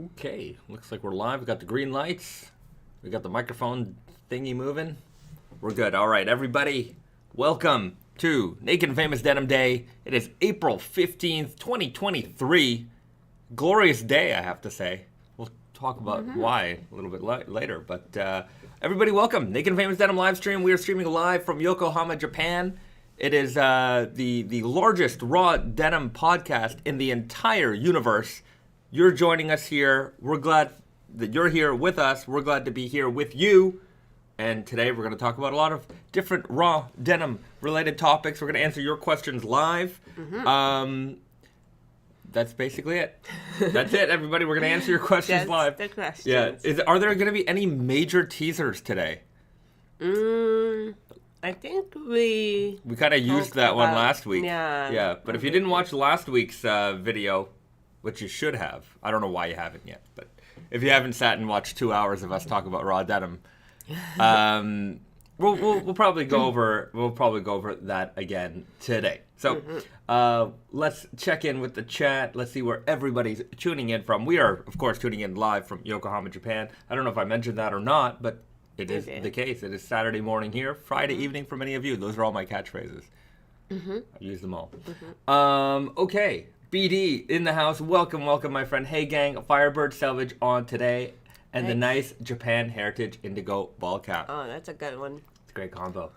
Okay, looks like we're live. We got the green lights. We got the microphone thingy moving. We're good. All right, everybody, welcome to Naked Famous Denim Day. It is April 15th, 2023. Glorious day, I have to say. We'll talk about why a little bit later. But everybody, welcome. Naked Famous Denim live stream. We are streaming live from Yokohama, Japan. It is the largest raw denim podcast in the entire universe. You're joining us here. We're glad that you're here with us. We're glad to be here with you. And today we're going to talk about a lot of different raw denim related topics. We're going to answer your questions live. That's basically it. That's it, everybody. We're going to answer your questions live. The questions. Yeah. Are there going to be any major teasers today? I think we kind of used that one last week. Yeah. But if you didn't watch last week's video, which you should have, I don't know why you haven't yet, but if you haven't sat and watched 2 hours of us talk about raw denim, we'll probably go over that again today. So let's check in with the chat. Let's see where everybody's tuning in from. We are, of course, tuning in live from Yokohama, Japan. I don't know if I mentioned that or not, but it is the case. It is Saturday morning here, Friday evening for many of you. Those are all my catchphrases. I've used them all. Okay, BD in the house. Welcome, my friend. Hey, gang. Firebird Selvedge on today. And the nice Japan Heritage Indigo ball cap. Oh, that's a good one. It's a great combo.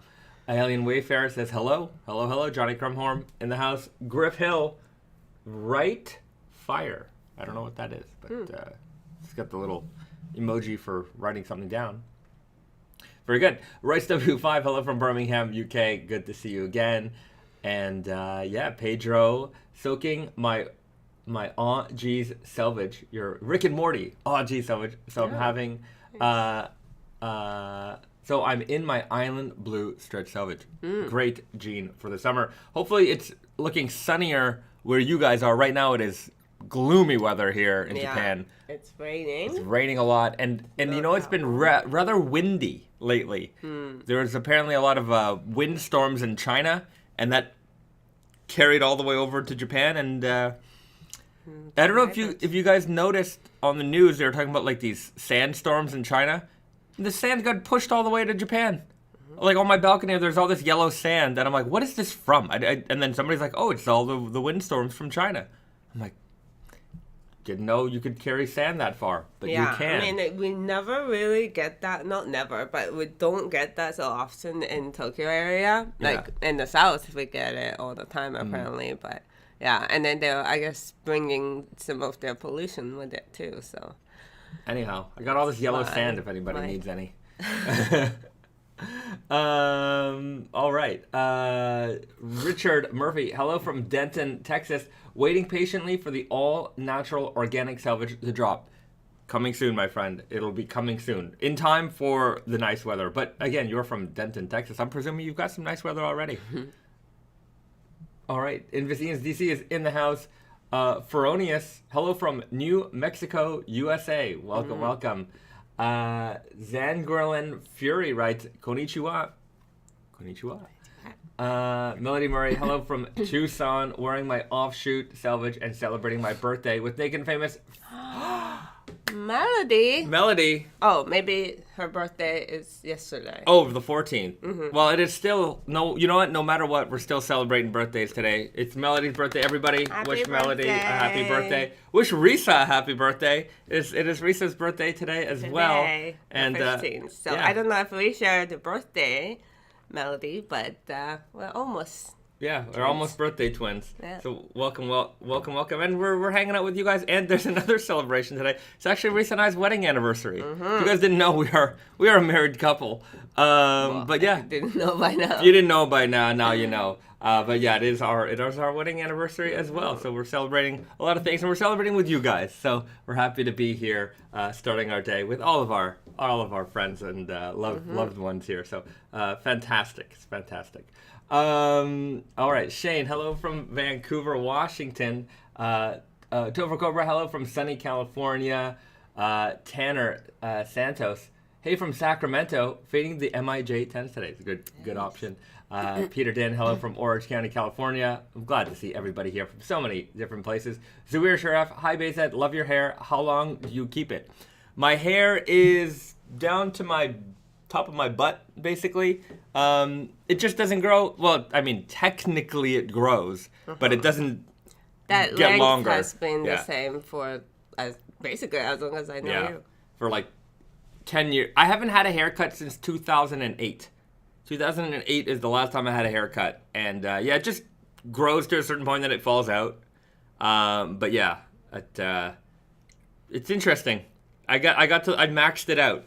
Alien Wayfarer says hello. Hello. Johnny Crumhorn in the house. Griff Hill, right fire. I don't know what that is, but it's got the little emoji for writing something down. Very good. Royce W5, hello from Birmingham, UK. Good to see you again. And Pedro, soaking my Aunt G's Selvedge, your Rick and Morty Aunt G Selvedge. So I'm having, so I'm in my island blue stretch Selvedge. Great jean for the summer. Hopefully it's looking sunnier where you guys are. Right now it is gloomy weather here in Japan. It's raining. It's raining a lot, and you know it's been rather windy lately. There was apparently a lot of windstorms in China, and that carried all the way over to Japan. And I don't know if you guys noticed on the news, they were talking about like these sandstorms in China. And the sand got pushed all the way to Japan. Like on my balcony, there's all this yellow sand, and I'm like, what is this from? And then somebody's like, oh, it's all the windstorms from China. I'm like, didn't know you could carry sand that far, but you can. I mean, we never really get that. Not never, but we don't get that so often in Tokyo area. Like in the south, we get it all the time apparently. But yeah, and then they're, I guess, bringing some of their pollution with it too. So anyhow, I got all this yellow sand if anybody needs any. All right. Richard Murphy, hello from Denton, Texas. Waiting patiently for the all-natural organic Selvedge to drop. Coming soon, my friend. It'll be coming soon. In time for the nice weather. But again, you're from Denton, Texas. I'm presuming you've got some nice weather already. All right. Invisians DC is in the house. Feronius, hello from New Mexico, USA. Welcome. Zangorlin Fury writes, Konnichiwa. Melody Murray, hello from Tucson, wearing my offshoot Selvedge and celebrating my birthday with Naked Famous. Melody. Oh, maybe her birthday is yesterday. Oh, the 14th. Well, it is still, you know what? No matter what, we're still celebrating birthdays today. It's Melody's birthday. Everybody wish Melody a happy birthday. Wish Risa a happy birthday. It is Risa's birthday today as well. And 15th. So I don't know if we share the birthday, Melody, but we're almost. Yeah, we're almost birthday twins. Yeah. So welcome. And we're hanging out with you guys. And there's another celebration today. It's actually Risa and I's wedding anniversary. If you guys didn't know, we are a married couple. But yeah. If you didn't know by now. If you didn't know by now you know. But yeah, it is our wedding anniversary as well. So we're celebrating a lot of things, and we're celebrating with you guys. So we're happy to be here, starting our day with all of our friends and loved ones here. So fantastic. It's fantastic. All right, Shane, hello from Vancouver, Washington. Topher Cobra, hello from sunny California. Tanner Santos, Hey from Sacramento, fading the MIJ 10s today. It's a good option. Peter Dan, hello from Orange County, California. I'm glad to see everybody here from so many different places. Zubair Sharaf, hi Bahzad, love your hair. How long do you keep it? My hair is down to my top of my butt, basically. It just doesn't grow. Well, I mean, technically it grows, but it doesn't that get length longer. Has been the same for basically as long as I know you. For like 10 years. I haven't had a haircut since 2008. 2008 is the last time I had a haircut. And it just grows to a certain point, then it falls out. But yeah, it's interesting. I maxed it out.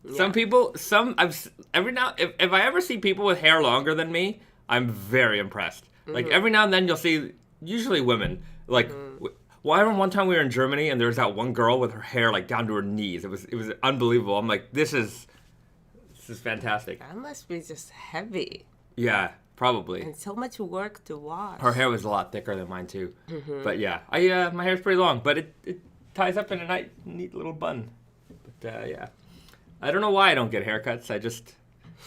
Yeah. Some people, if I ever see people with hair longer than me, I'm very impressed. Mm-hmm. Like every now and then you'll see, usually women, like, well, I remember one time we were in Germany and there was that one girl with her hair like down to her knees. It was unbelievable. I'm like, this is fantastic. That must be just heavy. Yeah, probably. And so much work to wash. Her hair was a lot thicker than mine too. Mm-hmm. But yeah, my hair's pretty long, but it ties up in a neat little bun. But yeah, I don't know why I don't get haircuts. I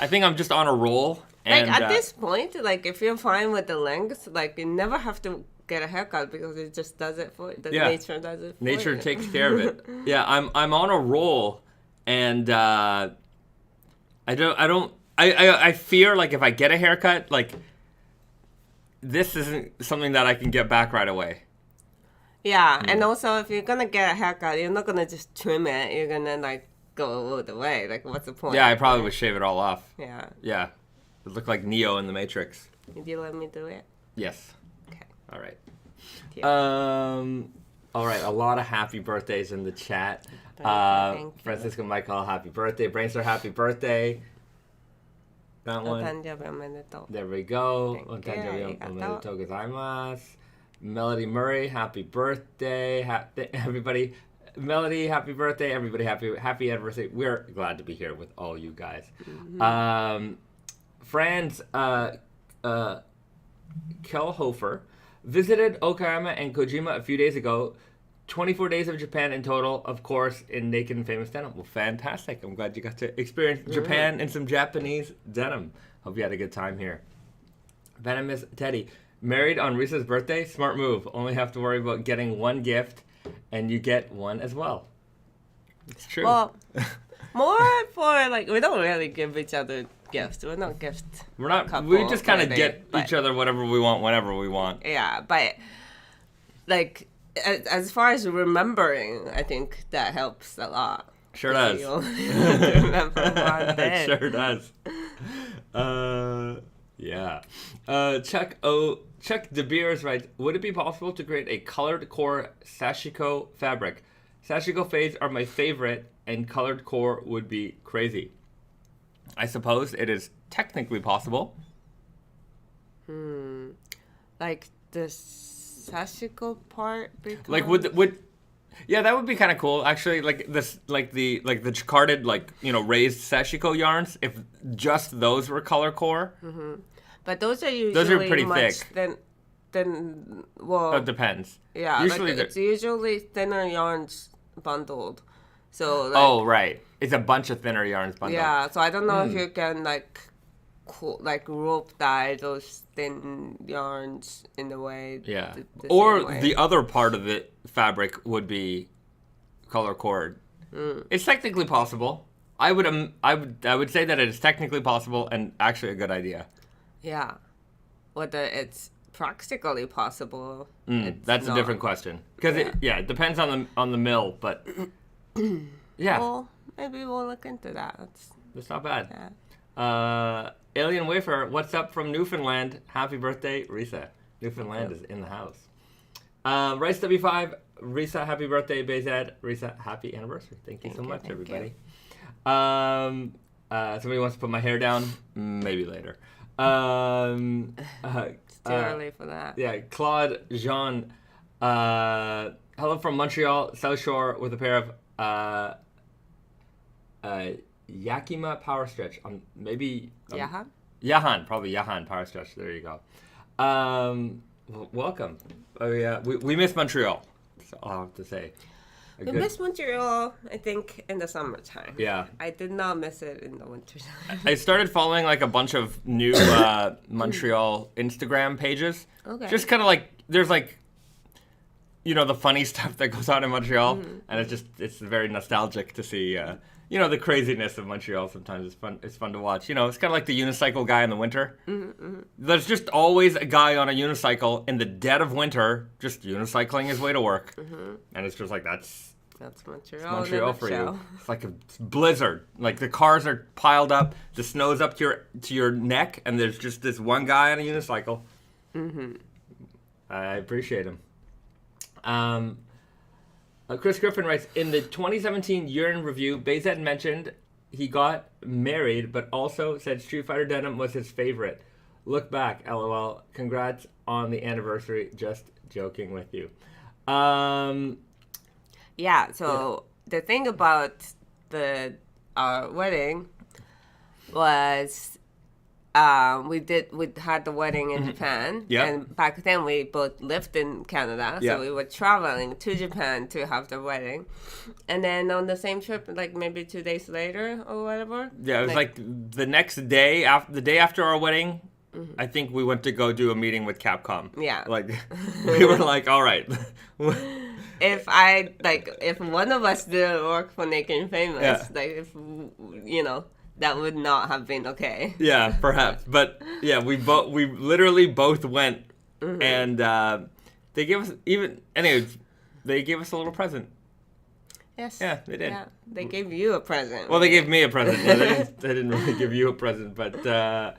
think I'm just on a roll. And, like at this point, like if you're fine with the length, like you never have to get a haircut because it just does it for you. Nature does it for you. Nature takes care of it. Yeah, I'm on a roll, and I fear like if I get a haircut, like this isn't something that I can get back right away. Yeah, and also if you're gonna get a haircut, you're not gonna just trim it. You're gonna like go all the way. Like, what's the point? Yeah, I probably would shave it all off. Yeah. Yeah, it looked like Neo in the Matrix. Did you let me do it? Yes. Okay. All right. Yeah. All right. A lot of happy birthdays in the chat. Francisco Michael, happy birthday. Brainstar, happy birthday. That one. There we go. Otanjoubi gozaimasu. Melody Murray, happy birthday. Everybody. Melody, happy birthday. Everybody, happy anniversary. We're glad to be here with all you guys. Mm-hmm. Franz Kelhofer visited Okayama and Kojima a few days ago. 24 days of Japan in total, of course, in Naked and Famous Denim. Well, fantastic. I'm glad you got to experience Japan and some Japanese denim. Hope you had a good time here. Venomous Teddy. Married on Risa's birthday? Smart move. Only have to worry about getting one gift, and you get one as well. It's true. Well, more for, like, we don't really give each other gifts. We're not gift couple. We just kind of get each other whatever we want, whenever we want. Yeah, but, like, as far as remembering, I think that helps a lot. Sure does. Remember one day. It sure does. Yeah. Chuck De Beers writes, would it be possible to create a colored core Sashiko fabric? Sashiko fades are my favorite, and colored core would be crazy. I suppose it is technically possible. Like the Sashiko part? Like would yeah, that would be kind of cool actually. Like this, like the jacquarded, like, you know, raised Sashiko yarns. If just those were color core. Mm-hmm. But those are pretty thick. Then well, it depends. Yeah, usually like it's usually thinner yarns bundled. So like, oh right, it's a bunch of thinner yarns bundled. Yeah, so I don't know if you can like rope dye those thin yarns in a way. Yeah, or the other part of the fabric would be color cord. It's technically possible. I would say that it is technically possible and actually a good idea. Yeah, whether it's practically possible. That's a different question because it depends on the mill, but yeah. Well, maybe we'll look into that. That's not bad. Yeah. Alien Wafer, what's up from Newfoundland? Happy birthday, Risa. Newfoundland is in the house. Rice W5, Risa, happy birthday, Bahzad. Risa, happy anniversary. Thank you so much, everybody. Somebody wants to put my hair down? Maybe later. It's too early for that. Yeah, Claude Jean. Hello from Montreal, South Shore, with a pair of Yakima Power Stretch. Maybe Yahan, probably Yahan Power Stretch. There you go. Welcome. Oh yeah, we miss Montreal. That's all I have to say. We miss Montreal, I think, in the summertime. Yeah. I did not miss it in the wintertime. I started following like a bunch of new Montreal Instagram pages. Okay. Just kind of like, there's like, you know, the funny stuff that goes on in Montreal. And it's very nostalgic to see, you know, the craziness of Montreal sometimes. It's fun to watch. You know, it's kind of like the unicycle guy in the winter. There's just always a guy on a unicycle in the dead of winter, just unicycling his way to work. And it's just like, that's Montreal for you. It's like a blizzard. Like the cars are piled up, the snow's up to your neck, and there's just this one guy on a unicycle. I appreciate him. Chris Griffin writes, in the 2017 year-end review, Bahzad mentioned he got married, but also said Street Fighter denim was his favorite. Look back, LOL. Congrats on the anniversary. Just joking with you. Yeah, so the thing about our wedding was we had the wedding in Japan, and back then we both lived in Canada, so we were traveling to Japan to have the wedding, and then on the same trip, like maybe 2 days later or whatever. Yeah, it was like the next day, the day after our wedding. I think we went to go do a meeting with Capcom. Yeah. Like, we were like, all right. If one of us didn't work for Naked Famous, that would not have been okay. Yeah, perhaps. But yeah, we literally both went, and they gave us they gave us a little present. Yes. Yeah, they did. Yeah, they gave you a present. Well, they gave me a present. Yeah, they didn't really give you a present, but.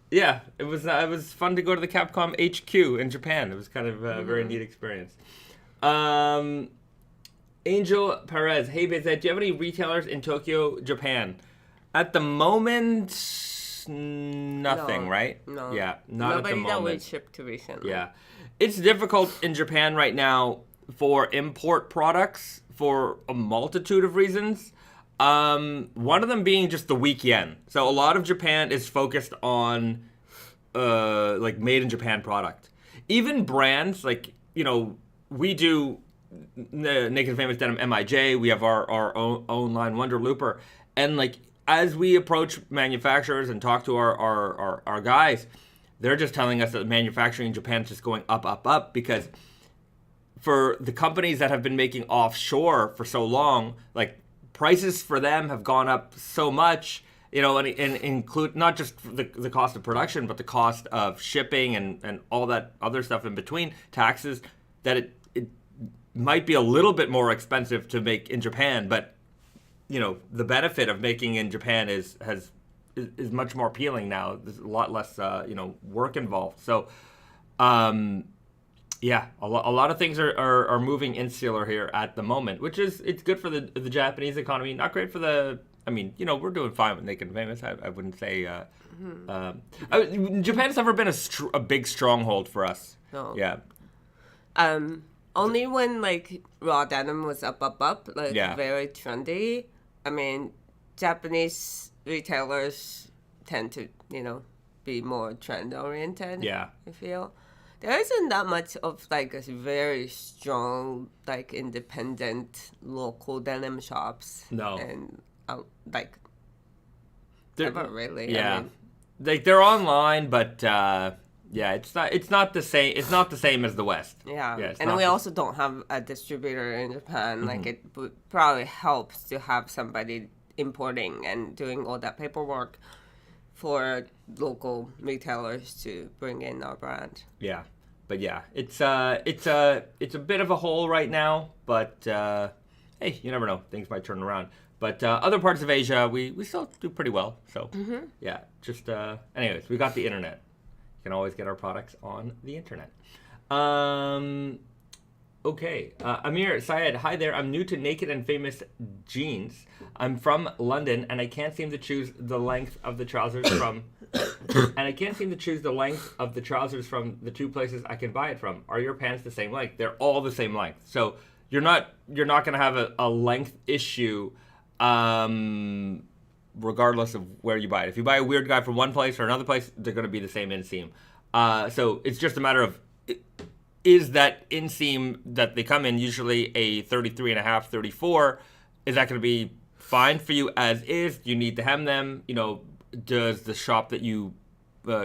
Yeah, it was fun to go to the Capcom HQ in Japan. It was kind of a very neat experience. Angel Perez, hey Bahzad, do you have any retailers in Tokyo, Japan? At the moment, nothing, right? No. Yeah, not Nobody at the moment. That would ship to recently. Yeah. It's difficult in Japan right now for import products for a multitude of reasons. One of them being just the weak yen. So a lot of Japan is focused on like made in Japan product. Even brands like, you know, we do Naked Famous Denim MIJ, we have our own line Wonder Looper, and like as we approach manufacturers and talk to our guys, they're just telling us that manufacturing in Japan is just going up because for the companies that have been making offshore for so long, like prices for them have gone up so much, you know, and include not just the cost of production, but the cost of shipping and all that other stuff in between, taxes, that it might be a little bit more expensive to make in Japan, but you know, the benefit of making in Japan is much more appealing now. There's a lot less work involved. So yeah, a lot of things are moving insular here at the moment, which is, it's good for the Japanese economy, not great for the, I mean, you know, we're doing fine with Naked Famous. I wouldn't say, Japan's never been a big stronghold for us. No. Yeah. Only when like raw denim was up, like very trendy. I mean, Japanese retailers tend to, you know, be more trend oriented. Yeah. I feel. There isn't that much of like a very strong, like independent local denim shops. No. And like, never really. Yeah. I mean, like they're online, but yeah, it's not the same. It's not the same as the West. Yeah, and we also don't have a distributor in Japan. Mm-hmm. Like it would probably help to have somebody importing and doing all that paperwork for local retailers to bring in our brand. Yeah, but yeah, it's a bit of a hole right now. But hey, you never know; things might turn around. But other parts of Asia, we still do pretty well. So yeah, just anyways, we got the internet. You can always get our products on the internet. Okay, Amir Syed, hi there. I'm new to Naked and Famous Jeans. I'm from London, and I can't seem to choose the length of the trousers from. And I can't seem to choose the length of the trousers from the two places I can buy it from. Are your pants the same length? They're all the same length. So you're not gonna have a length issue, regardless of where you buy it. If you buy a weird guy from one place or another place, they're gonna be the same inseam. So it's just a matter of. is that inseam that they come in, usually a 33.5, 34, is that going to be fine for you as is? Do you need to hem them? Does the shop that you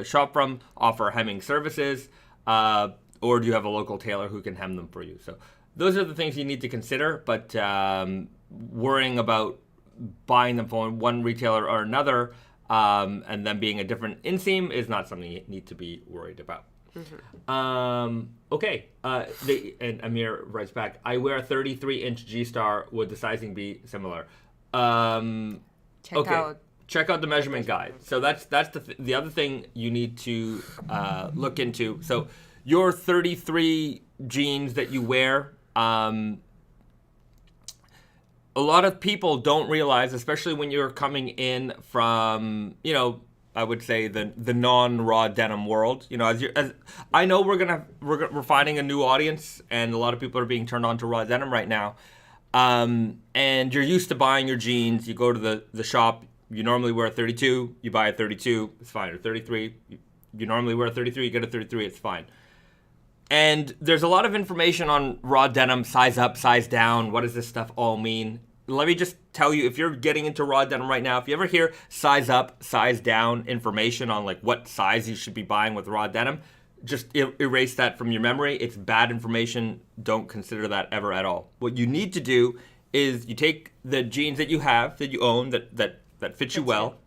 shop from offer hemming services? Or do you have a local tailor who can hem them for you? So those are the things you need to consider, but worrying about buying them from one retailer or another and then being a different inseam is not something you need to be worried about. Okay. And Amir writes back, I wear a 33-inch G-Star. Would the sizing be similar? Check out the measurement guide. So that's the other thing you need to look into. So your 33 jeans that you wear, a lot of people don't realize, especially when you're coming in from, I would say the non-raw denim world. As I know we're finding a new audience, and a lot of people are being turned on to raw denim right now. And you're used to buying your jeans. You go to the shop. You normally wear a 32. You buy a 32. It's fine. Or 33. You normally wear a 33. You get a 33. It's fine. And there's a lot of information on raw denim, size up, size down. What does this stuff all mean? Let me just tell you, if you're getting into raw denim right now, if you ever hear size up, size down information on like what size you should be buying with raw denim, just erase that from your memory. It's bad information. Don't consider that ever at all. What you need to do is you take the jeans that you have, that you own, that fit you well,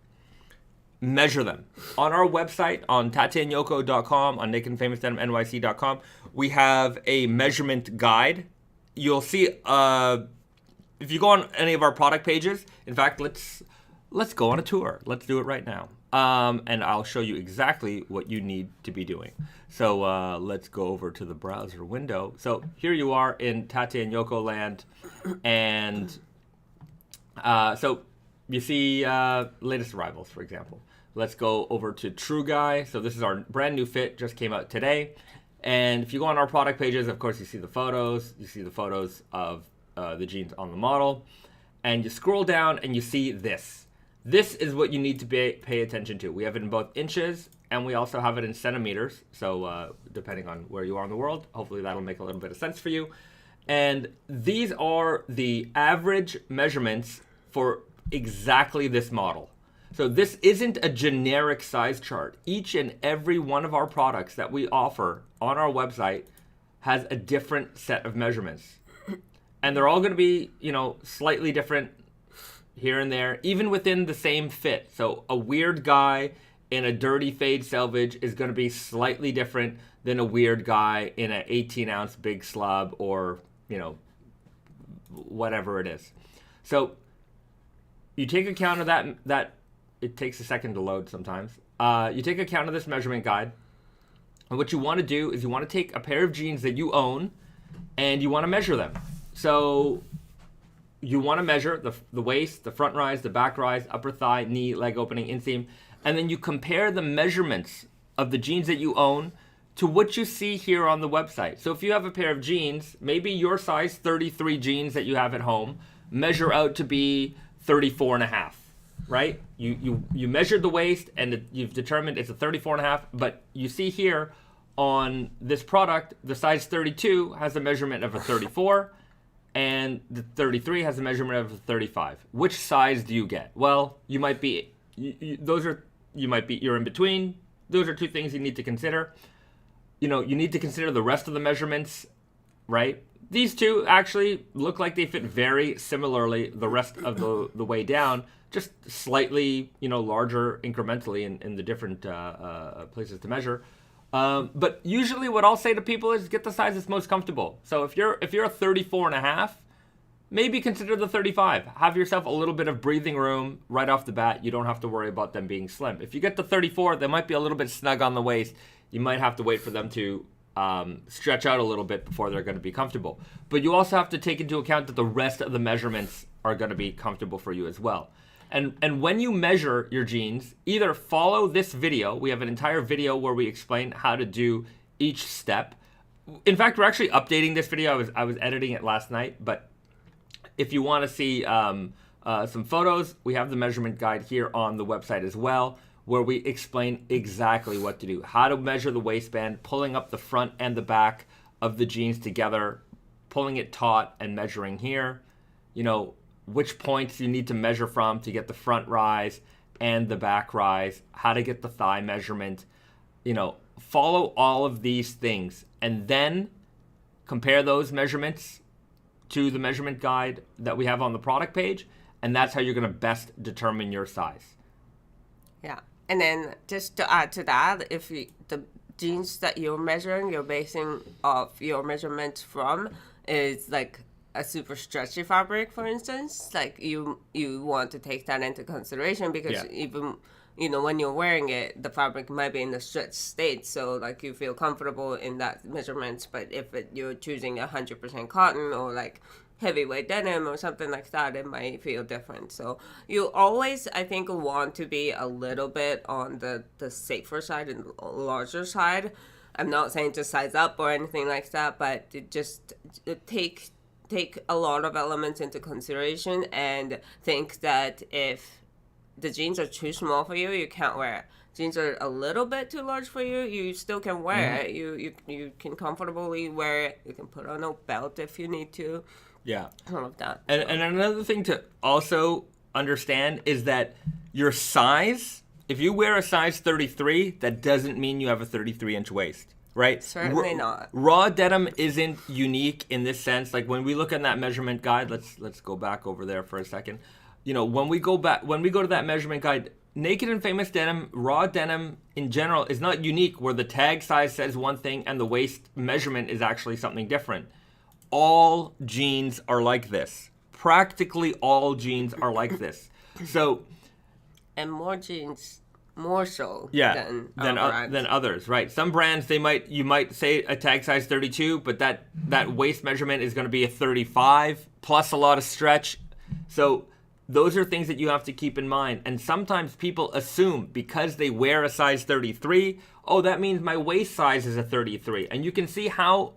measure them. On our website, on tateanyoko.com, on nakedfamousdenimnyc.com, we have a measurement guide. You'll see, if you go on any of our product pages, in fact, let's go on a tour. Let's do it right now. And I'll show you exactly what you need to be doing. So let's go over to the browser window. So here you are in Tate and Yoko land. And so you see latest arrivals, for example. Let's go over to True Guy. So this is our brand new fit, just came out today. And if you go on our product pages, of course, you see the photos. You see the photos of the jeans on the model. And you scroll down and you see this. This is what you need to pay attention to. We have it in both inches and we also have it in centimeters. So depending on where you are in the world, hopefully that'll make a little bit of sense for you. And these are the average measurements for exactly this model. So this isn't a generic size chart. Each and every one of our products that we offer on our website has a different set of measurements. And they're all going to be, slightly different here and there, even within the same fit. So a weird guy in a dirty fade selvage is going to be slightly different than a weird guy in an 18-ounce big slub or, whatever it is. So you take account of that it takes a second to load sometimes. You take account of this measurement guide. And what you want to do is you want to take a pair of jeans that you own and you want to measure them. So you want to measure the waist, the front rise, the back rise, upper thigh, knee, leg opening, inseam, and then you compare the measurements of the jeans that you own to what you see here on the website. So if you have a pair of jeans, maybe your size 33 jeans that you have at home measure out to be 34.5, right? You measured the waist and you've determined it's a 34.5, but you see here on this product, the size 32 has a measurement of a 34, and the 33 has a measurement of a 35. Which size do you get? Well, you might be, you're in between. Those are two things you need to consider. You need to consider the rest of the measurements, right? These two actually look like they fit very similarly the rest of the way down, just slightly, larger incrementally in the different places to measure. But usually what I'll say to people is get the size that's most comfortable. So if you're a 34.5, maybe consider the 35. Have yourself a little bit of breathing room right off the bat. You don't have to worry about them being slim. If you get to 34, they might be a little bit snug on the waist. You might have to wait for them to stretch out a little bit before they're going to be comfortable. But you also have to take into account that the rest of the measurements are going to be comfortable for you as well. And when you measure your jeans, either follow this video. We have an entire video where we explain how to do each step. In fact, we're actually updating this video. I was editing it last night. But if you want to see some photos, we have the measurement guide here on the website as well, where we explain exactly what to do, how to measure the waistband, pulling up the front and the back of the jeans together, pulling it taut and measuring here, which points you need to measure from to get the front rise and the back rise, how to get the thigh measurement, follow all of these things, and then compare those measurements to the measurement guide that we have on the product page, and that's how you're going to best determine your size. Yeah. And then just to add to that, if the jeans that you're measuring, you're basing off your measurements from is like a super stretchy fabric, for instance, like you want to take that into consideration because even when you're wearing it, the fabric might be in the stretched state, so like you feel comfortable in that measurement. But if you're choosing 100% cotton or like heavyweight denim or something like that, it might feel different. So you always, I think, want to be a little bit on the safer side and larger side. I'm not saying to size up or anything like that, but take a lot of elements into consideration and think that if the jeans are too small for you, you can't wear it. Jeans are a little bit too large for you, you still can wear it. You can comfortably wear it. You can put on a belt if you need to. Yeah. All of that. And another thing to also understand is that your size, if you wear a size 33, that doesn't mean you have a 33-inch waist, right? Certainly not. Raw denim isn't unique in this sense. Like when we look at that measurement guide, let's go back over there for a second. When we go to that measurement guide, Naked and Famous denim, raw denim in general is not unique where the tag size says one thing and the waist measurement is actually something different. All jeans are like this. Practically all jeans are like this. So, and more jeans, more so than others, right? Some brands you might say a tag size 32, but that waist measurement is going to be a 35 plus a lot of stretch. So those are things that you have to keep in mind. And sometimes people assume because they wear a size 33, that means my waist size is a 33, and you can see how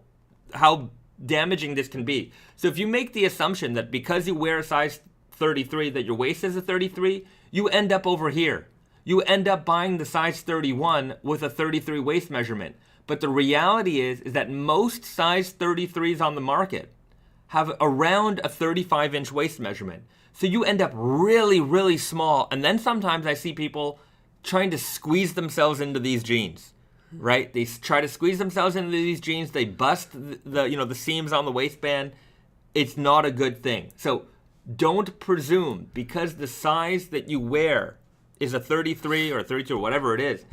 damaging this can be. So if you make the assumption that because you wear a size 33 that your waist is a 33, you end up over here. You end up buying the size 31 with a 33 waist measurement. But the reality is that most size 33s on the market have around a 35-inch waist measurement. So you end up really, really small. And then sometimes I see people trying to squeeze themselves into these jeans. Right? They try to squeeze themselves into these jeans. They bust the seams on the waistband. It's not a good thing. So don't presume because the size that you wear is a 33 or 32 or whatever it is.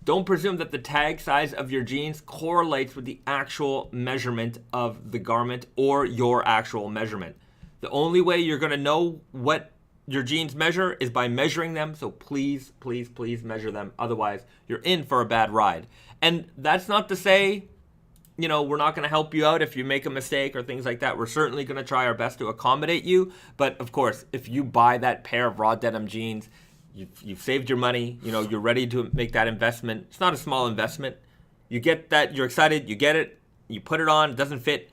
Don't presume that the tag size of your jeans correlates with the actual measurement of the garment or your actual measurement. The only way you're going to know what your jeans measure is by measuring them, so please, please, please measure them. Otherwise, you're in for a bad ride. And that's not to say, we're not going to help you out if you make a mistake or things like that. We're certainly going to try our best to accommodate you. But, of course, if you buy that pair of raw denim jeans, you've saved your money, you're ready to make that investment. It's not a small investment. You get that, you're excited, you get it, you put it on, it doesn't fit.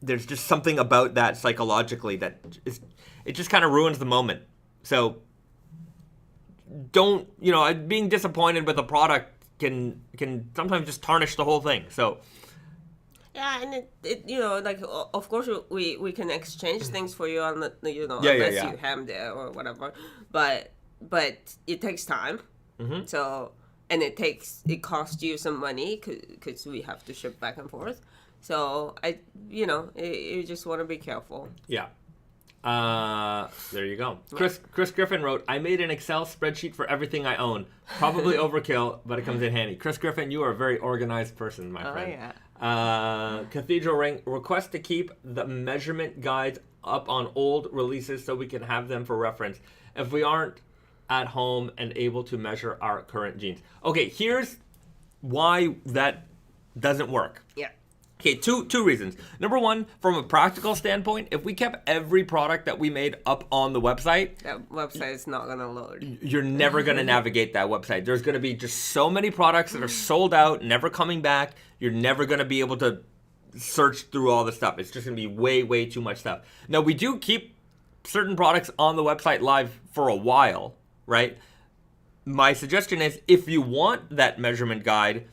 There's just something about that psychologically that it just kind of ruins the moment. So don't, being disappointed with a product can sometimes just tarnish the whole thing. So yeah, and it of course we can exchange things for you on the unless you hammed it or whatever, but it takes time. Mm-hmm. So and it costs you some money because we have to ship back and forth. So you just want to be careful. Yeah. There you go. Chris Griffin wrote, I made an Excel spreadsheet for everything I own. Probably overkill, but it comes in handy. Chris Griffin, you are a very organized person, my friend. Yeah. Cathedral Ring, request to keep the measurement guides up on old releases so we can have them for reference if we aren't at home and able to measure our current jeans. Okay, here's why that doesn't work. Yeah. Okay, two reasons. Number one, from a practical standpoint, if we kept every product that we made up on the website, that website is not going to load. You're never going to navigate that website. There's going to be just so many products that are sold out, never coming back. You're never going to be able to search through all the stuff. It's just going to be way, way too much stuff. Now, we do keep certain products on the website live for a while, right? My suggestion is if you want that measurement guide,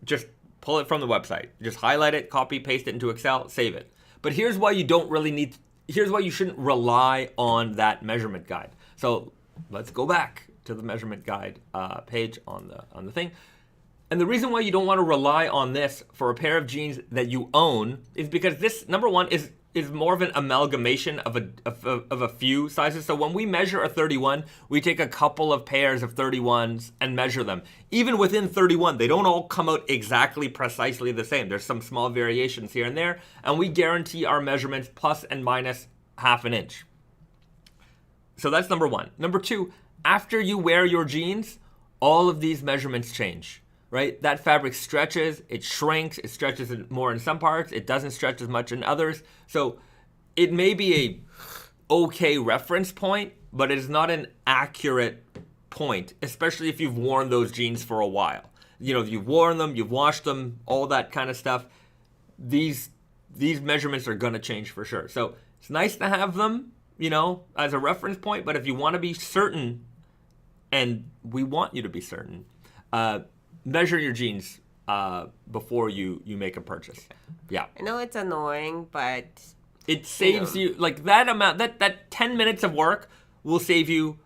just pull it from the website. Just highlight it, copy, paste it into Excel, save it. But here's why you don't really need, here's why you shouldn't rely on that measurement guide. So let's go back to the measurement guide page on the thing. And the reason why you don't want to rely on this for a pair of jeans that you own is because this, number one, is more of an amalgamation of a few sizes. So when we measure a 31, we take a couple of pairs of 31s and measure them. Even within 31, they don't all come out exactly precisely the same. There's some small variations here and there, and we guarantee our measurements plus and minus half an inch. So that's number one. Number two, after you wear your jeans, all of these measurements change. Right? That fabric stretches, it shrinks, it stretches more in some parts, it doesn't stretch as much in others. So it may be a okay reference point, but it is not an accurate point, especially if you've worn those jeans for a while. You know, you've worn them, you've washed them, all that kind of stuff. These measurements are going to change for sure. So it's nice to have them, you know, as a reference point, but if you want to be certain, and we want you to be certain, measure your jeans before you make a purchase. Yeah. I know it's annoying, but it saves you like that amount. That 10 minutes of work will save you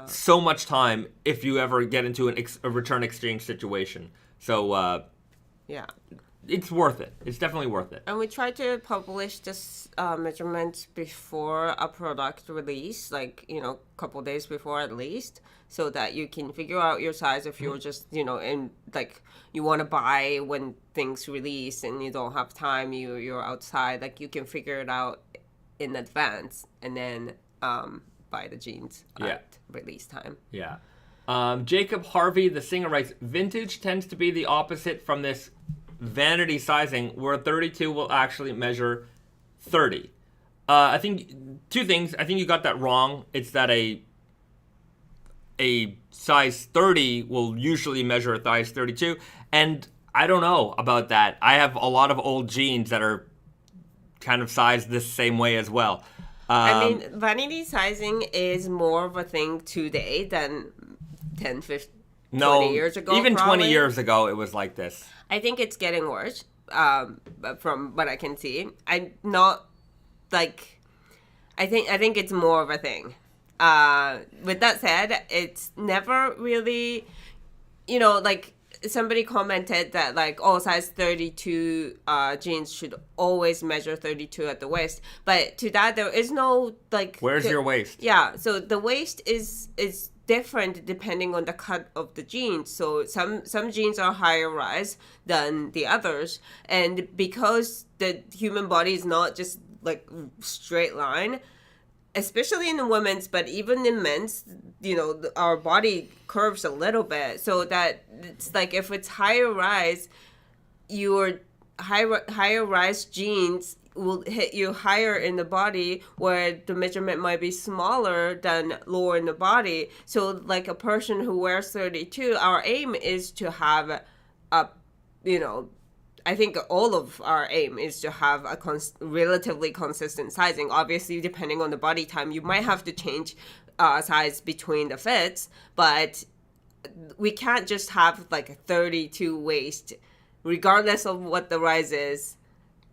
so much time if you ever get into a return exchange situation. So yeah, it's worth it. It's definitely worth it. And we try to publish this measurement before a product release, like, you know, a couple days before at least, so that you can figure out your size if you're just, you know, in like you want to buy when things release and you don't have time, you're outside, like you can figure it out in advance and then buy the jeans at release time. Yeah. Jacob Harvey, the singer, writes, vintage tends to be the opposite from this vanity sizing where 32 will actually measure 30. I think two things. I think you got that wrong. It's that a size 30 will usually measure a size 32. And I don't know about that. I have a lot of old jeans that are kind of sized this same way as well. I mean, vanity sizing is more of a thing today than 10, 15, 20 years ago. Even probably. 20 years ago, it was like this. I think it's getting worse from what I can see. I'm not like, I think it's more of a thing. With that said, it's never really, you know, like somebody commented that like, oh, size 32 jeans should always measure 32 at the waist. But to that, there is no like. Where's your waist? Yeah, so the waist is different depending on the cut of the jeans. So some jeans are higher rise than the others, and because the human body is not just like straight line, especially in the women's, but even in men's, you know, our body curves a little bit, so that it's like if it's higher rise, your higher rise jeans will hit you higher in the body, where the measurement might be smaller than lower in the body. So like a person who wears 32, our aim is to have a, you know, I think all of our aim is to have a relatively consistent sizing. Obviously, depending on the body type, you might have to change size between the fits, but we can't just have like a 32 waist, regardless of what the rise is,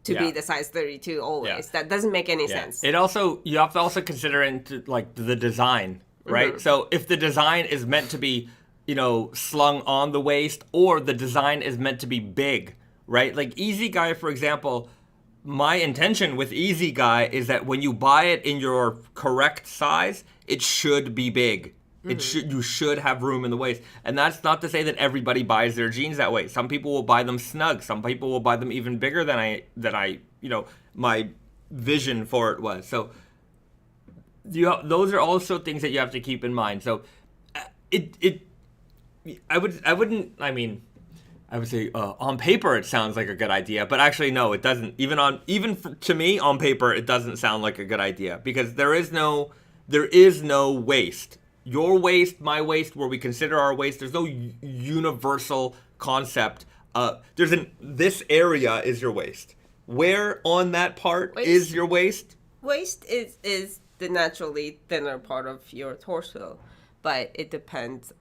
to be the size 32 always. Yeah. That doesn't make any sense. It also, you have to also consider into like the design, right? Mm-hmm. So if the design is meant to be, you know, slung on the waist, or the design is meant to be big, right? Like Easy Guy, for example, my intention with Easy Guy is that when you buy it in your correct size, it should be big. Mm-hmm. You should have room in the waist. And that's not to say that everybody buys their jeans that way. Some people will buy them snug. Some people will buy them even bigger than I you know, my vision for it was. So those are also things that you have to keep in mind. So I would say on paper it sounds like a good idea, but actually no, it doesn't. To me on paper it doesn't sound like a good idea, because there is no waist. Your waist, my waist, where we consider our waist, there's no universal concept. This area is your waist. Where on that part is your waist? Waist is the naturally thinner part of your torso, but it depends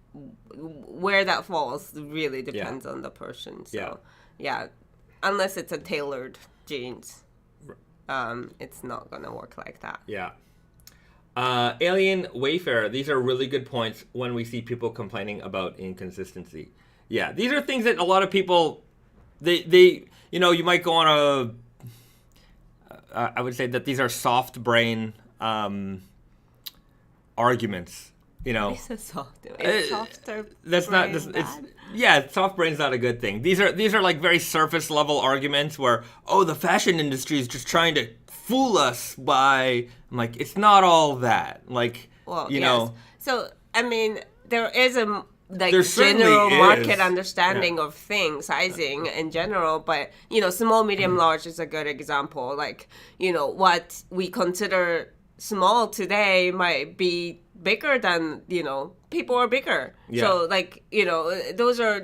where that falls. Really depends on the person. So yeah, unless it's a tailored jeans, it's not gonna work like that. Yeah. Alien Wayfarer, these are really good points when we see people complaining about inconsistency. Yeah, these are things that a lot of people, they you know, you might go on I would say that these are soft brain arguments, you know. It's a soft. It's softer. That's not. Yeah, soft brain's not a good thing. These are like very surface level arguments where, oh, the fashion industry is just trying to fool us by. I'm like, it's not all that. Like, well, you know. So I mean, there is a there general market is. understanding of things, sizing in general, but you know, small, medium, large is a good example. Like, you know, what we consider small today might be bigger than, you know, people are bigger. Yeah. So like, you know, those are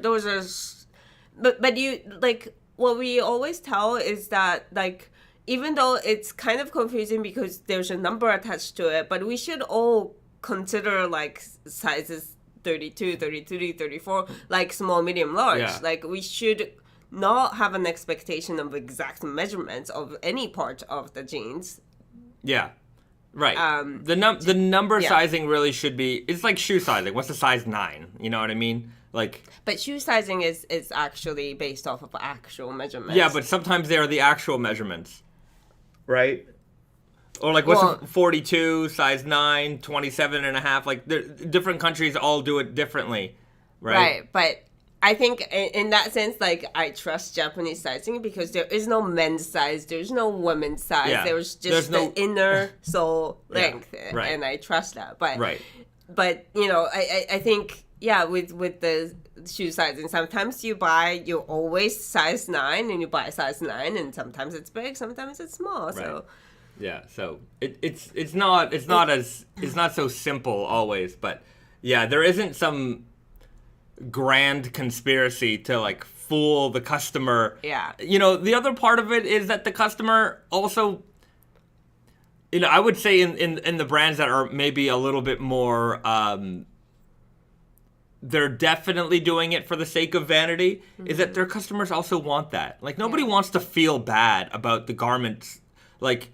but you, like, what we always tell is that, like, even though it's kind of confusing because there's a number attached to it, but we should all consider like sizes 32, 33, 34, like small, medium, large. Yeah. Like, we should not have an expectation of exact measurements of any part of the jeans. Yeah. Right. The number sizing really should be, it's like shoe sizing. What's the size 9? You know what I mean? Like, but shoe sizing is actually based off of actual measurements. yeah, but sometimes they are the actual measurements. Right? Or like, what's 42, size 9, 27 and a half? Like, different countries all do it differently. Right? But I think in that sense, like, I trust Japanese sizing because there is no men's size, there's no women's size, Yeah. there's just the inner sole length, Yeah, right. and I trust that. But Right. But you know, I think with the shoe sizing, sometimes you always size 9 and you buy size 9, and sometimes it's big, sometimes it's small. Right. So yeah, so it's not so simple always, but yeah, there isn't some grand conspiracy to like fool the customer. Yeah. You know, the other part of it is that the customer also, you know, I would say in the brands that are maybe a little bit more, they're definitely doing it for the sake of vanity, is that their customers also want that. Like, nobody wants to feel bad about the garments. Like,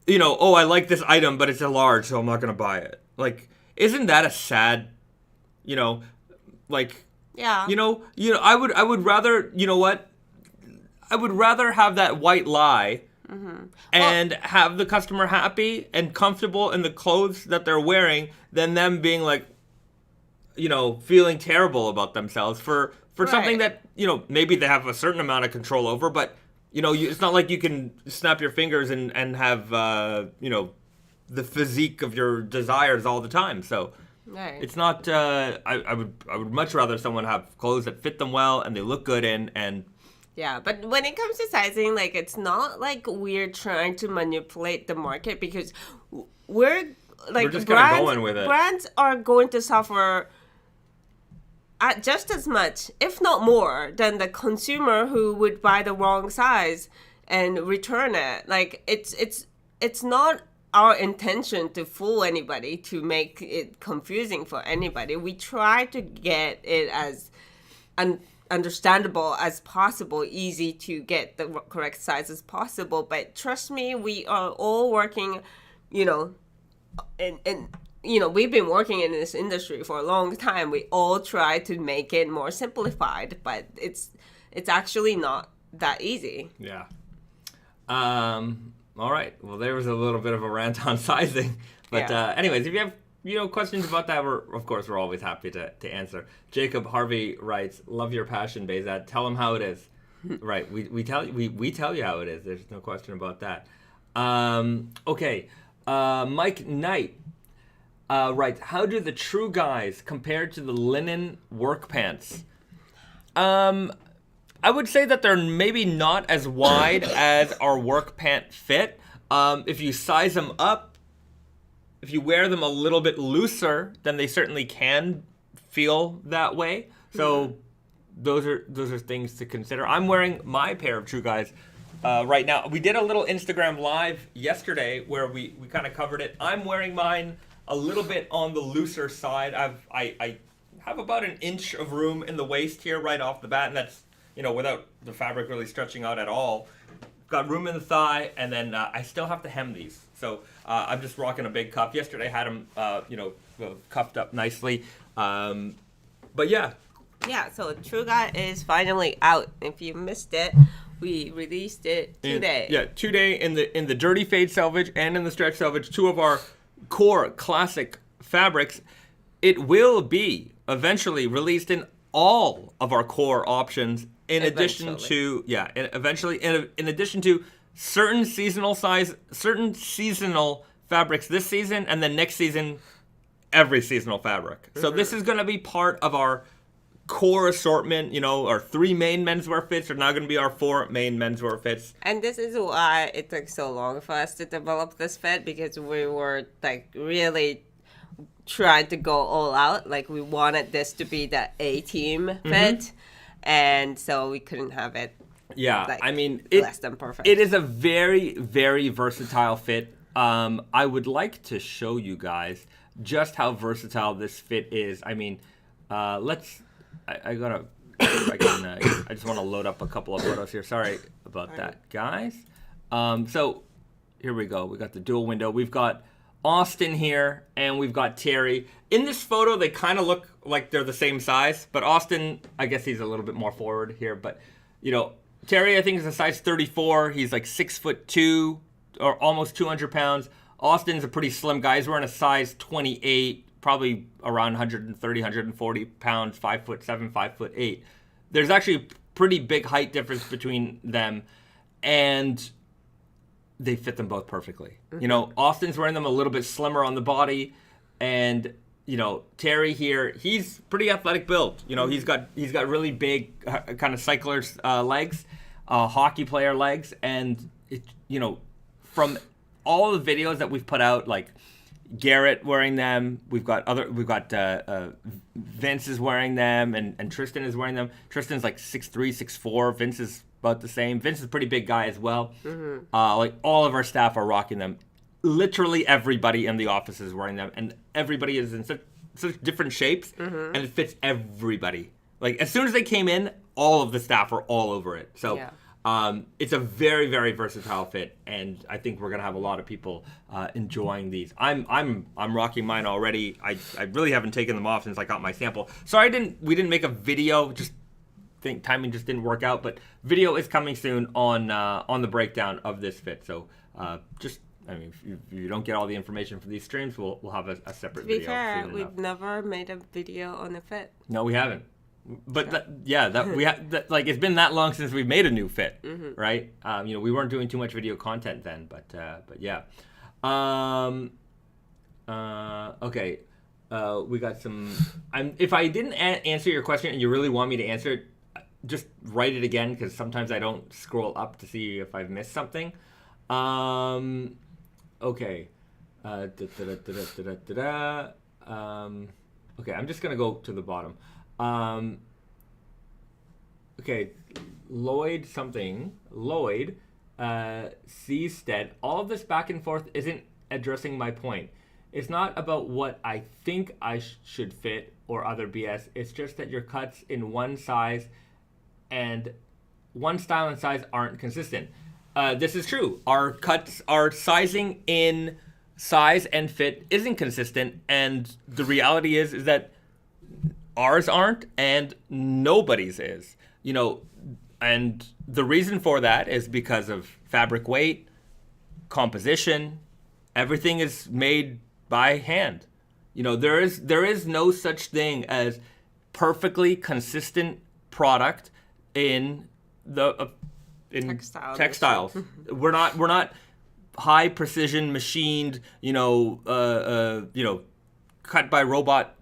you know, oh, I like this item, but it's a large, so I'm not going to buy it. Like, isn't that a sad, you know, like, yeah, you know, I would rather, you know what? I would rather have that white lie and have the customer happy and comfortable in the clothes that they're wearing than them being like, you know, feeling terrible about themselves for something that, you know, maybe they have a certain amount of control over, but, you know, it's not like you can snap your fingers and have, you know, the physique of your desires all the time. So right. it's not, I would much rather someone have clothes that fit them well and they look good in, and yeah, but when it comes to sizing, like, it's not like we're trying to manipulate the market, because we're just kind of going with it. Brands are going to suffer just as much, if not more, than the consumer who would buy the wrong size and return it. Like, it's not our intention to fool anybody, to make it confusing for anybody. We try to get it as understandable as possible, easy to get the correct size as possible. But trust me, we are all working, you know, and you know, we've been working in this industry for a long time. We all try to make it more simplified, but it's actually not that easy. yeah. All right. Well, there was a little bit of a rant on sizing, but anyways, if you have, you know, questions about that, we're always happy to answer. Jacob Harvey writes, "Love your passion, Bahzad. Tell them how it is." Right. We tell you how it is. There's no question about that. Okay. Mike Knight writes, "How do the true guys compare to the linen work pants?" I would say that they're maybe not as wide as our work pant fit. If you size them up, if you wear them a little bit looser, then they certainly can feel that way. So those are things to consider. I'm wearing my pair of True Guys right now. We did a little Instagram live yesterday where we kind of covered it. I'm wearing mine a little bit on the looser side. I have about an inch of room in the waist here right off the bat, and without the fabric really stretching out at all. Got room in the thigh, and then I still have to hem these. So I'm just rocking a big cuff. Yesterday I had them, cuffed up nicely. But yeah. Yeah, so True God is finally out. If you missed it, we released it today. Today in the Dirty Fade Selvage and in the Stretch Selvage, two of our core classic fabrics. It will be eventually released in all of our core options. In addition to certain seasonal fabrics this season, and then next season, every seasonal fabric. Mm-hmm. So this is going to be part of our core assortment. Our 3 main menswear fits are now going to be our 4 main menswear fits. And this is why it took so long for us to develop this fit, because we were really trying to go all out. Like, we wanted this to be the A-team fit. Mm-hmm. And so we couldn't have it. Yeah, less than perfect. It is a very, very versatile fit. I would like to show you guys just how versatile this fit is. I just want to load up a couple of photos here. Sorry about that, guys. So here we go. We got the dual window. We've got Austin here, and we've got Terry. In this photo, they kind of look like they're the same size, but Austin, I guess he's a little bit more forward here. But, Terry, I think, is a size 34. He's like 6'2", or almost 200 pounds. Austin's a pretty slim guy. He's wearing a size 28, probably around 130, 140 pounds, 5'7", 5'8". There's actually a pretty big height difference between them, and they fit them both perfectly. Mm-hmm. Austin's wearing them a little bit slimmer on the body, and Terry here, he's pretty athletic build. He's got really big kind of cycler's legs, hockey player legs, and from all the videos that we've put out, like Garrett wearing them, we've got Vince is wearing them, and Tristan is wearing them. Tristan's like 6'3", 6'4". Vince is about the same. Vince is a pretty big guy as well. Mm-hmm. All of our staff are rocking them. Literally everybody in the office is wearing them, and everybody is in such different shapes, mm-hmm. and it fits everybody. Like, as soon as they came in, all of the staff were all over it. So it's a very, very versatile fit, and I think we're gonna have a lot of people enjoying these. I'm rocking mine already. I really haven't taken them off since I got my sample. So we didn't make a video. Just think timing just didn't work out. But video is coming soon on the breakdown of this fit. So if you don't get all the information from these streams, we'll have a separate video. To be fair, we've never made a video on a fit. No, we haven't. But it's been that long since we've made a new fit, mm-hmm. right? We weren't doing too much video content then, but yeah. Okay. We got some. If I didn't answer your question and you really want me to answer it, just write it again, because sometimes I don't scroll up to see if I've missed something. Okay. Okay, I'm just gonna go to the bottom. Okay, Lloyd Seastead. All of this back and forth isn't addressing my point. It's not about what I think I should fit or other BS. It's just that your cuts in one size and one style and size aren't consistent. This is true. Our sizing in size and fit isn't consistent, and the reality is that ours aren't, and nobody's is. And the reason for that is because of fabric weight, composition. Everything is made by hand. There is no such thing as perfectly consistent product in the textiles. We're not high precision machined, cut by robot,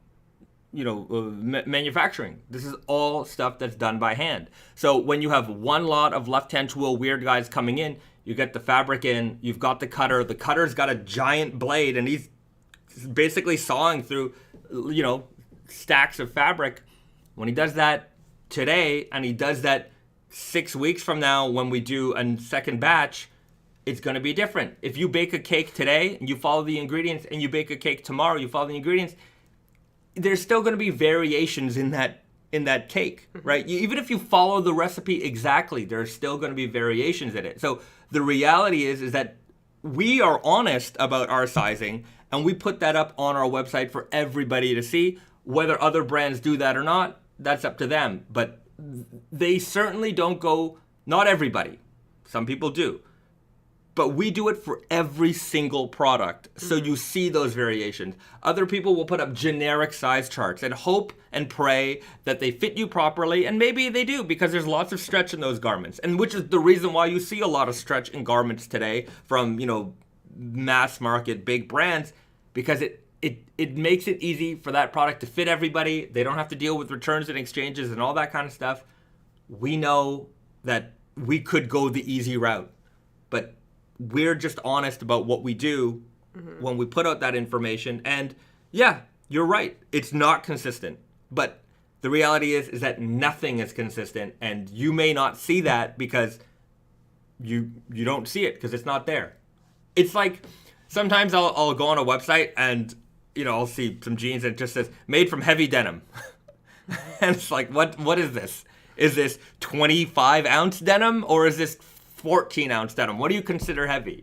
manufacturing. This is all stuff that's done by hand. So when you have one lot of left-hand tool weird guys coming in, you get the fabric in, you've got the cutter. The cutter's got a giant blade, and he's basically sawing through, stacks of fabric. When he does that today, and he does that 6 weeks from now when we do a second batch, it's going to be different. If you bake a cake today and you follow the ingredients, and you bake a cake tomorrow, you follow the ingredients, there's still going to be variations in that in that cake, right? Even if you follow the recipe exactly, there's still going to be variations in it. So the reality is that we are honest about our sizing, and we put that up on our website for everybody to see. Whether other brands do that or not, that's up to them. But they certainly don't go, not everybody. Some people do. But we do it for every single product, so you see those variations. Other people will put up generic size charts and hope and pray that they fit you properly, and maybe they do, because there's lots of stretch in those garments, and which is the reason why you see a lot of stretch in garments today from, mass market big brands, because it makes it easy for that product to fit everybody. They don't have to deal with returns and exchanges and all that kind of stuff. We know that we could go the easy route, but we're just honest about what we do when we put out that information. And yeah, you're right. It's not consistent. But the reality is that nothing is consistent. And you may not see that because you don't see it because it's not there. It's like sometimes I'll go on a website and, I'll see some jeans and it just says made from heavy denim. And it's like, what is this? Is this 25 ounce denim or is this 14 ounce denim? What do you consider heavy?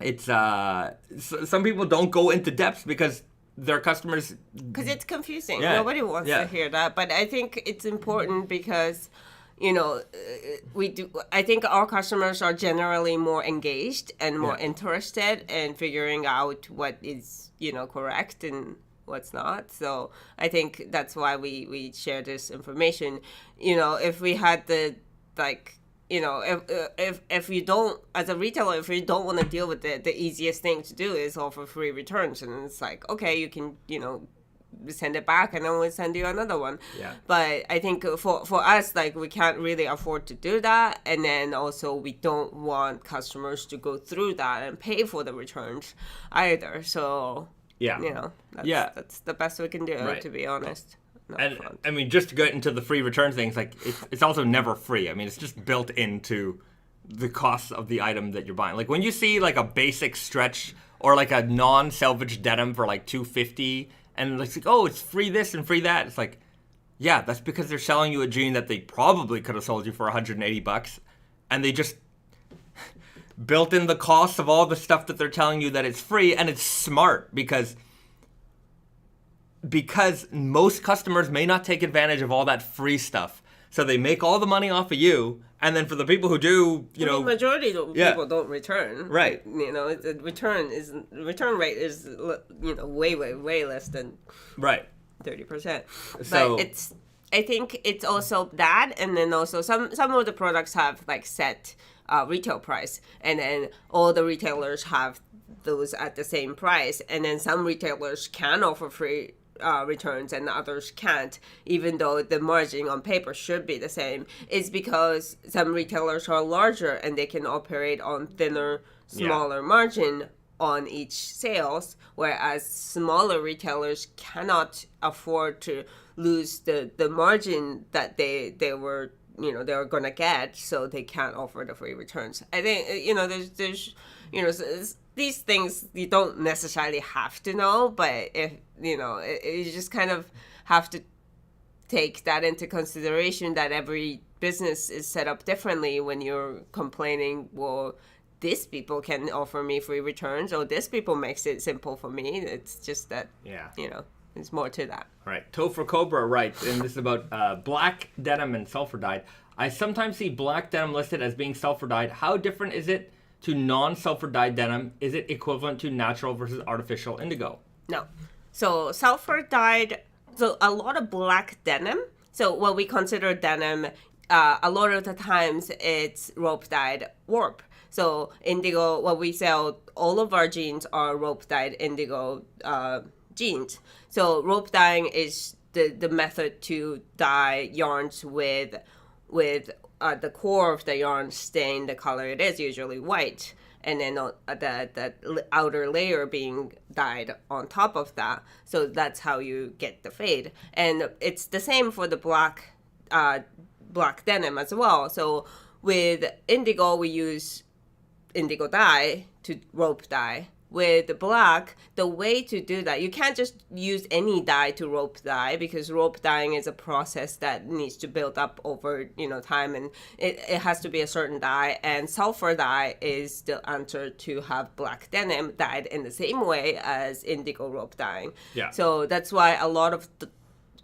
It's some people don't go into depths because their customers, because it's confusing. Yeah. Nobody wants to hear that. But I think it's important because I think our customers are generally more engaged and more interested in figuring out what is correct and what's not. So I think that's why we share this information. If we had the if you don't, as a retailer, if you don't want to deal with it, the easiest thing to do is offer free returns. And it's like, okay, you can, send it back and then we'll send you another one. Yeah. But I think for us, we can't really afford to do that. And then also we don't want customers to go through that and pay for the returns either. So, that's the best we can do, to be honest. And I mean, just to get into the free return things, it's also never free. I mean, it's just built into the cost of the item that you're buying. Like when you see a basic stretch or a non-selvage denim for $250, and it's like, oh, it's free this and free that. It's like, yeah, that's because they're selling you a jean that they probably could have sold you for $180, and they just built in the cost of all the stuff that they're telling you that it's free, and it's smart because most customers may not take advantage of all that free stuff. So they make all the money off of you, and then for the people who do, the majority of people don't return. Right. The return rate is way less than 30%. So but I think it's also that, and then also some of the products have set retail price, and then all the retailers have those at the same price, and then some retailers can offer free returns and others can't, even though the margin on paper should be the same. Is because some retailers are larger and they can operate on thinner, smaller margin on each sales, whereas smaller retailers cannot afford to lose the margin that they were they were gonna get, so they can't offer the free returns. I think there's these things you don't necessarily have to know, but if you just kind of have to take that into consideration, that every business is set up differently when you're complaining, well, these people can offer me free returns, or this people makes it simple for me. It's just that, there's more to that. All right. Topher Cobra writes, and this is about black denim and sulfur dyed. I sometimes see black denim listed as being sulfur dyed. How different is it to non-sulfur dyed denim? Is it equivalent to natural versus artificial indigo? No. So sulfur dyed, so a lot of black denim. So what we consider denim, a lot of the times it's rope dyed warp. So indigo, what we sell, all of our jeans are rope dyed indigo jeans. So rope dyeing is the method to dye yarns with the core of the yarn staying the color it is, usually white, and then the outer layer being dyed on top of that. So that's how you get the fade. And it's the same for the black denim as well. So with indigo, we use indigo dye to rope dye with black, the way to do that, you can't just use any dye to rope dye, because rope dyeing is a process that needs to build up over, time, and it has to be a certain dye. And sulfur dye is the answer to have black denim dyed in the same way as indigo rope dyeing. Yeah. So that's why a lot of the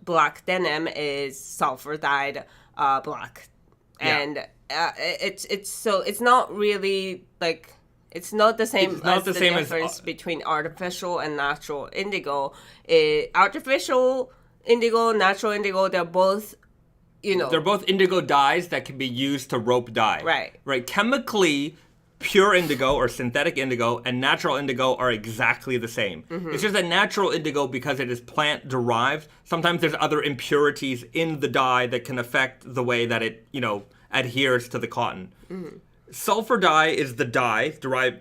black denim is sulfur dyed black. And it's not really like, it's not the same. It's not the same difference between artificial and natural indigo. Artificial indigo, natural indigo, they're both, they're both indigo dyes that can be used to rope dye. Right. Chemically, pure indigo or synthetic indigo and natural indigo are exactly the same. It's just that natural indigo, because it is plant derived, sometimes there's other impurities in the dye that can affect the way that it, adheres to the cotton. Sulfur dye is the dye derived,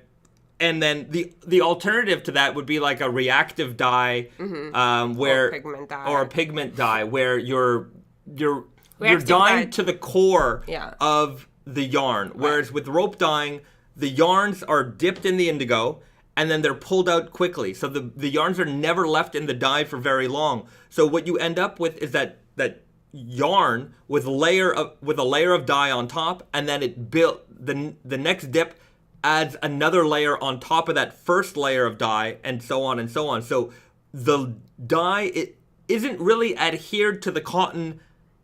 and then the alternative to that would be like a reactive dye, where or a pigment dye, where you're dyeing to the core of the yarn. Whereas with rope dyeing, the yarns are dipped in the indigo and then they're pulled out quickly. So the yarns are never left in the dye for very long. So what you end up with is that yarn with a layer of dye on top, and then it built the next dip adds another layer on top of that first layer of dye, and so on and so on. So the dye, it isn't really adhered to the cotton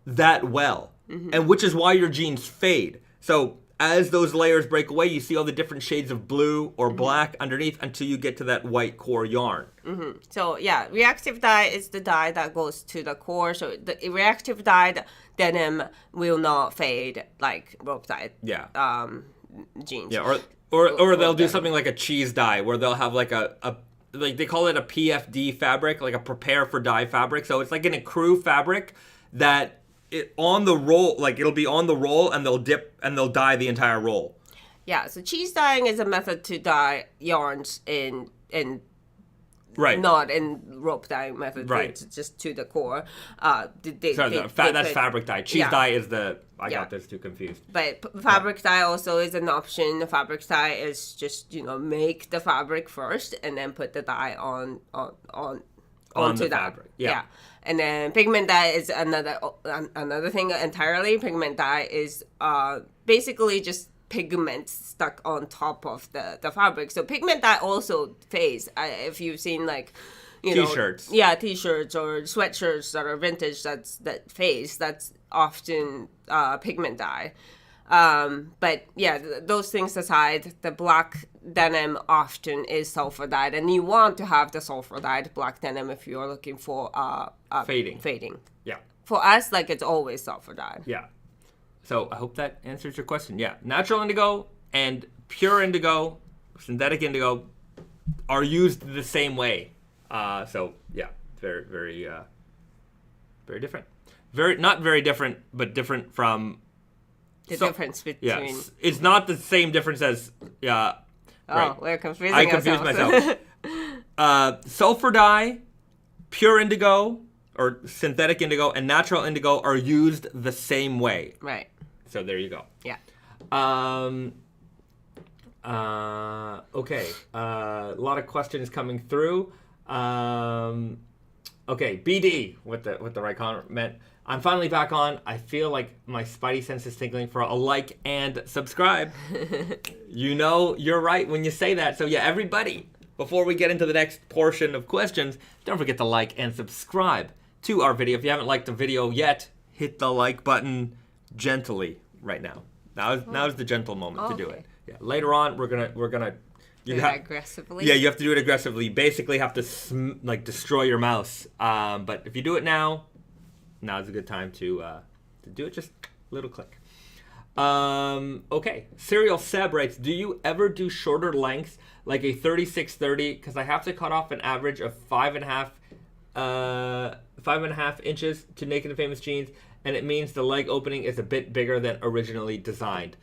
that well, and which is why your jeans fade. So as those layers break away, you see all the different shades of blue or black underneath until you get to that white core yarn. So yeah, reactive dye is the dye that goes to the core. So the reactive dyed denim will not fade like rope dyed jeans. Yeah, or they'll do something like a cheese dye, where they'll have like a like they call it a PFD fabric, like a prepare for dye fabric. So it's like an ecru fabric that on the roll, like it'll be on the roll, and they'll dip and they'll dye the entire roll. Yeah, so cheese dyeing is a method to dye yarns in right, not in rope dyeing method, right? It's just to the core. That's fabric dye. Cheese dye is the got this too confused. But fabric dye also is an option. Fabric dye is just make the fabric first and then put the dye onto the that fabric. Yeah. And then pigment dye is another thing entirely. Pigment dye is basically just pigment stuck on top of the fabric. So pigment dye also fades. If you've seen T-shirts. T-shirts or sweatshirts that are vintage that fades, that's often pigment dye. But yeah, those things aside, the black denim often is sulfur dyed, and you want to have the sulfur dyed black denim if you're looking for fading. Yeah. For us, it's always sulfur dyed. Yeah. So I hope that answers your question. Yeah, natural indigo and pure indigo, synthetic indigo, are used the same way. So yeah, very, very, very different. Not very different, but different from. The difference between. Yes, it's not the same difference as. Right. We're confusing ourselves. I confused myself. Sulfur dye, pure indigo, or synthetic indigo, and natural indigo are used the same way. Right. So there you go. Yeah. Okay. A lot of questions coming through. Okay, BD with the right comment. I'm finally back on. I feel like my spidey sense is tingling for a like and subscribe. You're right when you say that. So yeah, everybody, before we get into the next portion of questions, don't forget to like and subscribe to our video. If you haven't liked the video yet, hit the like button gently right now. Now is the gentle moment to do it. Yeah. Later on, we're gonna do it aggressively. Yeah, you have to do it aggressively. You basically have to destroy your mouse. But if you do it now's a good time to do it. Just a little click. Okay. Serial Seb writes, do you ever do shorter lengths like a 36-30? Because I have to cut off an average of 5.5 inches to Naked Famous jeans, and it means the leg opening is a bit bigger than originally designed.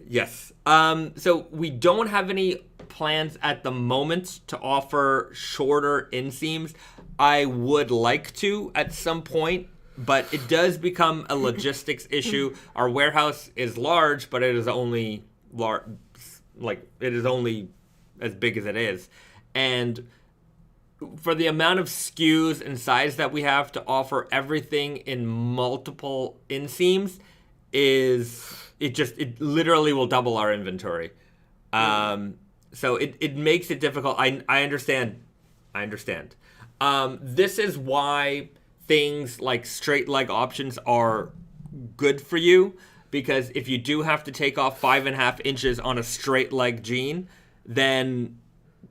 Yes. So we don't have any plans at the moment to offer shorter inseams. I would like to at some point, but it does become a logistics issue. Our warehouse is large, but it is only it is only as big as it is. And for the amount of SKUs and size that we have to offer everything in multiple inseams, it literally will double our inventory. So it makes it difficult. I understand. This is why things like straight leg options are good for you, because if you do have to take off 5.5 inches on a straight leg jean, then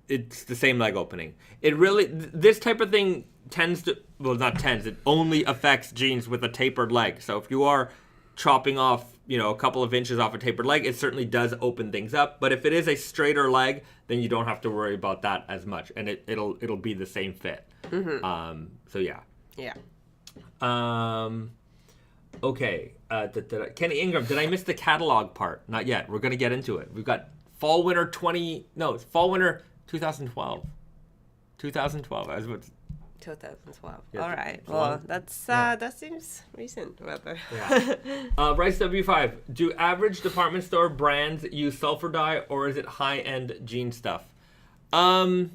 it's the same leg opening. This type of thing it only affects jeans with a tapered leg. So if you are chopping off, a couple of inches off a tapered leg, it certainly does open things up. But if it is a straighter leg, then you don't have to worry about that as much, and it'll be the same fit. So yeah. Yeah. Okay. Kenny Ingram, did I miss the catalog part? Not yet. We're gonna get into it. We've got fall winter 2012. 2012. 2012. Yeah, All right. 12. Well, that seems recent, rather. Yeah. Rice W5. Do average department store brands use sulfur dye, or is it high-end jean stuff? I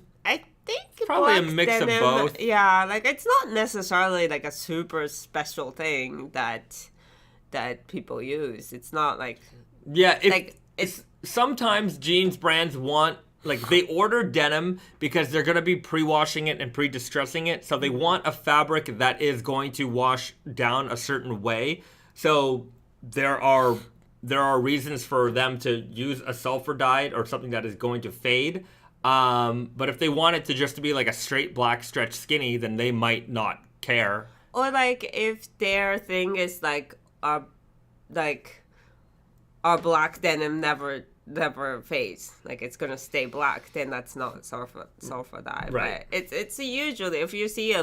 think probably a Black mix of Denim, both. Yeah, like it's not necessarily like a super special thing that people use. It's not like it's sometimes jeans brands want. Like, they order denim because they're going to be pre-washing it and pre-distressing it. So they want a fabric that is going to wash down a certain way. So there are reasons for them to use a sulfur dyed or something that is going to fade. But if they want it to just be like a straight black stretch skinny, then they might not care. Or like if their thing is like our black denim never fades, like it's gonna stay black, then that's not sulfur dye. Right. But it's usually, if you see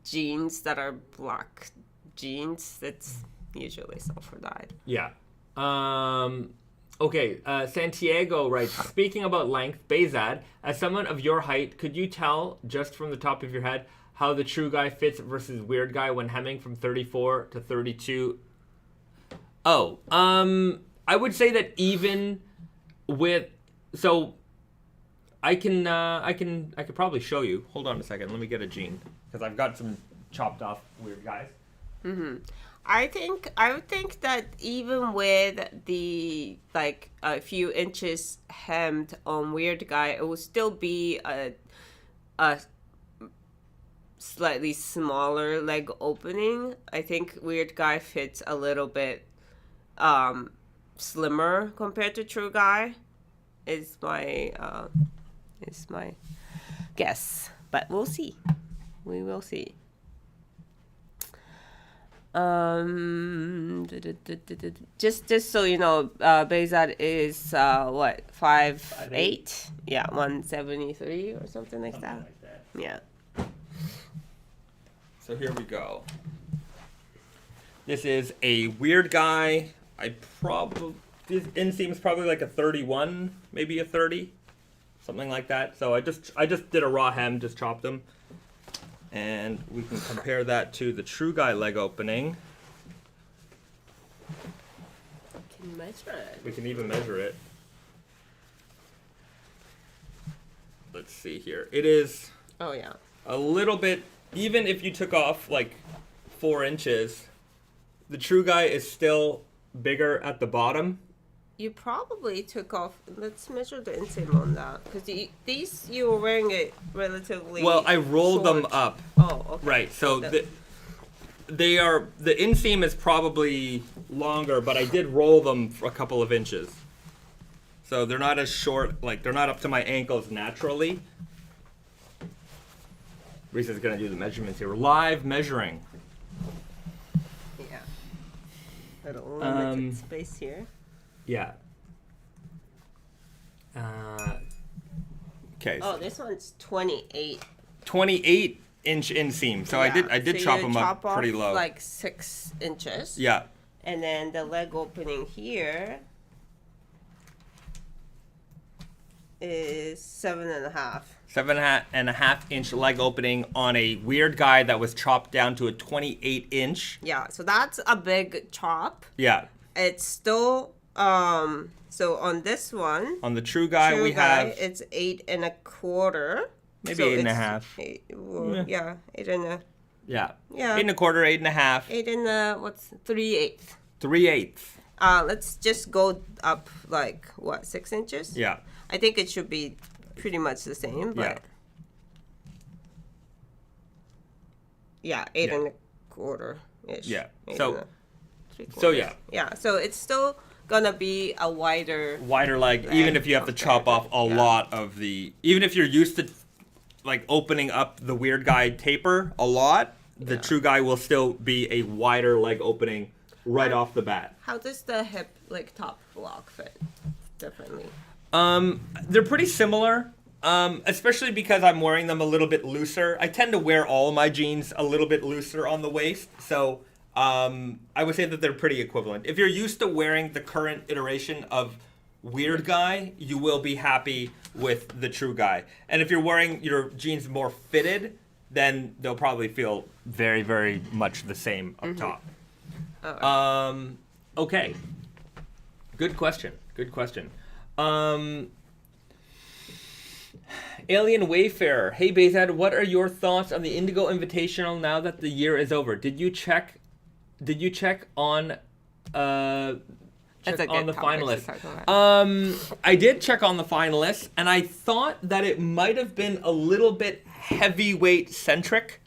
jeans that are black jeans, it's usually sulfur dyed. Yeah. Okay. Santiago writes, speaking about length, Bahzad, as someone of your height, could you tell just from the top of your head how the true guy fits versus weird guy when hemming from 34 to 32? I would say that even I could probably show you. Hold on a second. Let me get a jean, because I've got some chopped off weird guys. I would think that even with the like a few inches hemmed on weird guy, it will still be a slightly smaller leg opening. I think weird guy fits a little bit slimmer compared to true guy, is my guess, but we'll see. We will see. Just so you know, Bahzad is what, 5'8"? Yeah, 173 or something like that. Yeah. So here we go. This is a weird guy. This inseam is probably like a 31, maybe a 30, something like that. So I just did a raw hem, just chopped them, and we can compare that to the true guy leg opening. Can measure it. We can even measure it. Let's see here. It is. Oh yeah. A little bit. Even if you took off like 4 inches, the true guy is still bigger at the bottom. You probably took off. Let's measure the inseam on that, because these you were wearing it relatively. Well, I rolled short. them up. Oh, okay. Right. So the inseam is probably longer, but I did roll them for a couple of inches. So they're not as short. Like, they're not up to my ankles naturally. Risa's gonna do the measurements here. We're live measuring. Yeah. Little limited space here. Yeah. Okay. Oh, this one's 28. 28-inch inseam. So yeah. I did so chop them up pretty low. Like 6 inches. Yeah. And then the leg opening here is 7.5. 7.5-inch leg opening on a weird guy that was chopped down to a 28-inch. Yeah, so that's a big chop. Yeah. It's still so on this one, on the true guy we have it's 8 1/4. Maybe So 8.5. Yeah, 8 Yeah. Yeah. 8 1/4, 8.5. what's 3/8? 3/8. Let's just go up like what, 6 inches? Yeah. I think it should be pretty much the same, but yeah, 8 1/4 ish. Yeah. Eight So- and a three-quarters. So yeah. Yeah, so it's still gonna be a wider. Wider leg, even if you have to chop off a lot of the, even if you're used to like opening up the weird guy taper a lot, the true guy will still be a wider leg opening right off the bat. How does the hip like top block fit differently? They're pretty similar, especially because I'm wearing them a little bit looser. I tend to wear all my jeans a little bit looser on the waist, so I would say that they're pretty equivalent. If you're used to wearing the current iteration of weird guy, you will be happy with the true guy. And if you're wearing your jeans more fitted, then they'll probably feel very, very much the same up top. Okay. Good question. Good question. Alien Wayfarer. Hey, Bahzad, what are your thoughts on the Indigo Invitational now that the year is over? Did you check on the finalists? I did check on the finalists, and I thought that it might have been a little bit heavyweight centric.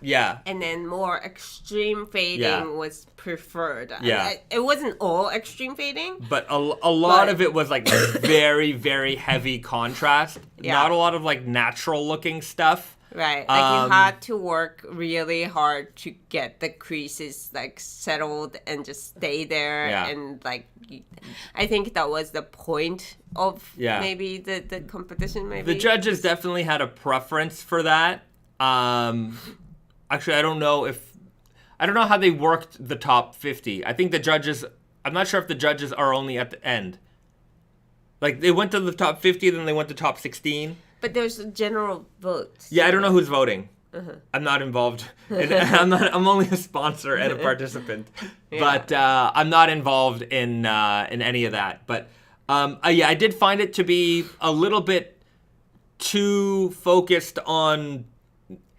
Yeah. And then more extreme fading was preferred. Yeah. It wasn't all extreme fading. But a lot of it was like very, very heavy contrast. Yeah. Not a lot of like natural looking stuff. Right. Like you had to work really hard to get the creases like settled and just stay there. Yeah. And like, I think that was the point of maybe the competition. Maybe The judges definitely had a preference for that. Actually, I don't know how they worked the top 50. I think the judges, I'm not sure if the judges are only at the end. Like, they went to the top 50, then they went to top 16. But there's a general vote. Yeah, I don't know who's voting. I'm not involved. I'm only a sponsor and a participant. But I'm not involved in any of that. But I did find it to be a little bit too focused on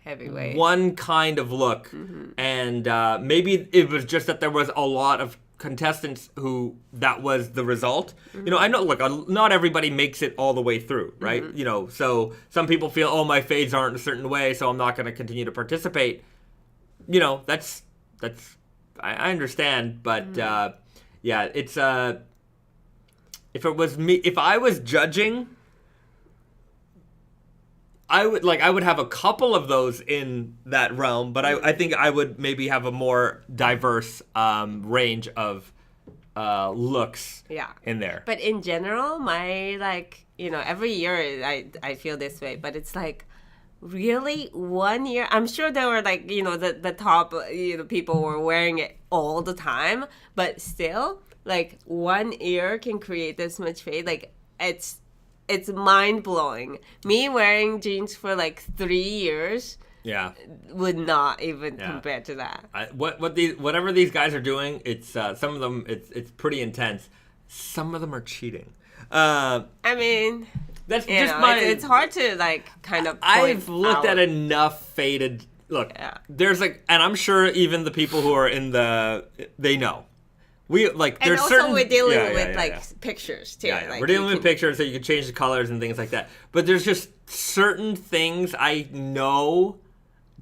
heavyweight one kind of look, and maybe it was just that there was a lot of contestants who that was the result. You know, I know, look, not everybody makes it all the way through, right? You know, so some people feel, oh, my fades aren't a certain way, so I'm not going to continue to participate. You know, that's I understand, but it's if it was me, if I was judging, I would have a couple of those in that realm, but I think I would maybe have a more diverse range of looks in there. But in general, my every year I feel this way, but it's like really 1 year. I'm sure there were the top people were wearing it all the time, but still like 1 year can create this much fade. Like it's mind-blowing. Me wearing jeans for like 3 years would not even compare to that. Whatever these guys are doing, it's some of them it's pretty intense. Some of them are cheating. I mean, that's just my. It's hard to kind of. I've looked at enough faded. Look, there's and I'm sure even the people who are in they know. There's and also certain, we're dealing with pictures too. Yeah. We're dealing with pictures, so you can change the colors and things like that. But there's just certain things I know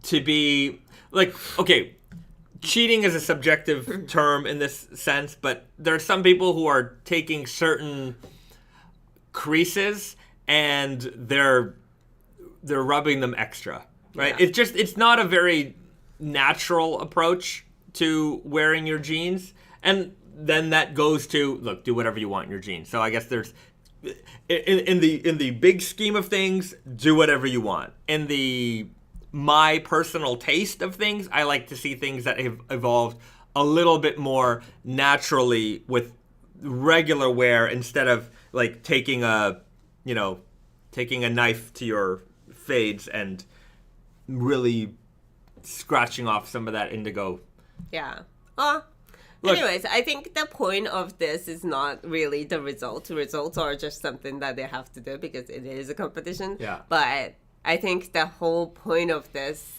to be okay. Cheating is a subjective term in this sense, but there are some people who are taking certain creases and they're rubbing them extra, right? Yeah. It's not a very natural approach to wearing your jeans. And then that goes to, look, do whatever you want in your jeans. So I guess there's, in the big scheme of things, do whatever you want. In my personal taste of things, I like to see things that have evolved a little bit more naturally with regular wear instead of taking a knife to your fades and really scratching off some of that indigo. Yeah. Look, anyways, I think the point of this is not really the results. Results are just something that they have to do because it is a competition. Yeah. But I think the whole point of this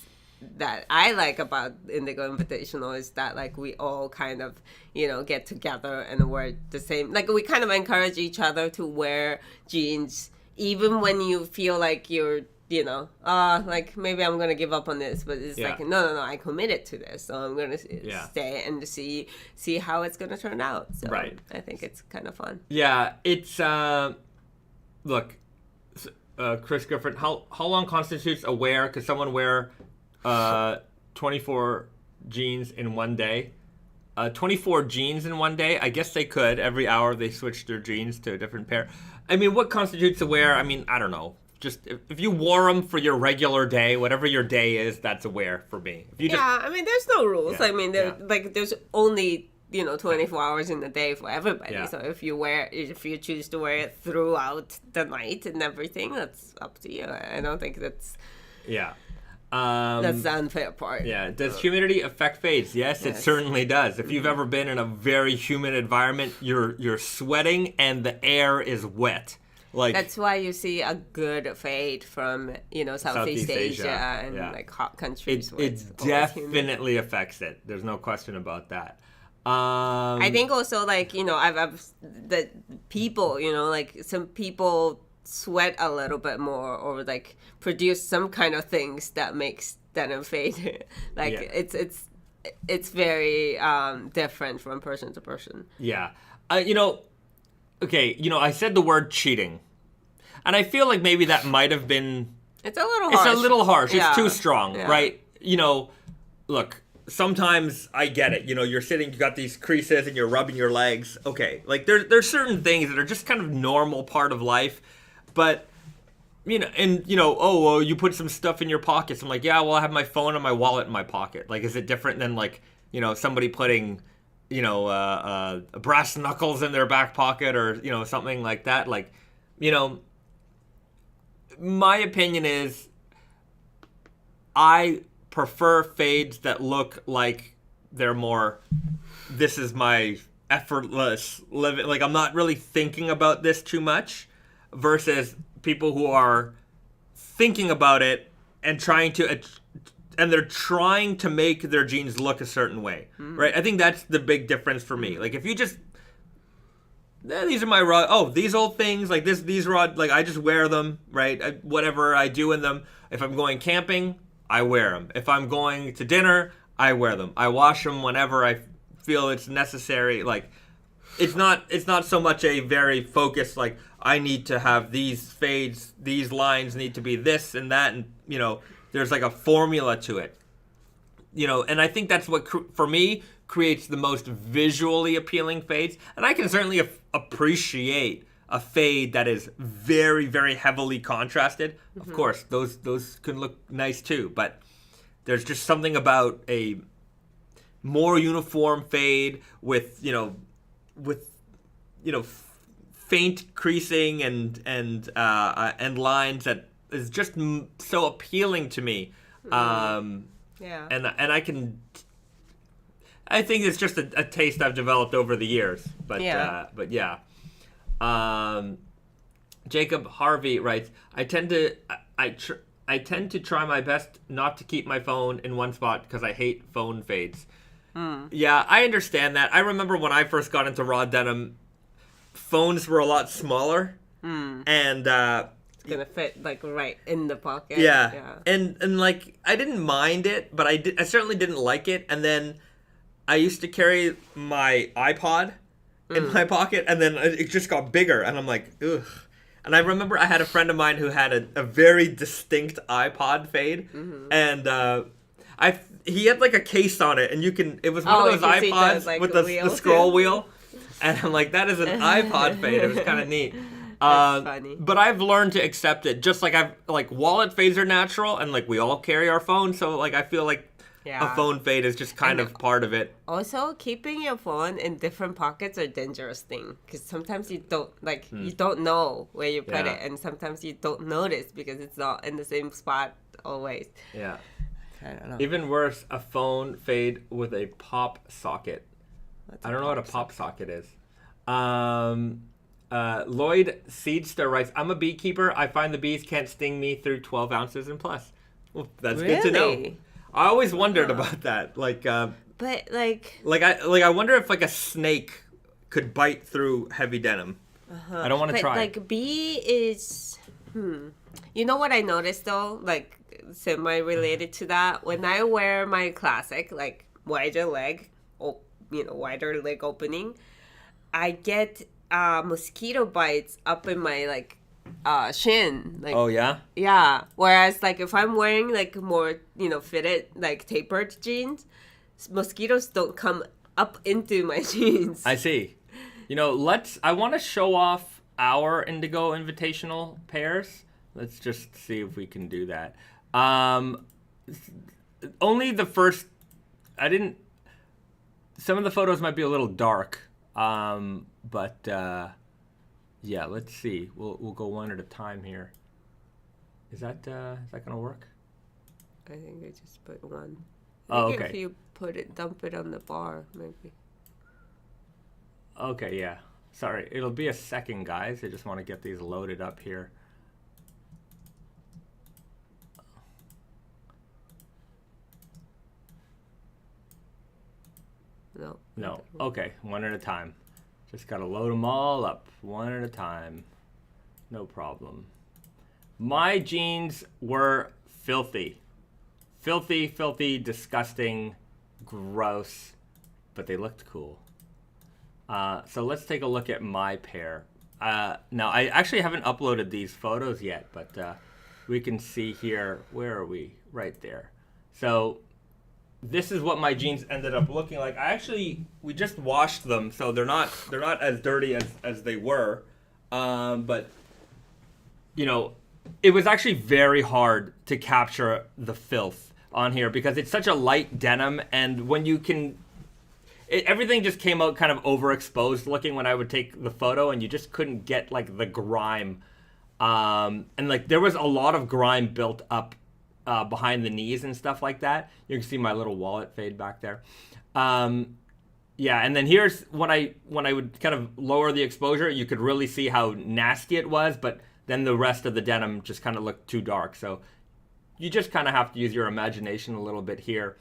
that I like about Indigo Invitational is that like we all kind of, you know, get together and wear the same, like we kind of encourage each other to wear jeans even when you feel like you're, you know, like maybe I'm gonna give up on this, but it's like no, I committed to this, so I'm gonna stay and see how it's gonna turn out. So right. I think it's kind of fun. Yeah, it's look, Chris Griffin, how long constitutes a wear? Could someone wear 24 jeans in one day? 24 jeans in one day? I guess they could. Every hour they switch their jeans to a different pair. I mean, what constitutes a wear? I mean, I don't know. Just if you wore them for your regular day, whatever your day is, that's a wear for me. If you just, I mean, there's no rules. I mean, like there's only 24 hours in the day for everybody. Yeah. So if you choose to wear it throughout the night and everything, that's up to you. I don't think that's that's the unfair part. Yeah. Does humidity affect fades? Yes, it certainly does. If you've ever been in a very humid environment, you're sweating and the air is wet. Like, that's why you see a good fade from Southeast Asia and like hot countries. It definitely affects it. There's no question about that. I think also like I've the people like some people sweat a little bit more or like produce some kind of things that makes denim fade. Like it's very different from person to person. Yeah, okay, I said the word cheating. And I feel like maybe that might have been... It's a little harsh. It's a little harsh. Yeah. It's too strong, right? Look, sometimes I get it. You're sitting, you got these creases and you're rubbing your legs. Okay, like there's certain things that are just kind of normal part of life. But, you put some stuff in your pockets. I'm like, yeah, well, I have my phone and my wallet in my pocket. Like, is it different than like, somebody putting... brass knuckles in their back pocket or, something like that. Like, my opinion is I prefer fades that look like they're more, this is my effortless living. Like, I'm not really thinking about this too much versus people who are thinking about it and they're trying to make their jeans look a certain way, right? I think that's the big difference for me. Like, if you just, these are my these old things, like these rod, like I just wear them, right? Whatever I do in them. If I'm going camping, I wear them. If I'm going to dinner, I wear them. I wash them whenever I feel it's necessary. Like, it's not so much a very focused, like, I need to have these fades, these lines need to be this and that, and, there's like a formula to it, and I think that's what, for me, creates the most visually appealing fades. And I can certainly appreciate a fade that is very, very heavily contrasted. Mm-hmm. Of course, those can look nice too, but there's just something about a more uniform fade with, faint creasing and lines that is just so appealing to me. And I think it's just a taste I've developed over the years. But Jacob Harvey writes, I tend to try my best not to keep my phone in one spot because I hate phone fades. Yeah, I understand that. I remember when I first got into raw denim, phones were a lot smaller, and it's gonna fit like right in the pocket. Yeah. And like I didn't mind it, but I certainly didn't like it. And then I used to carry my iPod in my pocket, and then it just got bigger, and I'm like, ugh. And I remember I had a friend of mine who had a very distinct iPod fade, and he had like a case on it, and it was one of those iPods with the scroll wheel, and I'm like, that is an iPod fade. It was kind of neat. That's funny. But I've learned to accept it. Just like wallet fades are natural, and like we all carry our phone, so like I feel like a phone fade is just kind of part of it. Also, keeping your phone in different pockets are a dangerous thing because sometimes you don't you don't know where you put it, and sometimes you don't notice because it's not in the same spot always. Yeah. I don't know. Even worse, a phone fade with a pop socket. I don't know what a pop socket is. Lloyd Seedster writes, I'm a beekeeper. I find the bees can't sting me through 12 ounces and plus. Well, that's good to know. I always wondered about that. But I wonder if like a snake could bite through heavy denim. I don't want to try. Like bee is, You know what I noticed though? Like semi-related to that, when I wear my classic, like wider leg opening, I get mosquito bites up in my shin. Like, oh yeah? Yeah. Whereas like if I'm wearing like more, fitted, like tapered jeans, mosquitoes don't come up into my jeans. I see. I want to show off our Indigo Invitational pairs. Let's just see if we can do that. Only the first, some of the photos might be a little dark. But let's see. We'll go one at a time here. Is that gonna work? I think I just put one. Oh, okay. If you dump it on the bar, maybe. Okay, yeah. Sorry, it'll be a second, guys. I just want to get these loaded up here. No. Okay, one at a time. Just gotta load them all up, one at a time. No problem. My jeans were filthy. Filthy, disgusting, gross, but they looked cool. So let's take a look at my pair. Now, I actually haven't uploaded these photos yet, but we can see here, where are we? Right there. So this is what my jeans ended up looking like. We just washed them, so they're not as dirty as they were. But it was actually very hard to capture the filth on here because it's such a light denim, and when you can, everything just came out kind of overexposed looking when I would take the photo, and you just couldn't get like the grime. And like there was a lot of grime built up behind the knees and stuff like that. You can see my little wallet fade back there. And then here's when I would kind of lower the exposure, you could really see how nasty it was, but then the rest of the denim just kind of looked too dark. So you just kind of have to use your imagination a little bit here.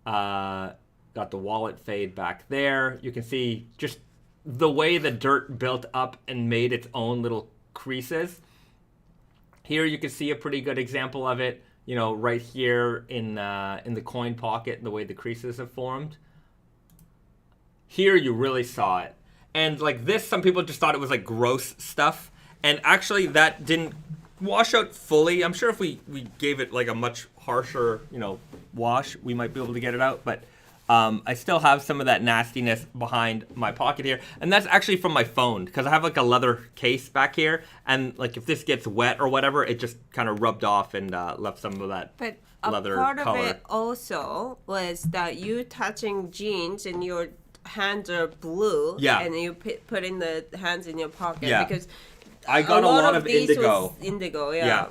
Got the wallet fade back there. You can see just the way the dirt built up and made its own little creases. Here you can see a pretty good example of it. Right here in the coin pocket, the way the creases have formed. Here you really saw it. And like this, some people just thought it was like gross stuff. And actually that didn't wash out fully. I'm sure if we gave it like a much harsher, wash, we might be able to get it out. But I still have some of that nastiness behind my pocket here. And that's actually from my phone, because I have like a leather case back here. And like if this gets wet or whatever, it just kind of rubbed off and left some of that leather color. But a part of it also was that you touching jeans and your hands are blue. Yeah. And you put in the hands in your pocket. Yeah. Because I got a lot of indigo. Indigo, yeah.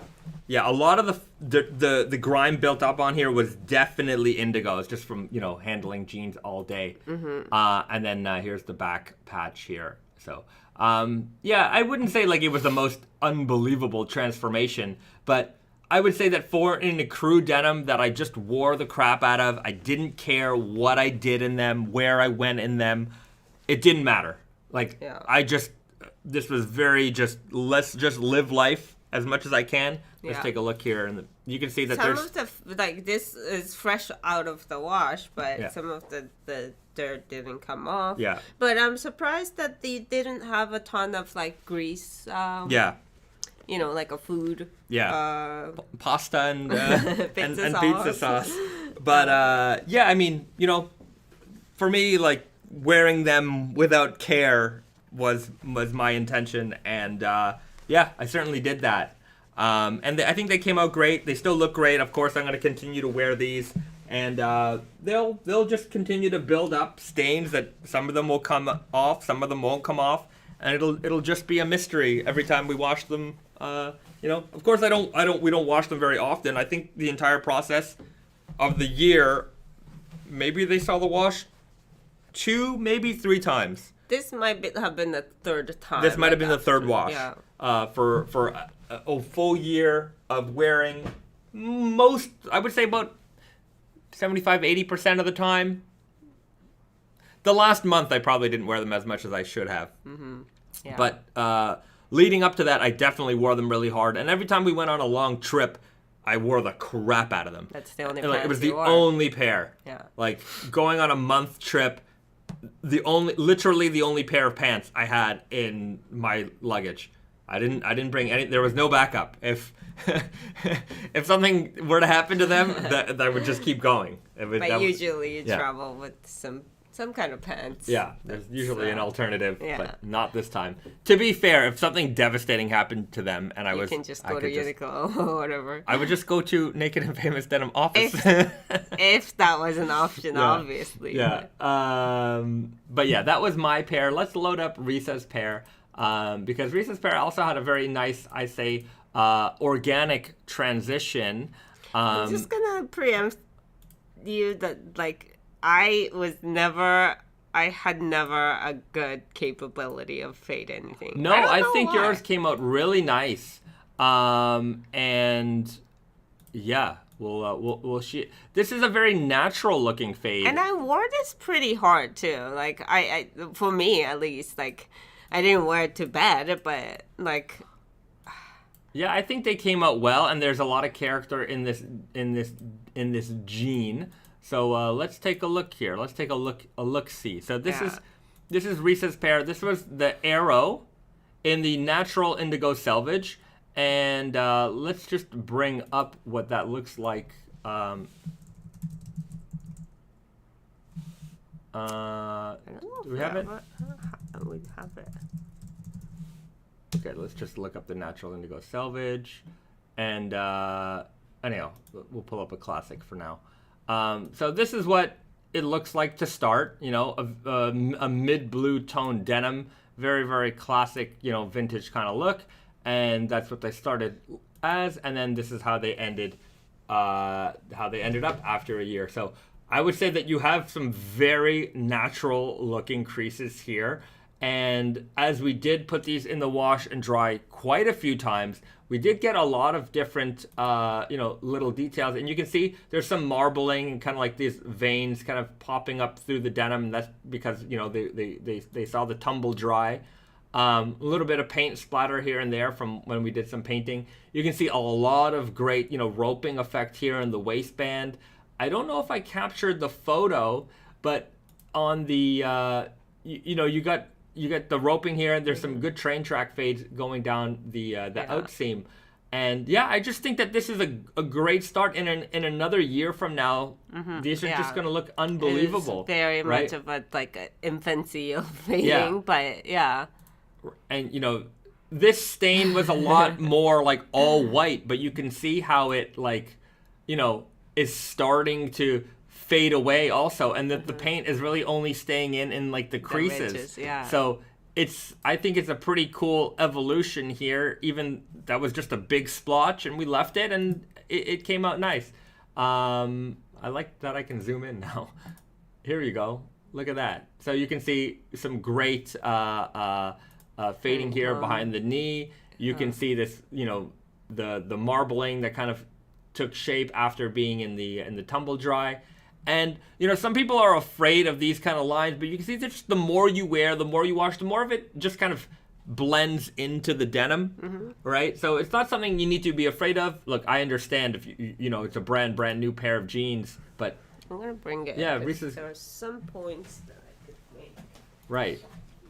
Yeah, a lot of the grime built up on here was definitely indigo. It's just from, handling jeans all day. Mm-hmm. And then here's the back patch here. So, I wouldn't say like it was the most unbelievable transformation, but I would say that in a crew denim that I just wore the crap out of, I didn't care what I did in them, where I went in them. It didn't matter. Like, this was very let's just live life as much as I can. Let's take a look here, and you can see that some of the this is fresh out of the wash, but some of the dirt didn't come off. Yeah. But I'm surprised that they didn't have a ton of like grease. Like a food. Yeah. Pasta and pizza sauce. But I mean, for me, like wearing them without care was my intention, and I certainly did that. And I think they came out great. They still look great. Of course, I'm going to continue to wear these, and they'll just continue to build up stains that some of them will come off, some of them won't come off, and it'll just be a mystery every time we wash them. Of course, we don't wash them very often. I think the entire process of the year, maybe they saw the wash 2, maybe 3 times. This might have been the third time. This might have been the third wash. Yeah. For a full year of wearing most, I would say about 75-80% of the time. The last month, I probably didn't wear them as much as I should have. Mm-hmm. Yeah. But leading up to that, I definitely wore them really hard. And every time we went on a long trip, I wore the crap out of them. That's the only pair. It was the only pair. Yeah. Like going on a month trip, literally the only pair of pants I had in my luggage. I didn't bring any. There was no backup. If something were to happen to them, that would just keep going. But usually you travel with some kind of pants. Yeah, there's usually an alternative, but not this time. To be fair, if something devastating happened to them and you can just go to Uniqlo or whatever. I would just go to Naked and Famous Denim office. If that was an option, obviously. Yeah. But yeah, that was my pair. Let's load up Risa's pair. Because Risa's pair also had a very nice, I say, organic transition. I'm just gonna preempt you that, like, I had never a good capability of fade anything. No, I think yours came out really nice. And yeah, we'll see. This is a very natural looking fade. And I wore this pretty hard too. Like I for me at least, like I didn't wear it to bed, but like. Yeah, I think they came out well, and there's a lot of character in this jean. So let's take a look here. Let's take a look-see. So this is Risa's pair. This was the Arrow in the natural Indigo Selvage, and let's just bring up what that looks like. I don't know. Do we have it? We have it. Okay, let's just look up the natural Indigo Selvage, and anyhow, we'll pull up a classic for now. So this is what it looks like to start, you know, a mid-blue tone denim, very, very classic, you know, vintage kind of look. And that's what they started as. And then this is how they ended up after a year. So I would say that you have some very natural looking creases here. And as we did put these in the wash and dry quite a few times, we did get a lot of different, little details. And you can see there's some marbling and kind of like these veins kind of popping up through the denim. And that's because, you know, they saw the tumble dry. A little bit of paint splatter here and there from when we did some painting. You can see a lot of great, you know, roping effect here in the waistband. I don't know if I captured the photo, but on the, you got the roping here, and there's some good train track fades going down the outseam. And yeah, I just think that this is a great start. In another year from now, these are just going to look unbelievable. It's very much of an infancy of fading, but yeah. And you know, this stain was a lot more like all white, but you can see how it is starting to fade away also, and that the paint is really only staying in like the creases. The ridges, yeah. So I think it's a pretty cool evolution here. Even that was just a big splotch, and we left it, and it came out nice. I like that I can zoom in now. Here you go. Look at that. So you can see some great fading here behind the knee. You can see this, you know, the marbling that kind of took shape after being in the tumble dry. And, you know, some people are afraid of these kind of lines, but you can see that just the more you wear, the more you wash, the more of it just kind of blends into the denim, right? So it's not something you need to be afraid of. Look, I understand if you know, it's a brand new pair of jeans, but I'm going to bring it. Yeah, Risa's, there are some points that I could make. Right.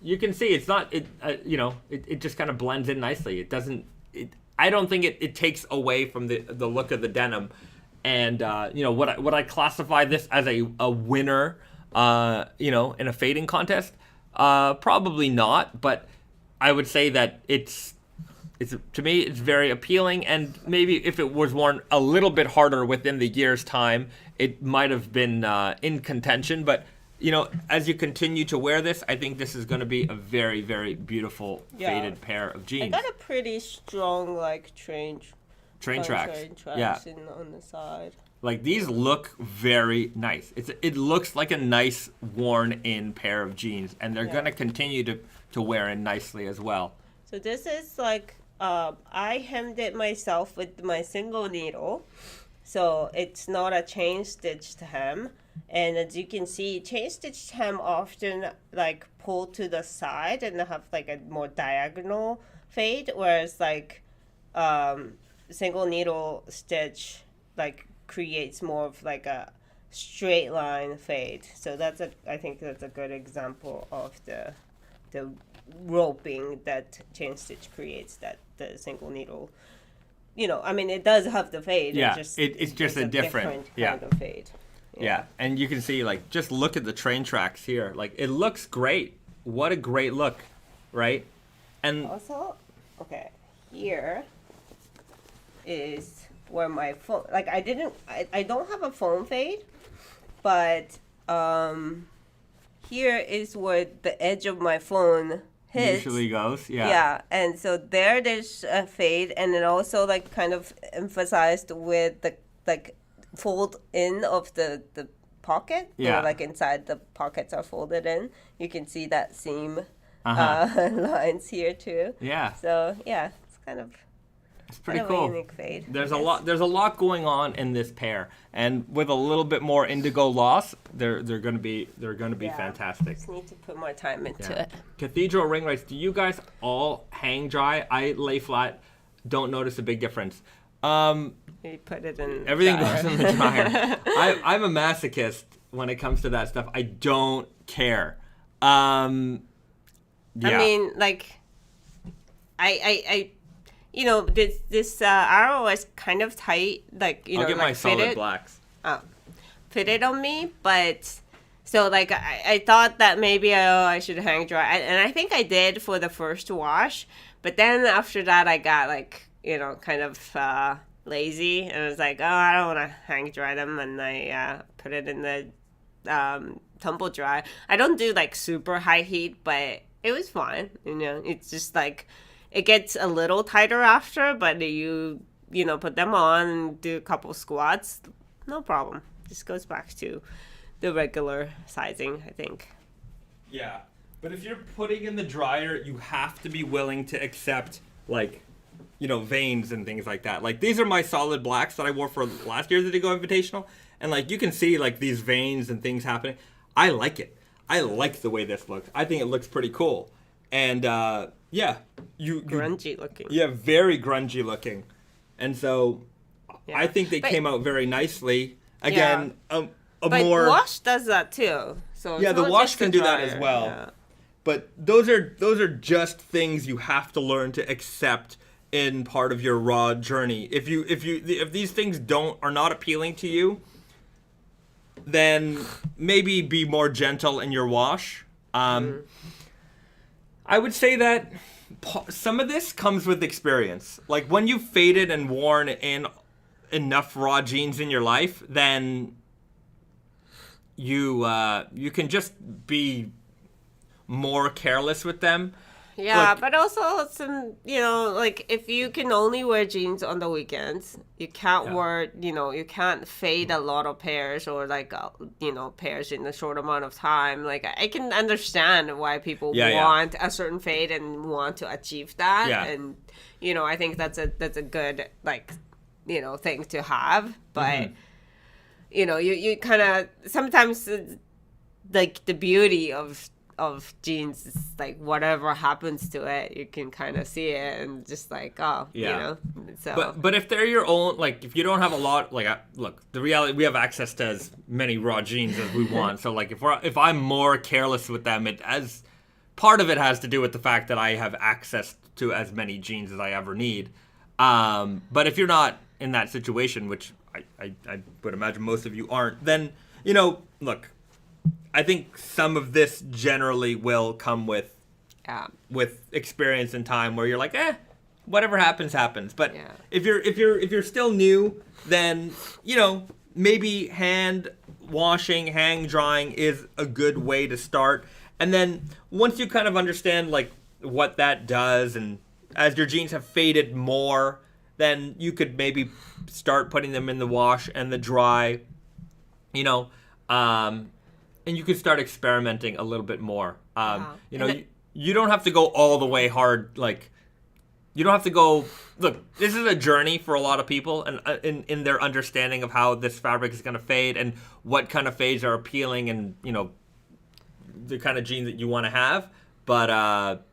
You can see it's not, it just kind of blends in nicely. It doesn't, I don't think it takes away from the look of the denim. And, would I classify this as a winner, in a fading contest? Probably not, but I would say that it's to me, it's very appealing. And maybe if it was worn a little bit harder within the year's time, it might have been in contention. But, you know, as you continue to wear this, I think this is going to be a very, very beautiful faded pair of jeans. I got a pretty strong, train tracks yeah, on the side. Like these look very nice. It looks like a nice worn-in pair of jeans, and they're gonna continue to wear in nicely as well. So this is like I hemmed it myself with my single needle, so it's not a chain stitched hem. And as you can see, chain stitched hem often like pull to the side and have like a more diagonal fade, whereas like single needle stitch like creates more of like a straight line fade. So I think that's a good example of the roping that chain stitch creates that the single needle, I mean, it does have the fade. Yeah, it's just a different kind of fade. Yeah, and you can see, like, just look at the train tracks here. Like, it looks great. What a great look, right? And also, okay, here is where my foam, like, I don't have a foam fade, but here is where the edge of my phone hits. Usually goes, yeah. Yeah, and so there's a fade, and it also, like, kind of emphasized with the, like, fold in of the pocket. Yeah. Like inside the pockets are folded in. You can see that seam lines here too. Yeah. So yeah, it's pretty kind cool. of a unique fade. There's a lot going on in this pair, and with a little bit more indigo loss, they're gonna be fantastic. Just need to put more time into it. Cathedral ring lights. Do you guys all hang dry? I lay flat. Don't notice a big difference. You put it in. Everything goes in the dryer. I'm a masochist when it comes to that stuff. I don't care. Yeah. I mean, like, I this arrow is kind of tight. Like, I'll get like my solid blacks. Fitted on me, but so like I thought that maybe I should hang dry, and I think I did for the first wash, but then after that I got like kind of lazy, and I was like, oh, I don't want to hang dry them, and I put it in the tumble dry. I don't do like super high heat, but it was fine. It's just like it gets a little tighter after, but you put them on and do a couple squats, no problem. Just goes back to the regular sizing, I think. Yeah, but if you're putting in the dryer, you have to be willing to accept like veins and things like that. Like these are my solid blacks that I wore for last year's Indigo Invitational, and like you can see like these veins and things happening. I like it. I like the way this looks. I think it looks pretty cool. And grungy looking. Yeah, very grungy looking. And so I think they came out very nicely. Again, but wash does that too. So yeah, the wash can do that as well. Yeah. But those are just things you have to learn to accept in part of your raw journey. If these things are not appealing to you, then maybe be more gentle in your wash. I would say that some of this comes with experience. Like when you've faded and worn in enough raw jeans in your life, then you can just be more careless with them. Yeah, but also some, like if you can only wear jeans on the weekends, you can't wear, you can't fade a lot of pairs or like, pairs in a short amount of time. Like I can understand why people want a certain fade and want to achieve that. Yeah. And, I think that's a good, like, thing to have. But, you kind of, sometimes like the beauty of jeans is like whatever happens to it, you can kind of see it and just like so but if they're your own, like if you don't have a lot, like look, the reality, we have access to as many raw jeans as we want. So like if I'm more careless with them, part of it has to do with the fact that I have access to as many jeans as I ever need. But if you're not in that situation, which I would imagine most of you aren't, then look, I think some of this generally will come with experience and time, where you're like, whatever happens, happens. But if you're still new, then maybe hand washing, hang drying is a good way to start. And then once you kind of understand like what that does, and as your jeans have faded more, then you could maybe start putting them in the wash and the dry, you know, and you could start experimenting a little bit more. You know, you don't have to go all the way hard, like, you don't have to go, look, this is a journey for a lot of people and in their understanding of how this fabric is going to fade and what kind of fades are appealing and, you know, the kind of jeans that you want to have. But,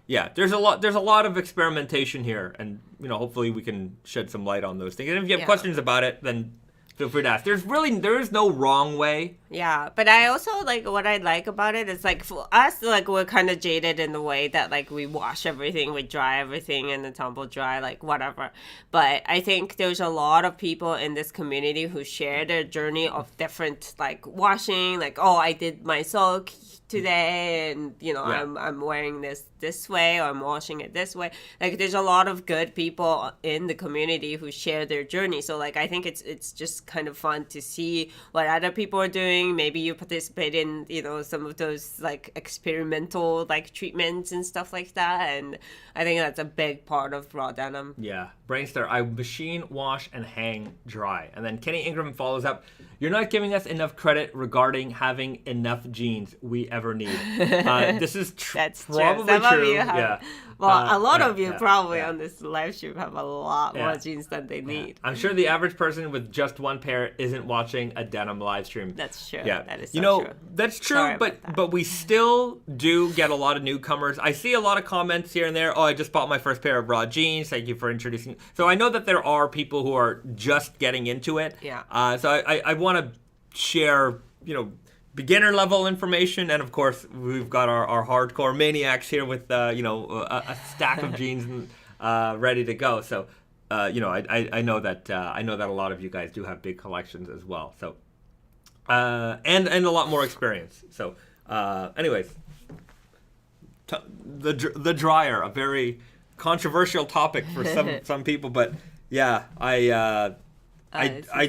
yeah, there's a lot of experimentation here, and, you know, hopefully we can shed some light on those things. And if you have questions about it, then feel free to ask. There is no wrong way. Yeah, but I also, like, what I like about it is, like, for us, like, we're kind of jaded in the way that, like, we wash everything, we dry everything, and the tumble dry, like, whatever. But I think there's a lot of people in this community who share their journey of different, like, washing, like, oh, I did my soak today, and, you know, I'm wearing this way, or I'm washing it this way. Like, there's a lot of good people in the community who share their journey. So, like, I think it's just kind of fun to see what other people are doing. Maybe you participate in, you know, some of those, like, experimental, like, treatments and stuff like that. And I think that's a big part of raw denim. Yeah. Brainstar, I machine, wash, and hang dry. And then Kenny Ingram follows up, you're not giving us enough credit regarding having enough jeans we ever need. This is That's probably true. Some true. of you have, Yeah. well, a lot of you probably on this live stream have a lot more jeans than they need. I'm sure the average person with just one pair isn't watching a denim live stream. That's true. Yeah. That is so true. That's true, Sorry but we still do get a lot of newcomers. I see a lot of comments here and there. Oh, I just bought my first pair of raw jeans. Thank you for introducing. So I know that there are people who are just getting into it. Yeah. So I want to share, you know, beginner level information, and of course we've got our hardcore maniacs here with you know, a stack of jeans ready to go. So you know, I know that a lot of you guys do have big collections as well. So and a lot more experience. So anyways, the dryer, a very controversial topic for some people, but yeah, I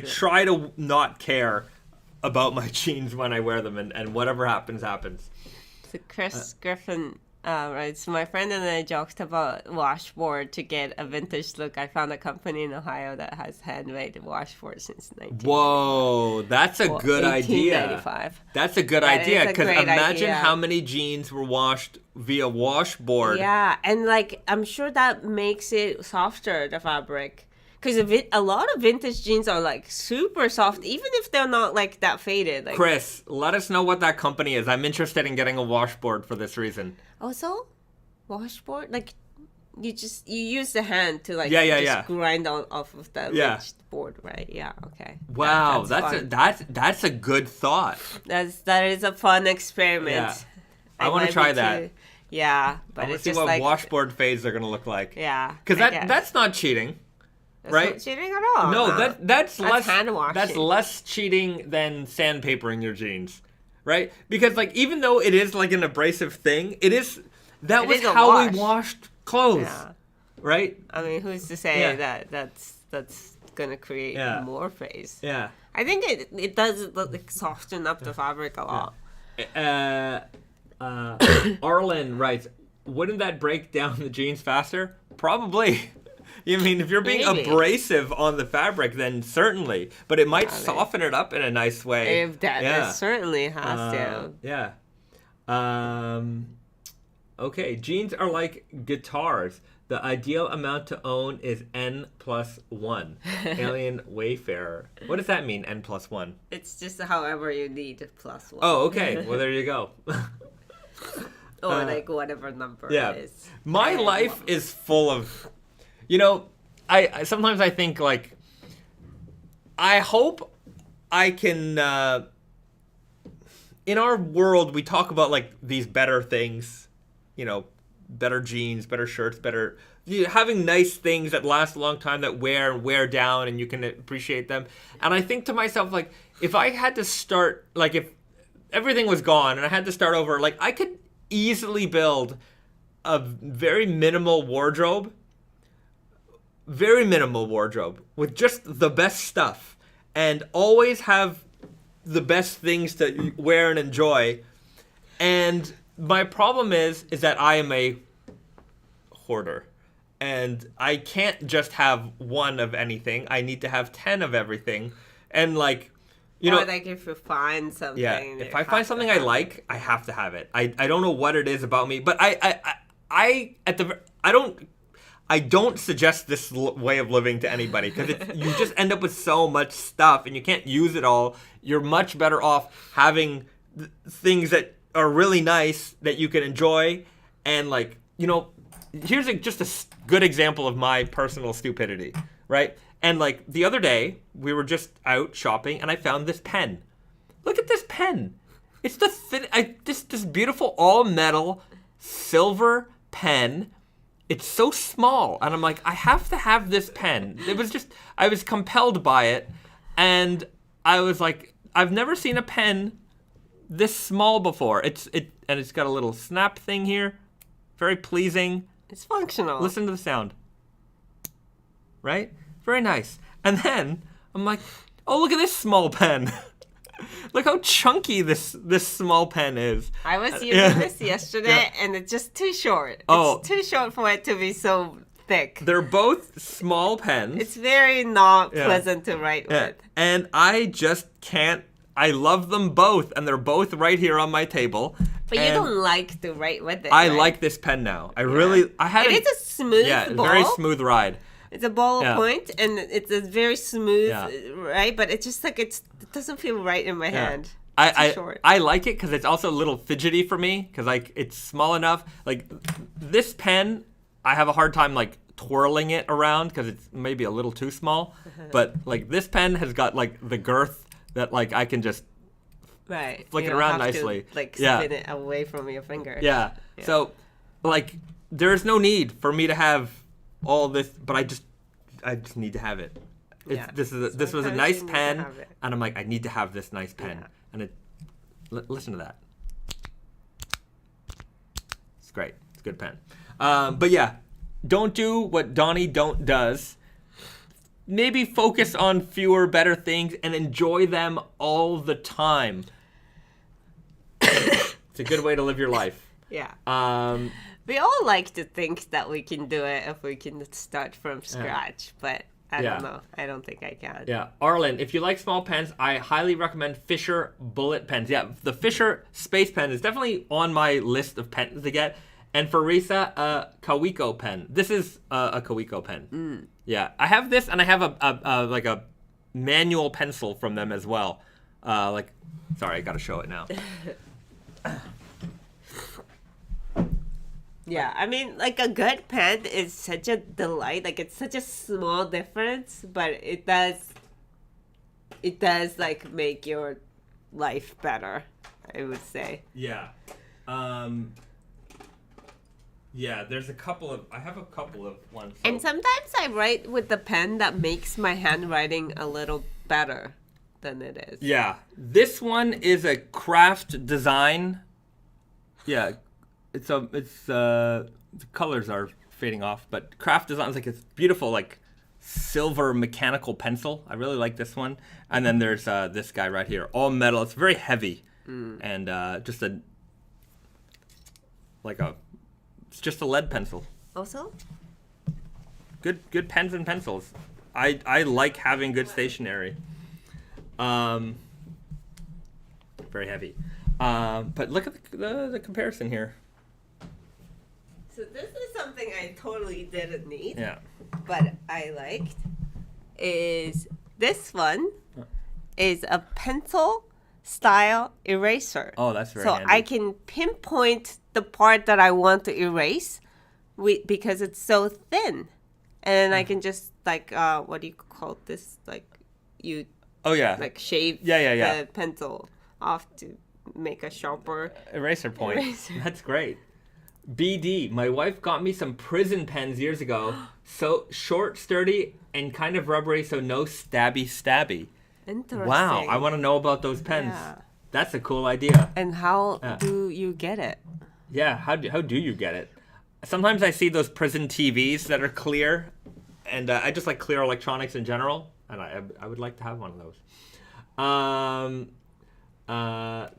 try to not care about my jeans when I wear them, and whatever happens, happens. So Chris Griffin right, so my friend and I joked about Washboard to get a vintage look. I found a company in Ohio that has handmade washboard since 1995. Whoa, that's a good idea. That's a good idea, because imagine how many jeans were washed via washboard. Yeah, and like I'm sure that makes it softer, the fabric. Because a lot of vintage jeans are like super soft, even if they're not like that faded. Like, Chris, let us know what that company is. I'm interested in getting a washboard for this reason. Also, washboard, like you use the hand to like grind off of the rich board, right? Yeah, okay. Wow, that's a good thought. That is a fun experiment. Yeah. I want to try that. Yeah, but I want it's to see just what like washboard fades are gonna look like. Yeah, because that's not cheating. That's right? not cheating at all. No, that's less hand washing. That's less cheating than sandpapering your jeans, right? Because like even though it is like an abrasive thing, that was how we washed clothes, right? I mean, who's to say that that's gonna create more phase? Yeah, I think it does like soften up the fabric a lot. Arlen writes, wouldn't that break down the jeans faster? Probably. I mean, if you're being abrasive on the fabric, then certainly. But it might soften it up in a nice way. If that certainly has to. Yeah. Okay, jeans are like guitars. The ideal amount to own is N+1. Alien Wayfarer. What does that mean, N+1? It's just however you need +1. Oh, okay. Well, there you go. Or like whatever number it is. My life is full of... You know, I sometimes I think, like, I hope I can, in our world, we talk about, like, these better things, you know, better jeans, better shirts, having nice things that last a long time, that wear down, and you can appreciate them. And I think to myself, like, if I had to start, like, if everything was gone and I had to start over, like, I could easily build a very minimal wardrobe with just the best stuff, and always have the best things to wear and enjoy. And my problem is that I am a hoarder. and I can't just have one of anything. I need to have 10 of everything. And like, you know, like if you find something. Yeah, if I find something I like, I have to have it. I don't know what it is about me, but I don't suggest this way of living to anybody because you just end up with so much stuff and you can't use it all. You're much better off having things that are really nice that you can enjoy. And like, you know, here's just a good example of my personal stupidity, right? And like the other day, we were just out shopping and I found this pen. Look at this pen. It's this beautiful all metal silver pen. It's so small. And I'm like, I have to have this pen. I was compelled by it. And I was like, I've never seen a pen this small before. And it's got a little snap thing here. Very pleasing. It's functional. Listen to the sound. Right? Very nice. And then I'm like, oh, look at this small pen. Look how chunky this small pen is. I was using this yesterday, and it's just too short. It's too short for it to be so thick. They're both small pens. It's very not pleasant to write with. And I just can't. I love them both, and they're both right here on my table. But you don't like to write with it, I right? like this pen now. It is a smooth ball. Very smooth ride. It's a ball point, and it's a very smooth, right? But it's just like it doesn't feel right in my hand. I like it because it's also a little fidgety for me because like it's small enough. Like this pen, I have a hard time like twirling it around because it's maybe a little too small. But like this pen has got like the girth that like I can just flick it around nicely. Spin it away from your finger. Yeah. So like there's no need for me to have all this, but I just need to have it. This was a nice pen, and I'm like, I need to have this nice pen. And listen to that. It's great. It's a good pen. But yeah, don't do what Donnie does. Maybe focus on fewer, better things and enjoy them all the time. It's a good way to live your life. Yeah. We all like to think that we can do it if we can start from scratch, but I don't know. I don't think I can. Yeah. Arlen, if you like small pens, I highly recommend Fisher bullet pens. Yeah, the Fisher space pen is definitely on my list of pens to get. And for Risa, a Kawiko pen. This is a Kawiko pen. Yeah, I have this, and I have a manual pencil from them as well. Sorry, I gotta show it now. Yeah, I mean, like a good pen is such a delight. Like it's such a small difference, but it does like make your life better, I would say. Yeah. Yeah, I have a couple of ones. So. And sometimes I write with the pen that makes my handwriting a little better than it is. Yeah. This one is a craft design. Yeah. The colors are fading off, but craft design is like it's beautiful, like silver mechanical pencil. I really like this one. And then there's this guy right here, all metal. It's very heavy, and it's just a lead pencil. Also, good pens and pencils. I like having good stationery. Very heavy. But look at the comparison here. So this is something I totally didn't need. Yeah. But I liked is this one is a pencil style eraser. Oh, that's very handy. So I can pinpoint the part that I want to erase because it's so thin. And I can just like what do you call this? Like you like shave the pencil off to make a sharper eraser point. That's great. BD, my wife got me some prison pens years ago. So short, sturdy, and kind of rubbery, so no stabby. Interesting. Wow, I want to know about those pens. Yeah. That's a cool idea. And how do you get it? Yeah, how do you get it? Sometimes I see those prison TVs that are clear, and I just like clear electronics in general, and I would like to have one of those.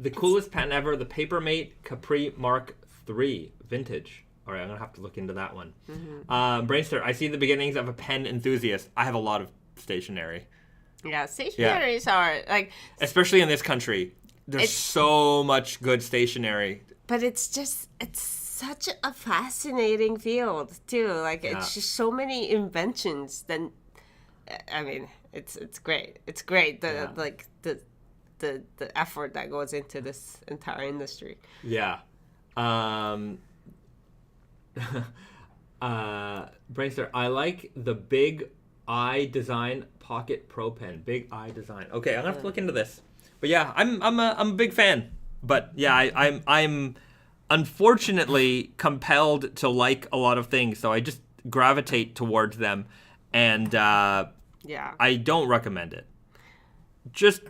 The coolest pen ever, the Papermate Capri Mark III Vintage. All right, I'm going to have to look into that one. Brainstar, I see the beginnings of a pen enthusiast. I have a lot of stationery. Yeah, stationaries are like... Especially in this country. There's so much good stationery. But it's such a fascinating field, too. Like, it's just so many inventions. Then, I mean, it's great. It's great, the effort that goes into this entire industry. Yeah. Brainstar, I like the Big Eye Design Pocket Pro Pen. Big Eye Design. Okay, I'm gonna have to look into this. But yeah, I'm a big fan. But yeah, I'm unfortunately compelled to like a lot of things, so I just gravitate towards them, and I don't recommend it. Just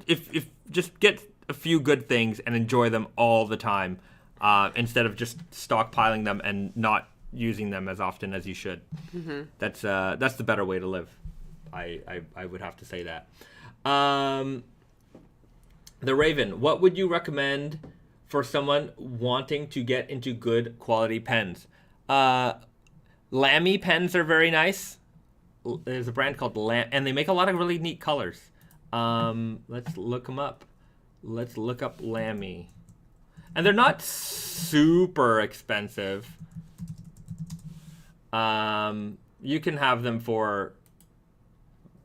just get a few good things and enjoy them all the time, instead of just stockpiling them and not using them as often as you should. That's the better way to live. I would have to say that. The Raven, what would you recommend for someone wanting to get into good quality pens? Lamy pens are very nice. There's a brand called Lam, and they make a lot of really neat colors. Let's look them up. Let's look up Lamy. And they're not super expensive. You can have them for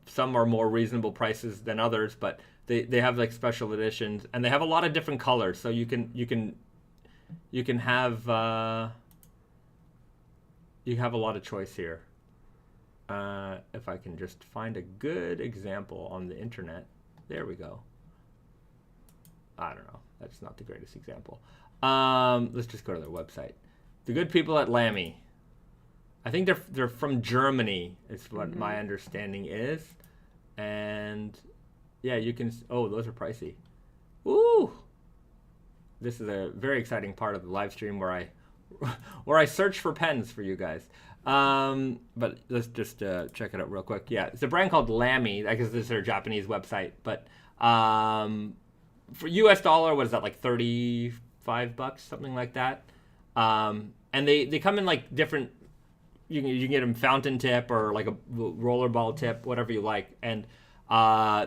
some are more reasonable prices than others, but they have like special editions, and they have a lot of different colors, so you can have you have a lot of choice here. If I can just find a good example on the internet. There we go. I don't know. That's not the greatest example. Let's just go to their website. The good people at Lamy. I think they're from Germany, is what my understanding is. And yeah, you can... Oh, those are pricey. Ooh! This is a very exciting part of the live stream where I search for pens for you guys. But let's just check it out real quick. Yeah, it's a brand called Lamy. I guess this is their Japanese website. But for US dollar, what is that, like $35, something like that? And they come in like different... You can get them fountain tip or like a rollerball tip, whatever you like. And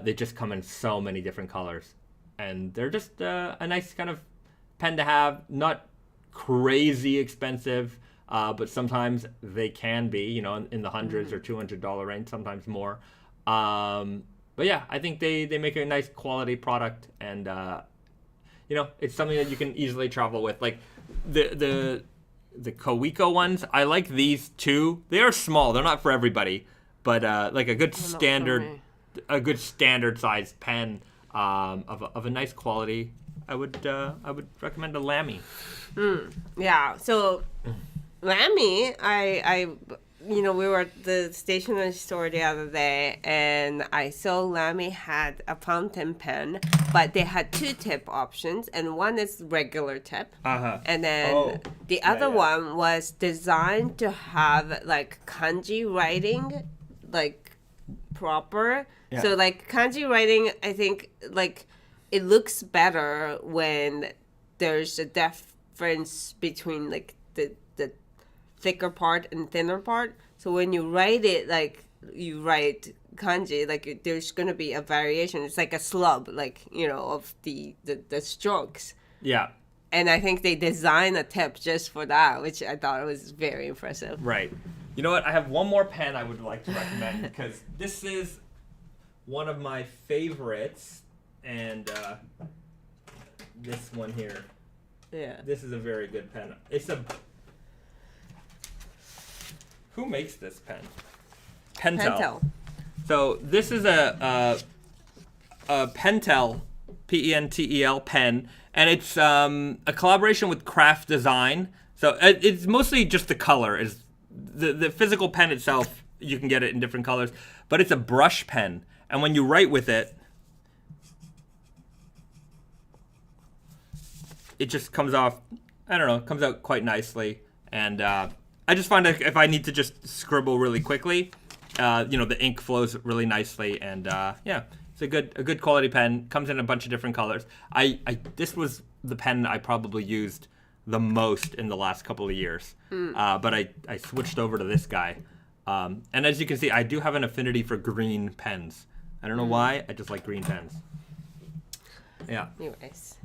they just come in so many different colors. And they're just a nice kind of pen to have. Not crazy expensive, but sometimes they can be, in the hundreds or $200 range, sometimes more. But yeah, I think they make a nice quality product. And, it's something that you can easily travel with. Like the Koiko ones, I like these too. They are small. They're not for everybody, but like a good standard sized pen of a nice quality. I would recommend a Lamy. Yeah. So Lamy, we were at the stationery store the other day, and I saw Lamy had a fountain pen, but they had two tip options, and one is regular tip, and then the other one was designed to have like kanji writing, like proper. Yeah. So like kanji writing, I think like it looks better when there's a difference between like the thicker part and thinner part. So when you write it, like you write kanji, like there's gonna be a variation. It's like a slub, like of the strokes. Yeah. And I think they designed a tip just for that, which I thought was very impressive. Right. You know what? I have one more pen I would like to recommend because this is one of my favorites, and this one here. Yeah. This is a very good pen. Who makes this pen? Pentel. So this is a Pentel, Pentel pen, and it's a collaboration with Craft Design. So it's mostly just the color. Is the physical pen itself, you can get it in different colors, but it's a brush pen, and when you write with it, it just comes off. I don't know, comes out quite nicely, and I just find that if I need to just scribble really quickly, the ink flows really nicely, and it's a good quality pen. Comes in a bunch of different colors. This was the pen I probably used the most in the last couple of years. But I switched over to this guy. And as you can see, I do have an affinity for green pens. I don't know why. I just like green pens. Yeah.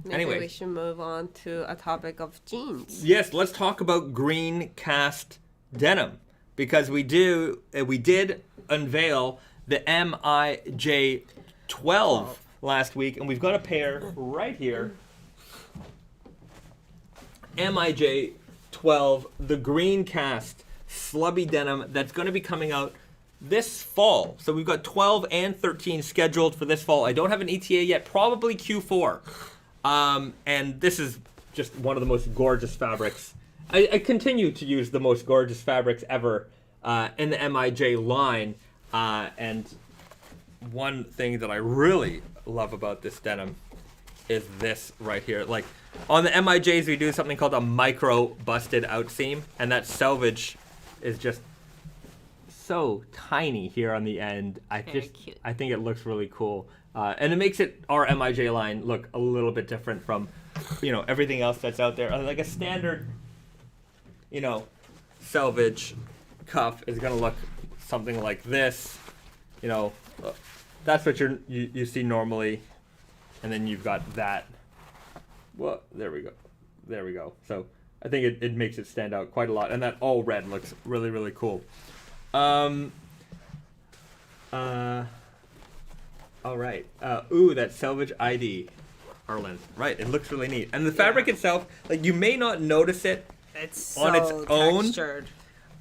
Maybe we should move on to a topic of jeans. Yes, let's talk about green cast denim, because we did unveil the MIJ 12 last week, and we've got a pair right here. MIJ 12, the green cast slubby denim that's going to be coming out this fall. So we've got 12 and 13 scheduled for this fall. I don't have an ETA yet, probably Q4. And this is just one of the most gorgeous fabrics. I continue to use the most gorgeous fabrics ever in the MIJ line. And one thing that I really love about this denim is this right here. Like on the MIJs, we do something called a micro busted out seam, and that selvage is just so tiny here on the end. I think it looks really cool, and it makes our MIJ line look a little bit different from, everything else that's out there. Like a standard, selvage cuff is gonna look something like this. That's what you see normally, and then you've got that. Well, there we go. So I think it makes it stand out quite a lot, and that all red looks really, really cool. All right. That Selvedge ID, Arlen. Right, it looks really neat. And the fabric itself, like, you may not notice it on its own. Textured.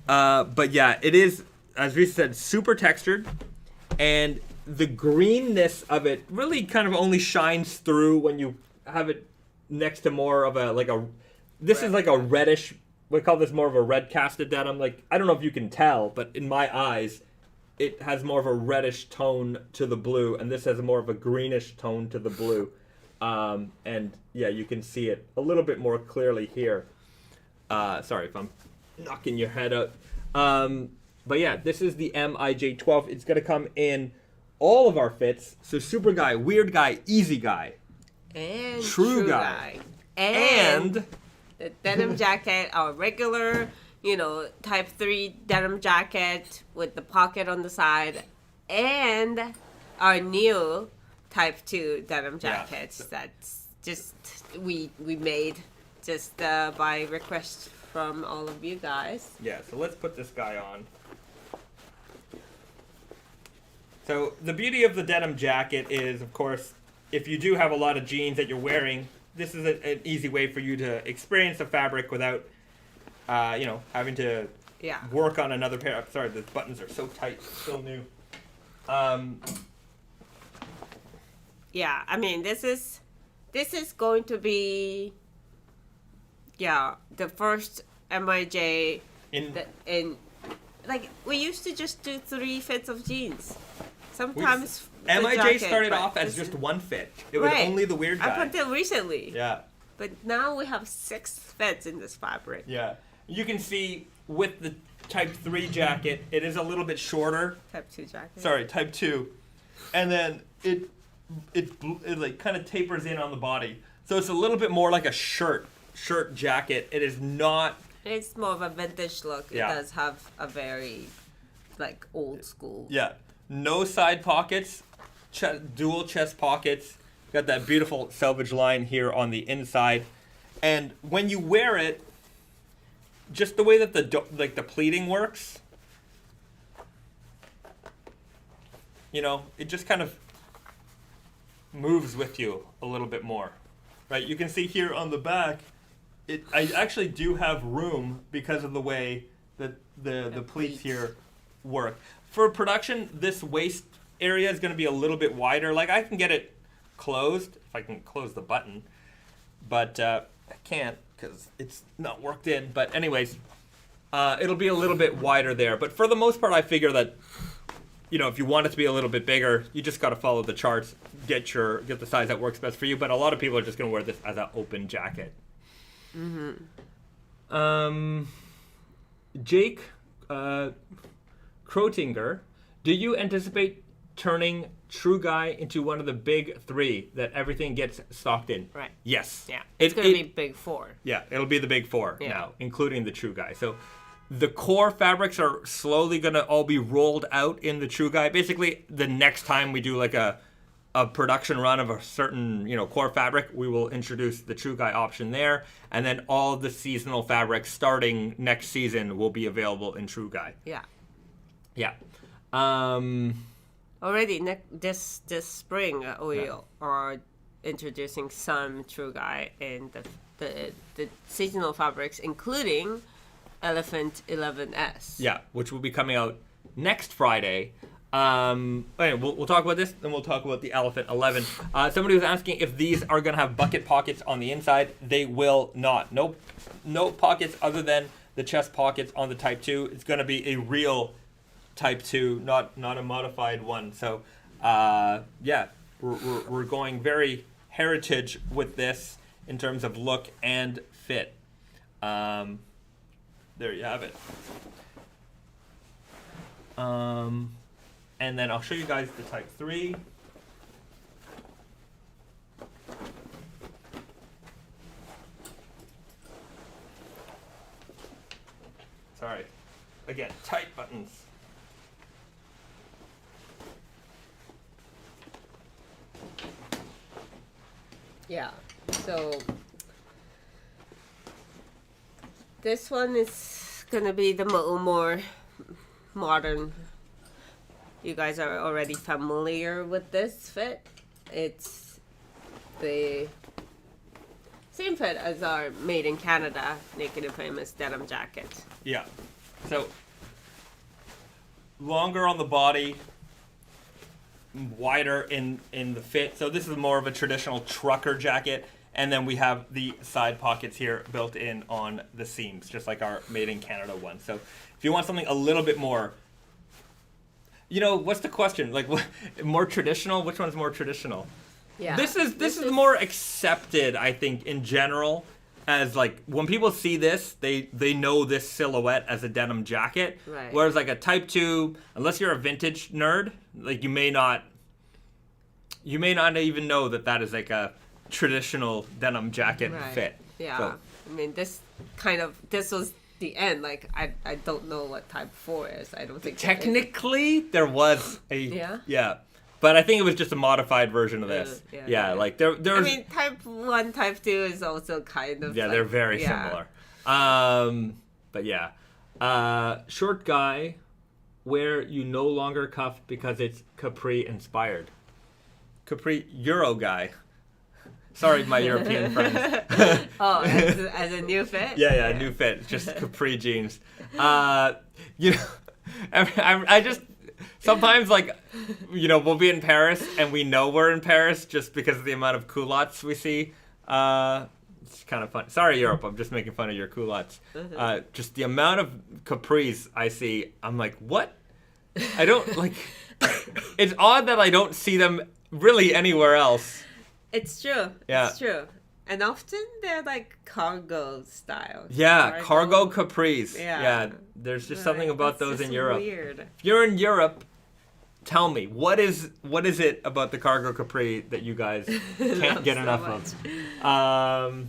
But yeah, it is, as we said, super textured, and the greenness of it really kind of only shines through when you have it next to more of this is like a reddish. We call this more of a red casted denim. Like, I don't know if you can tell, but in my eyes, it has more of a reddish tone to the blue, and this has more of a greenish tone to the blue. And yeah, you can see it a little bit more clearly here. Sorry if I'm knocking your head out. But yeah, this is the MIJ 12. It's going to come in all of our fits. So super guy, weird guy, easy guy, and true guy. And the denim jacket, our regular, type 3 denim jacket with the pocket on the side, and our new type 2 denim jackets that's just we made just by request from all of you guys. Yeah, so let's put this guy on. So the beauty of the denim jacket is, of course, if you do have a lot of jeans that you're wearing, this is an easy way for you to experience the fabric without, having to work on another pair. I'm sorry, the buttons are so tight. Still new. Yeah, I mean, this is going to be, the first MIJ in like, we used to just do 3 fits of jeans. Sometimes MIJ started off as just one fit. It was only the weird guy. Up until recently. Yeah. But now we have 6 fits in this fabric. Yeah. You can see with the type 3 jacket, it is a little bit shorter. Type 2 jacket. Sorry, type 2. And then it like kind of tapers in on the body. So it's a little bit more like a shirt jacket. It is not. It's more of a vintage look. Yeah. It does have a very, like, old school. Yeah. No side pockets, dual chest pockets. Got that beautiful selvage line here on the inside. And when you wear it, just the way that the pleating works, it just kind of moves with you a little bit more. Right? You can see here on the back, I actually do have room because of the way that the pleats here work. For production, this waist area is going to be a little bit wider. Like, I can get it closed if I can close the button, but I can't because it's not worked in. But anyways, it'll be a little bit wider there. But for the most part, I figure that, if you want it to be a little bit bigger, you just got to follow the charts, get the size that works best for you. But a lot of people are just going to wear this as an open jacket. Mm-hmm. Jake Krotinger, do you anticipate turning True Guy into one of the big three that everything gets stocked in? Right. Yes. Yeah. It's going to be big four. Yeah, it'll be the big four now, including the True Guy. So the core fabrics are slowly going to all be rolled out in the True Guy. Basically, the next time we do like a production run of a certain, core fabric, we will introduce the True Guy option there. And then all the seasonal fabrics starting next season will be available in True Guy. Yeah. Yeah. Already this spring, we are introducing some True Guy in the seasonal fabrics, including Elephant 11S. Yeah, which will be coming out next Friday. Anyway, we'll talk about this, then we'll talk about the Elephant 11. Somebody was asking if these are going to have bucket pockets on the inside. They will not. No pockets other than the chest pockets on the Type 2. It's going to be a real Type 2, not a modified one. So, we're going very heritage with this in terms of look and fit. There you have it. And then I'll show you guys the Type 3. Sorry. Again, tight buttons. Yeah. So this one is gonna be the more modern. You guys are already familiar with this fit. It's the same fit as our Made in Canada Naked and Famous denim jacket. Yeah. So longer on the body, wider in the fit. So this is more of a traditional trucker jacket. And then we have the side pockets here built in on the seams, just like our Made in Canada one. So if you want something a little bit more, what's the question? Like, more traditional? Which one's more traditional? Yeah. This is more accepted, I think, in general, as like when people see this, they know this silhouette as a denim jacket. Right. Whereas like a Type 2, unless you're a vintage nerd, like you may not even know that is like a traditional denim jacket fit. Yeah. So, I mean, this was the end. Like, I don't know what Type 4 is. I don't think technically there was a yeah. But I think it was just a modified version of this. Yeah. Like there was, I mean, Type 1, Type 2 is also kind of they're very similar. But yeah. Short guy where you no longer cuff because it's capri inspired. Capri Euro guy. Sorry, my European friends. As a new fit? Yeah, new fit. Just capri jeans. I just sometimes we'll be in Paris and we know we're in Paris just because of the amount of culottes we see. It's kind of fun. Sorry, Europe. I'm just making fun of your culottes. Just the amount of capris I see, I'm like, what? I don't like. It's odd that I don't see them really anywhere else. It's true. Yeah. It's true. And often they're like cargo style. Yeah, cargo capris. Yeah. There's just something about those in Europe. Weird. If you're in Europe, tell me, what is it about the cargo capri that you guys can't get enough of?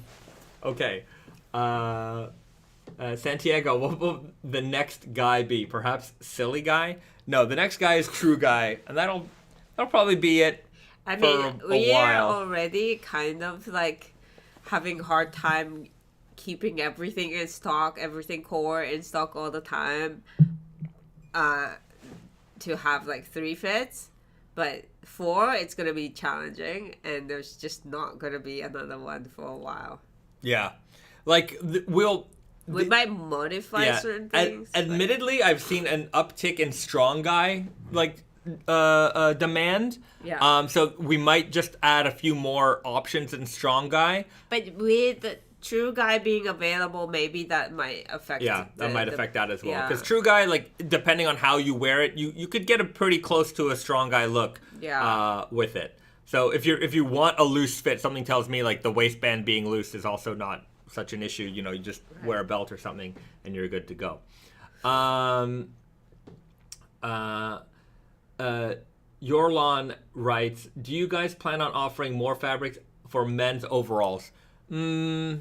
Okay. Santiago, what will the next guy be? Perhaps silly guy? No, the next guy is true guy, and that'll probably be it. I mean, we while. are already kind of like having a hard time keeping everything in stock, everything core in stock all the time, to have like 3 fits. But 4, it's going to be challenging, and there's just not going to be another one for a while. Yeah. Like, we might modify certain things. Admittedly, I've seen an uptick in strong guy, demand. Yeah. So we might just add a few more options in strong guy. But with the true guy being available, maybe that might affect. Yeah, that might affect that as well. Because Yeah. true guy, like depending on how you wear it, you could get a pretty close to a strong guy look. Yeah. With it. So if you want a loose fit, something tells me like the waistband being loose is also not such an issue. You just wear a belt or something and you're good to go. Your Lawn writes, do you guys plan on offering more fabrics for men's overalls? Not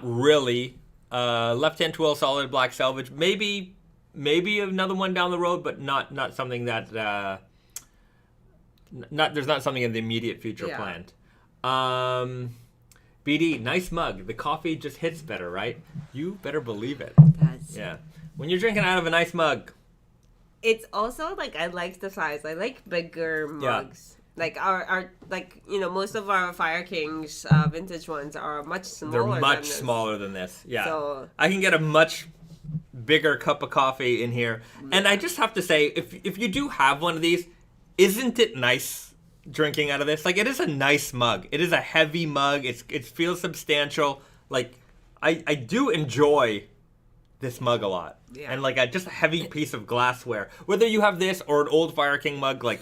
really. Left hand twill, solid black selvage. Maybe another one down the road, but not something that there's not something in the immediate future planned. BD, nice mug. The coffee just hits better, right? You better believe it. Yeah. When you're drinking out of a nice mug. It's also like I like the size. I like bigger mugs. Like our most of our Fire Kings vintage ones are much smaller. They're much smaller than this. Yeah. So I can get a much bigger cup of coffee in here. And I just have to say, if you do have one of these, isn't it nice drinking out of this? Like, it is a nice mug. It is a heavy mug. It feels substantial. Like, I do enjoy this mug a lot. Yeah. And like just a heavy piece of glassware. Whether you have this or an old Fire King mug, like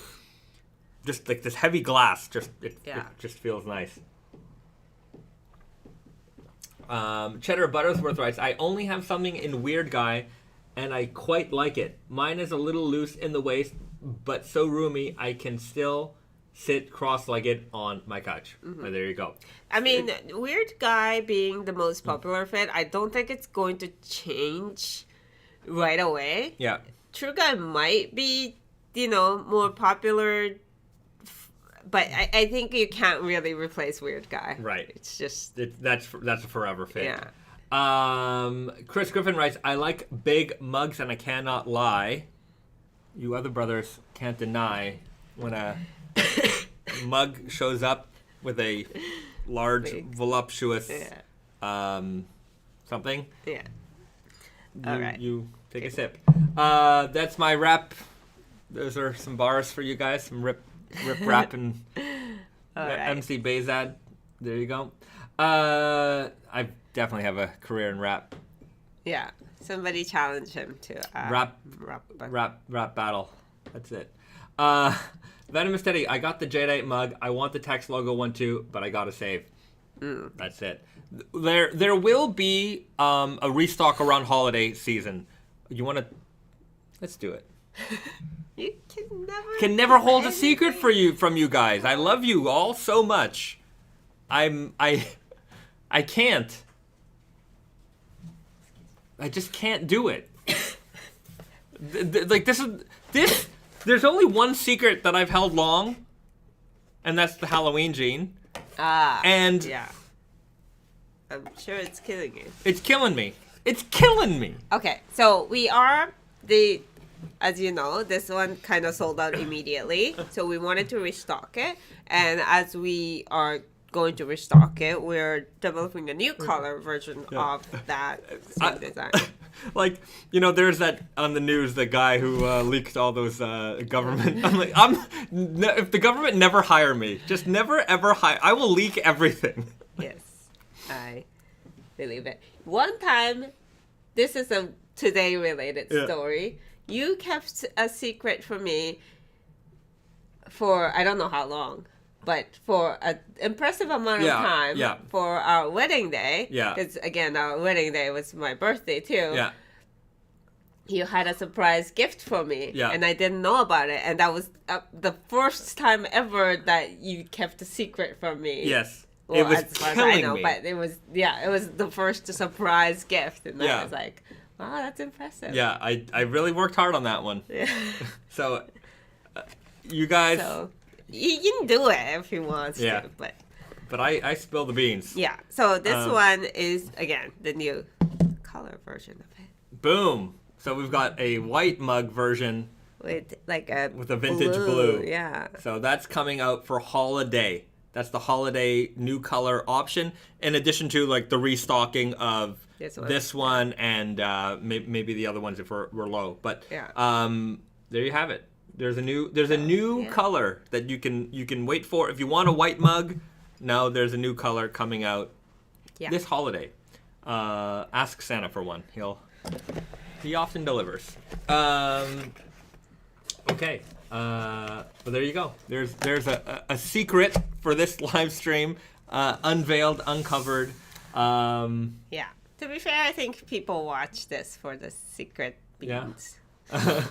just like this heavy glass, it just feels nice. Cheddar Buttersworth writes, I only have something in Weird Guy, and I quite like it. Mine is a little loose in the waist, but so roomy I can still sit cross-legged on my couch. Well, there you go. I mean, Weird Guy being the most popular fit, I don't think it's going to change right away. Yeah. True Guy might be, more popular, but I think you can't really replace Weird Guy. Right. It's just... That's a forever fit. Yeah. Chris Griffin writes, I like big mugs and I cannot lie. You other brothers can't deny when a mug shows up with a large, voluptuous something. Yeah. All right. You take a sip. That's my rap. Those are some bars for you guys. Some rip rap and MC Bahzad. There you go. I definitely have a career in rap. Yeah. Somebody challenge him to rap battle. That's it. Venomous Teddy, I got the Jadeite mug. I want the text logo one too, but I gotta save. That's it. There will be a restock around holiday season. You want to? Let's do it. You can never hold a secret from you guys. I love you all so much. I can't. I just can't do it. Like this. There's only one secret that I've held long, and that's the Halloween jean. And yeah, I'm sure it's killing you. It's killing me. It's killing me. Okay, so we are as you know, this one kind of sold out immediately. So we wanted to restock it, and as we are going to restock it, we're developing a new color version of that same design. Like, there's that on the news, the guy who leaked all those government. I'm like, if the government never hire me, just never ever hire, I will leak everything. Yes, I believe it. One time, this is a today related story. You kept a secret from me for I don't know how long. But for an impressive amount of time for our wedding day, because again, our wedding day was my birthday too. Yeah. You had a surprise gift for me, and I didn't know about it, and that was the first time ever that you kept a secret from me. Yes, well, it was killing me. But it was the first surprise gift, and I was like, wow, that's impressive. Yeah, I really worked hard on that one. Yeah. So, you guys. So, you can do it if you want to, but I spill the beans. Yeah, so this one is, again, the new color version of it. Boom! So we've got a white mug version with a vintage blue. Yeah. So that's coming out for holiday. That's the holiday new color option, in addition to like the restocking of this one and maybe the other ones if we're low. But there you have it. There's a new color that you can wait for. If you want a white mug, now there's a new color coming out this holiday. Ask Santa for one. He often delivers. Okay. But there you go. There's a secret for this live stream, unveiled, uncovered. Yeah. To be fair, I think people watch this for the secret beans. Yeah.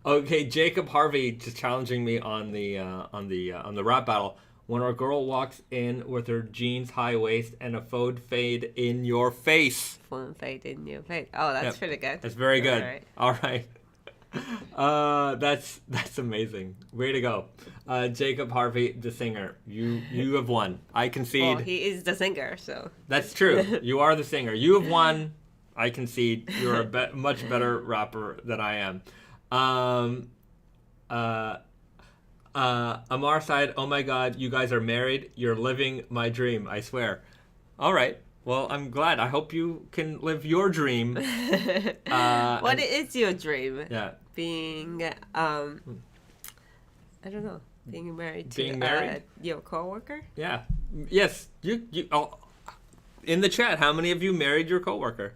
Okay, Jacob Harvey just challenging me on the rap battle. When a girl walks in with her jeans, high waist, and a faux fade in your face. Faux fade in your face. Oh, that's pretty good. That's very good. All right. That's amazing. Way to go, Jacob Harvey, the singer. You have won. I concede. Well, he is the singer, so. That's true. You are the singer. You have won. I concede. You're a much better rapper than I am. Amar side. Oh my God, you guys are married. You're living my dream. I swear. All right. Well, I'm glad. I hope you can live your dream. What is your dream? Yeah. Being, I don't know, being married to your coworker? Yeah. Yes. You. Oh, in the chat, how many of you married your coworker?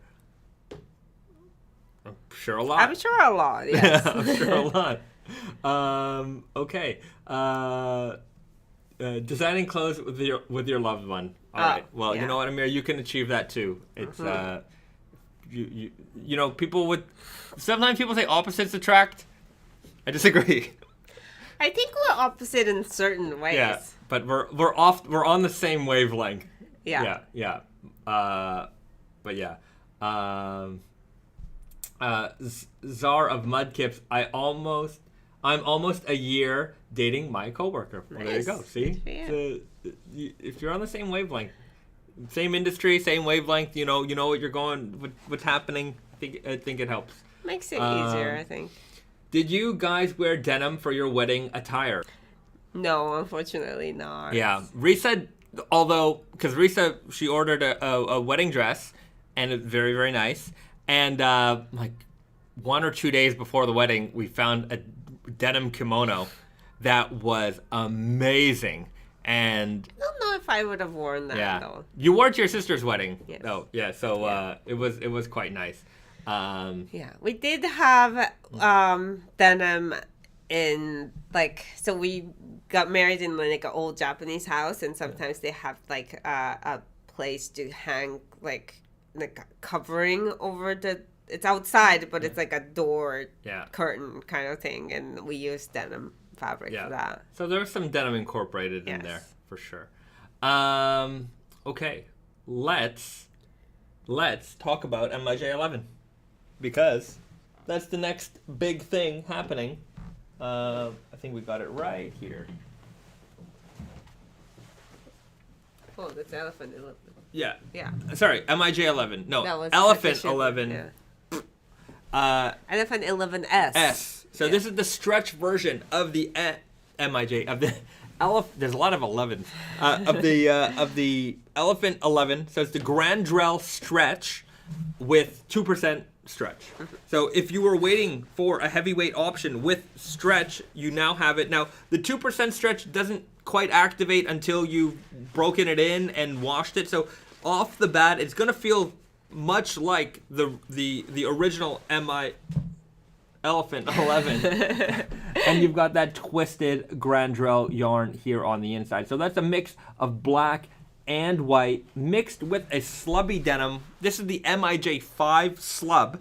I'm sure a lot. I'm sure a lot. Yes. I'm sure a lot. Okay. Designing clothes with your loved one. All right. Well, yeah. You know what, Amir, you can achieve that too. It's you know, sometimes people say opposites attract. I disagree. I think we're opposite in certain ways. Yeah, but we're on the same wavelength. Yeah. Yeah. But yeah. Czar of Mudkips. I'm almost a year dating my coworker. Well, Nice. there you go. See, if you're on the same wavelength, same industry, same wavelength, you know what you're going, what's happening. I think it helps. Makes it easier, I think. Did you guys wear denim for your wedding attire? No, unfortunately not. Yeah, Risa. Because Risa, she ordered a wedding dress, and it's very, very nice. And like 1 or 2 days before the wedding, we found a denim kimono that was amazing. And I don't know if I would have worn that though. You wore it to your sister's wedding. Yes. Oh, yeah. So it was quite nice. Yeah, we did have denim in so we got married in like an old Japanese house, and sometimes they have like a place to hang like a covering over the. It's outside, but it's like a door curtain kind of thing, and we use denim fabric for that. So there's some denim incorporated in there for sure. Okay, let's talk about MIJ11 because that's the next big thing happening. I think we got it right here. Oh, that's Elephant 11. Yeah. Yeah. Sorry, MIJ11. No, that was Elephant 11. Yeah. Elephant 11S. So this is the stretch version of the MIJ of the There's a lot of 11s of the Elephant 11. So it's the Grandrel stretch with 2% stretch. So if you were waiting for a heavyweight option with stretch, you now have it. Now the 2% stretch doesn't quite activate until you've broken it in and washed it. So off the bat, it's gonna feel much like the original Elephant 11. And you've got that twisted Grandrel yarn here on the inside. So that's a mix of black and white mixed with a slubby denim. This is the MIJ5 slub.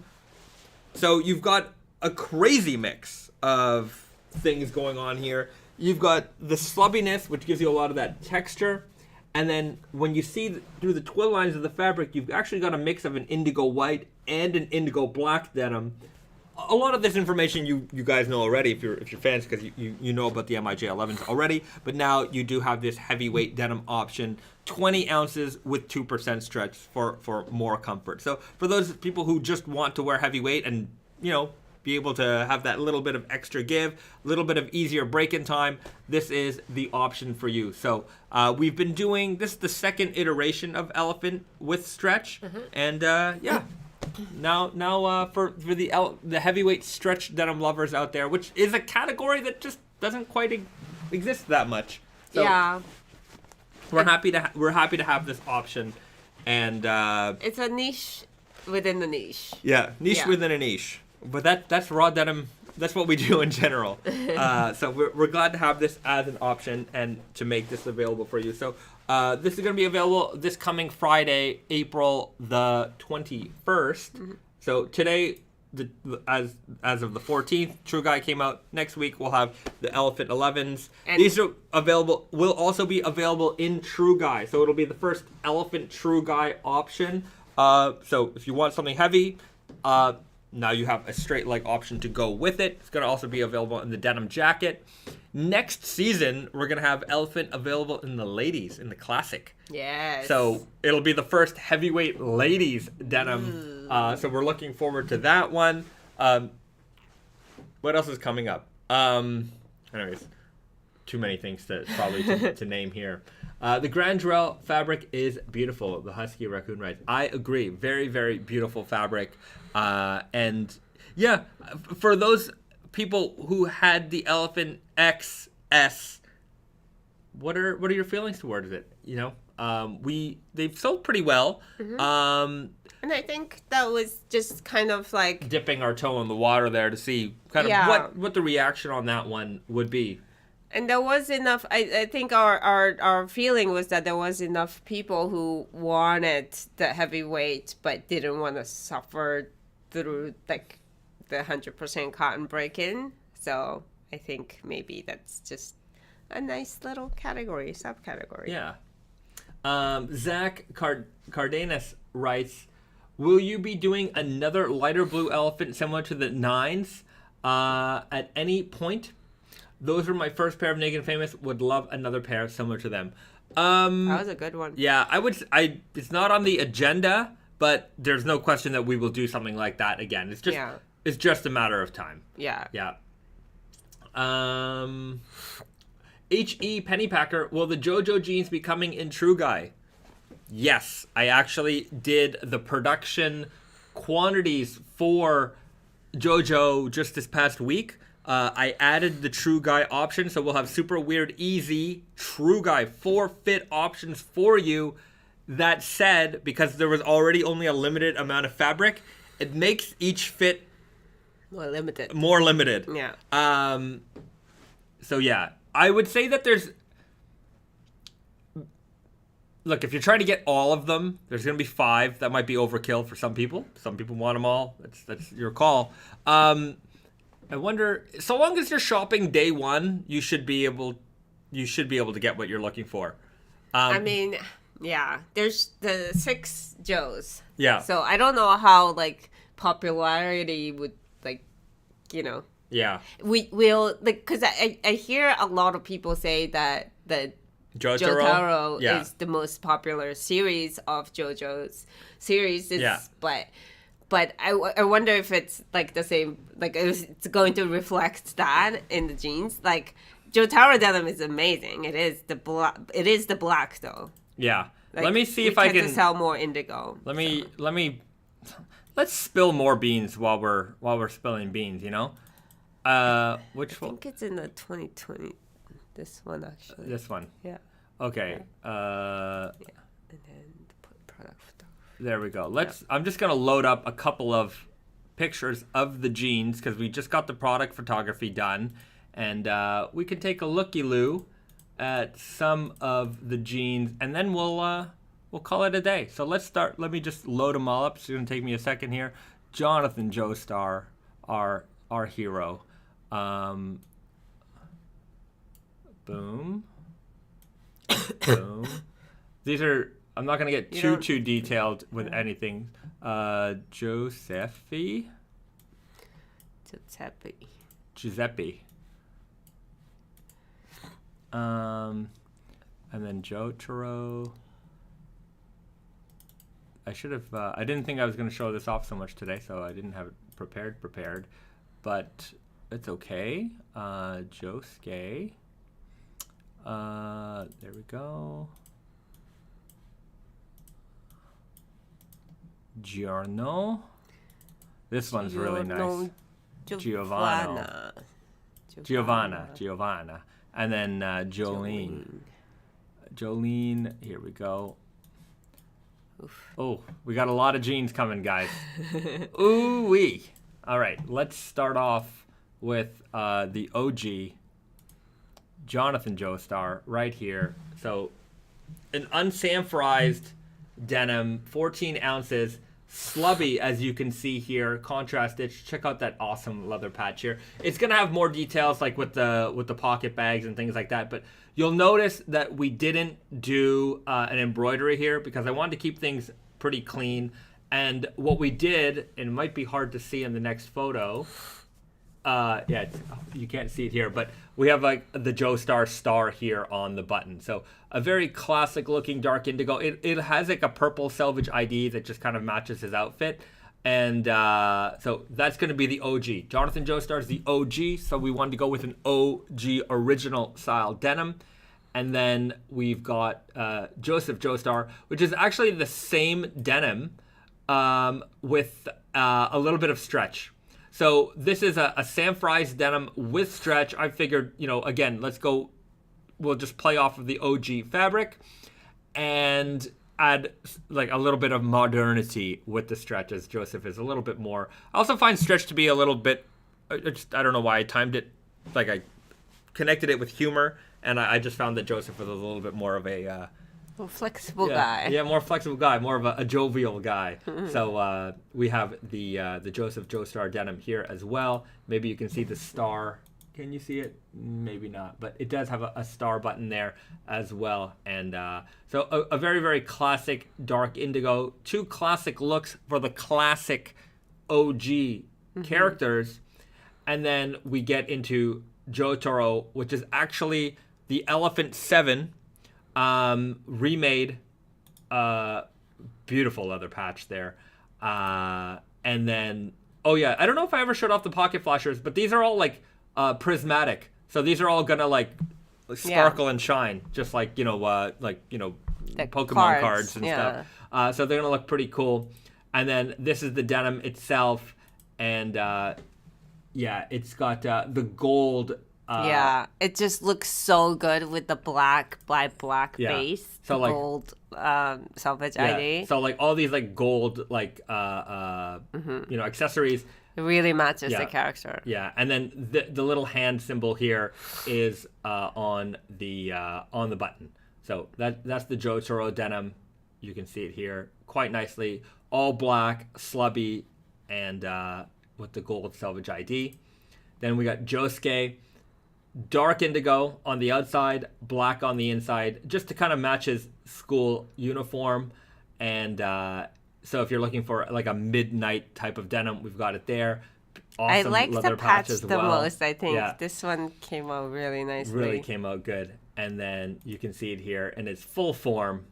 So you've got a crazy mix of things going on here. You've got the slubbiness, which gives you a lot of that texture. And then when you see through the twill lines of the fabric, you've actually got a mix of an indigo white and an indigo black denim. A lot of this information you guys know already if you're fans, because you know about the MIJ11s already. But now you do have this heavyweight denim option, 20 ounces with 2% stretch for more comfort. So for those people who just want to wear heavyweight and be able to have that little bit of extra give, a little bit of easier break-in time, this is the option for you. So we've been doing this is the second iteration of Elephant with stretch, and Now for the heavyweight stretch denim lovers out there, which is a category that just doesn't quite exist that much. So we're happy to have this option, and it's a niche within the niche. Yeah, niche within a niche. But that's raw denim. That's what we do in general. So we're glad to have this as an option and to make this available for you. So this is going to be available this coming Friday, April the 21st. So today as of the 14th, True Guy came out. Next week we'll have the Elephant 11s. And these are available. Will also be available in True Guy, so it'll be the first Elephant True Guy option. So if you want something heavy, now you have a straight leg option to go with it. It's going to also be available in the denim jacket. Next season, we're going to have Elephant available in the ladies, in the classic. Yes. So it'll be the first heavyweight ladies denim. So we're looking forward to that one. What else is coming up? Anyways, too many things to name here. The Grand Jarrell fabric is beautiful. The Husky Raccoon Rides. I agree. Very, very beautiful fabric. And yeah, for those people who had the Elephant XS, what are your feelings towards it? You know, they've sold pretty well. And I think that was just kind of like dipping our toe in the water there to see kind of what the reaction on that one would be. And there was enough. I think our feeling was that there was enough people who wanted the heavyweight but didn't want to suffer through like the 100% cotton break-in. So I think maybe that's just a nice little subcategory. Yeah. Zach Cardenas writes, will you be doing another lighter blue elephant similar to the 9s at any point? Those were my first pair of Naked Famous. Would love another pair similar to them. That was a good one. Yeah, it's not on the agenda, but there's no question that we will do something like that again. It's just a matter of time. Yeah. Yeah. H.E. Pennypacker, will the JoJo jeans be coming in True Guy? Yes, I actually did the production quantities for JoJo just this past week. I added the True Guy option, so we'll have super weird, easy True Guy 4-fit options for you. That said, because there was already only a limited amount of fabric, it makes each fit more limited. Yeah. So yeah, I would say that there's... Look, if you're trying to get all of them, there's going to be 5. That might be overkill for some people. Some people want them all. That's your call. I wonder, so long as you're shopping day one, you should be able to get what you're looking for. I mean, yeah, there's the 6 Joes. Yeah. So I don't know how like popularity would like, you know. Yeah. We'll like because I hear a lot of people say that the Jotaro is the most popular series of JoJo's series. But I wonder if it's like the same, like it's going to reflect that in the jeans. Like Jotaro denim is amazing. It is the black though. Yeah. Like, let me see if I can sell more indigo. Let's spill more beans while we're spilling beans. You know. I think it's in the 2020. This one actually. This one. Yeah. Okay. Yeah. And then put product stuff. There we go. I'm just going to load up a couple of pictures of the jeans because we just got the product photography done. And we can take a looky-loo at some of the jeans. And then we'll call it a day. So let's start. Let me just load them all up. It's going to take me a second here. Jonathan Joestar, our hero. Boom. Boom. These are... I'm not going to get too detailed with anything. Giuseppe. And then Jotaro. I should have... I didn't think I was going to show this off so much today, so I didn't have it prepared. But it's okay. Josuke. There we go. Giorno. This one's really nice. Giovanna. And then Jolene. Jolene, here we go. Oof. Oh, we got a lot of jeans coming, guys. Ooh-wee. All right, let's start off with the OG, Jonathan Joestar, right here. So, an unsanforized denim, 14 ounces, Slubby, as you can see here, contrast stitch. Check out that awesome leather patch here. It's gonna have more details like with the pocket bags and things like that, but you'll notice that we didn't do an embroidery here because I wanted to keep things pretty clean. And what we did, and it might be hard to see in the next photo, you can't see it here, but we have like the Joestar star here on the button. So a very classic looking dark indigo. It has like a purple Selvedge ID that just kind of matches his outfit. And so that's going to be the OG. Jonathan Joestar is the OG, so we wanted to go with an OG original style denim. And then we've got Joseph Joestar, which is actually the same denim with a little bit of stretch. So this is a Sam Fry's denim with stretch. I figured, again, we'll just play off of the OG fabric and add like a little bit of modernity with the stretch, as Joseph is a little bit more. I also find stretch to be a little bit, I don't know why I timed it, like I connected it with humor, and I just found that Joseph was a little bit more of a... more flexible guy. Yeah, more flexible guy, more of a jovial guy. So we have the Joseph Joestar denim here as well. Maybe you can see the star. Can you see it? Maybe not, but it does have a star button there as well. And so a very, very classic dark indigo. Two classic looks for the classic OG characters. And then we get into Jotaro, which is actually the Elephant 7 remade, beautiful leather patch there. And then, I don't know if I ever showed off the pocket flashers, but these are all like prismatic. So these are all gonna like sparkle and shine, just like, Pokemon cards and stuff. So they're gonna look pretty cool. And then this is the denim itself. And it's got the gold. It just looks so good with the black base, so the gold Selvedge ID. So like all these like gold accessories. It really matches the character. Yeah, and then the little hand symbol here is on the button. So that's the Jotaro denim. You can see it here quite nicely, all black, slubby, and with the gold Selvedge ID. Then we got Josuke. Dark indigo on the outside, black on the inside, just to kind of match his school uniform. And so if you're looking for like a midnight type of denim, we've got it there. Awesome I like leather the patch as the well. most, I think. Yeah. This one came out really nicely. Really came out good. And then you can see it here in its full form,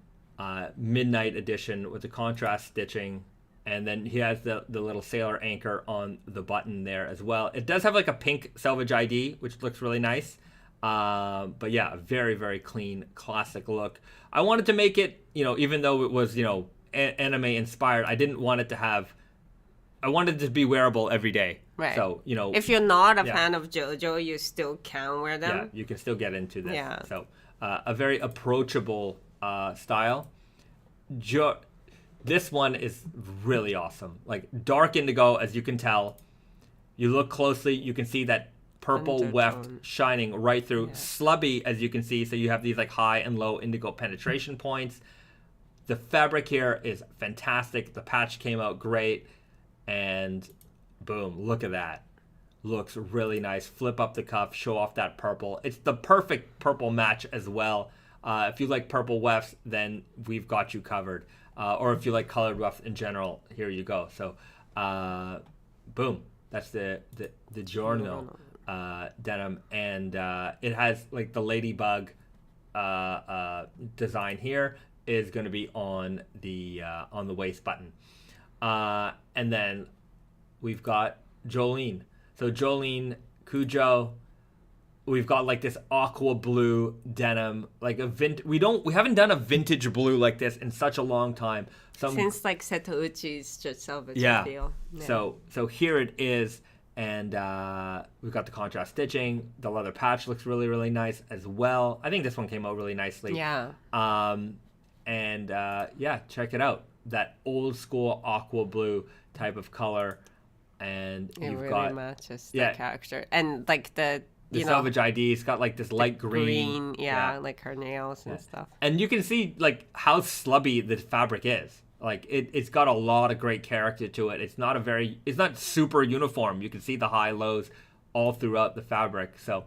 midnight edition with the contrast stitching. And then he has the little sailor anchor on the button there as well. It does have like a pink Selvedge ID, which looks really nice. But yeah, a very, very clean, classic look. I wanted to make it, even though it was, anime inspired, I didn't want it to have... I wanted it to be wearable every day. Right. So, if you're not a fan of JoJo, you still can wear them. Yeah, you can still get into this. Yeah. So, a very approachable style. This one is really awesome. Like dark indigo, as you can tell. You look closely, you can see that purple weft shining right through. Yeah. Slubby, as you can see, so you have these like high and low indigo penetration points. The fabric here is fantastic. The patch came out great. And boom, look at that. Looks really nice. Flip up the cuff, show off that purple. It's the perfect purple match as well. If you like purple wefts, then we've got you covered. Or if you like colored wefts in general, here you go. So, boom, that's the Giorno denim, and it has like the ladybug design here is going to be on the waist button, and then we've got Jolene. So Jolene Cujo. We've got like this aqua blue denim, like we haven't done a vintage blue like this in such a long time. Since like Setouchi's Selvedge feel. Yeah. So here it is, and we've got the contrast stitching. The leather patch looks really, really nice as well. I think this one came out really nicely. Yeah. Check it out. That old school aqua blue type of color, and it you've really got matches the character, and like the Selvedge ID, it's got like this light green. Like her nails and stuff. And you can see like how slubby the fabric is. Like it's got a lot of great character to it. It's not super uniform. You can see the high lows all throughout the fabric. So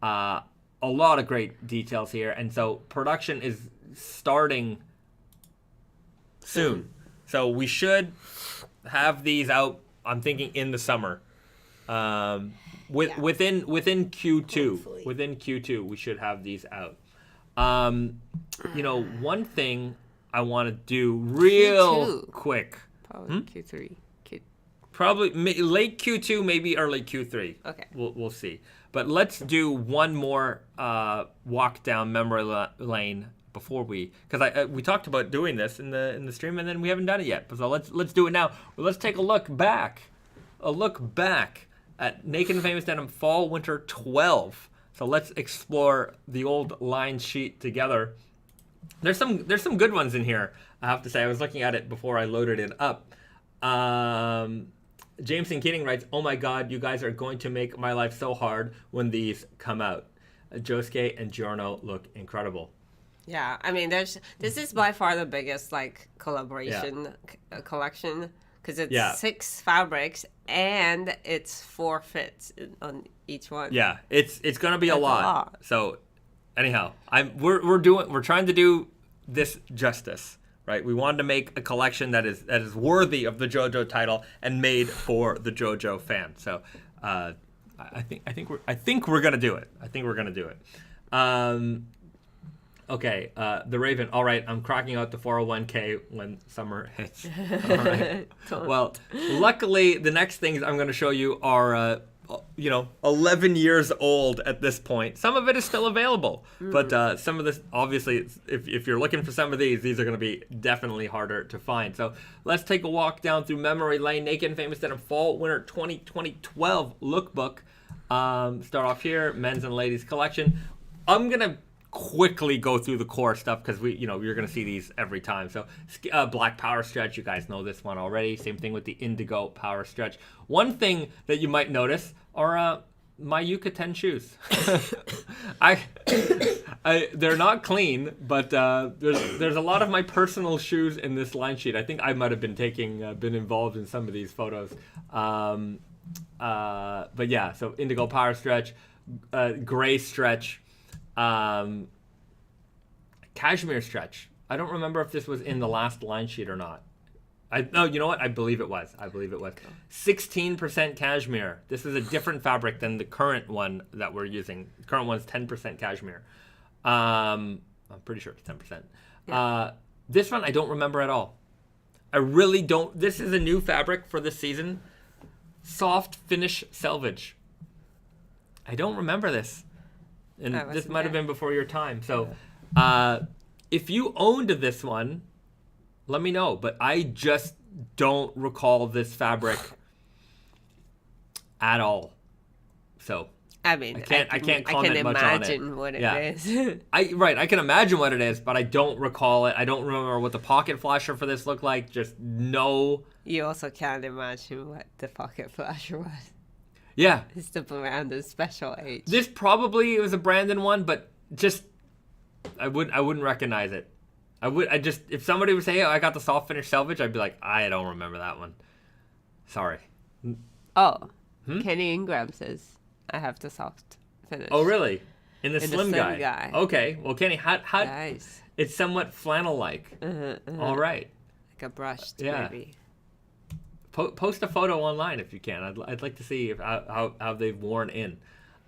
a lot of great details here. And so production is starting soon. So we should have these out, I'm thinking, in the summer. Within Q2. Hopefully. Within Q2 we should have these out. One thing I want to do real Q2. quick. Probably Q3. Probably late Q2, maybe early Q3. Okay. We'll see. But let's do one more walk down memory lane before because we talked about doing this in the stream, and then we haven't done it yet. So let's do it now. Well, let's take a look back at Naked Famous Denim Fall Winter 12. So let's explore the old line sheet together. There's some good ones in here, I have to say. I was looking at it before I loaded it up. Jameson Keating writes, "Oh my God, you guys are going to make my life so hard when these come out. Josuke and Giorno look incredible." Yeah, I mean, this is by far the biggest collaboration collection because it's 6 fabrics and it's 4 fits on each one. Yeah, it's gonna be a lot. So, anyhow, we're trying to do this justice, right? We wanted to make a collection that is worthy of the JoJo title and made for the JoJo fan. So, I think we're gonna do it. I think we're gonna do it. Okay, the Raven. All right, I'm cracking out the 401k when summer hits. All right. Well, luckily, the next things I'm going to show you are, 11 years old at this point. Some of it is still available, but some of this, obviously, if you're looking for some of these are going to be definitely harder to find. So let's take a walk down through memory lane. Naked and Famous Denim Fall Winter 2012 Lookbook. Start off here, men's and ladies collection. I'm gonna quickly go through the core stuff because you're gonna see these every time. So black power stretch, you guys know this one already. Same thing with the indigo power stretch. One thing that you might notice are my Yucatan shoes. They're not clean, but there's a lot of my personal shoes in this line sheet. I think I might have been involved in some of these photos. But yeah, so indigo power stretch, gray stretch. Cashmere stretch. I don't remember if this was in the last line sheet or not. You know what? I believe it was. 16% cashmere. This is a different fabric than the current one that we're using. The current one's 10% cashmere. I'm pretty sure it's 10%. Yeah. This one I don't remember at all. I really don't. This is a new fabric for this season. Soft finish selvage. I don't remember this. And this might have been before your time. So if you owned this one, let me know. But I just don't recall this fabric at all. So I mean, I can't comment much on it. I can imagine what it is. I can imagine what it is, but I don't recall it. I don't remember what the pocket flasher for this looked like. Just no. You also can't imagine what the pocket flasher was. Yeah. It's the Brandon Special H. This probably was a Brandon one, but just I wouldn't recognize it. If somebody would say, "Oh, I got the soft finish selvage," I'd be like, "I don't remember that one." Sorry. Oh. Kenny Ingram says, "I have the soft finish." Oh, really? In the slim guy. Okay. Well, Kenny, how nice. It's somewhat flannel-like. All right. Like a brushed, maybe. Post a photo online if you can. I'd like to see how they've worn in.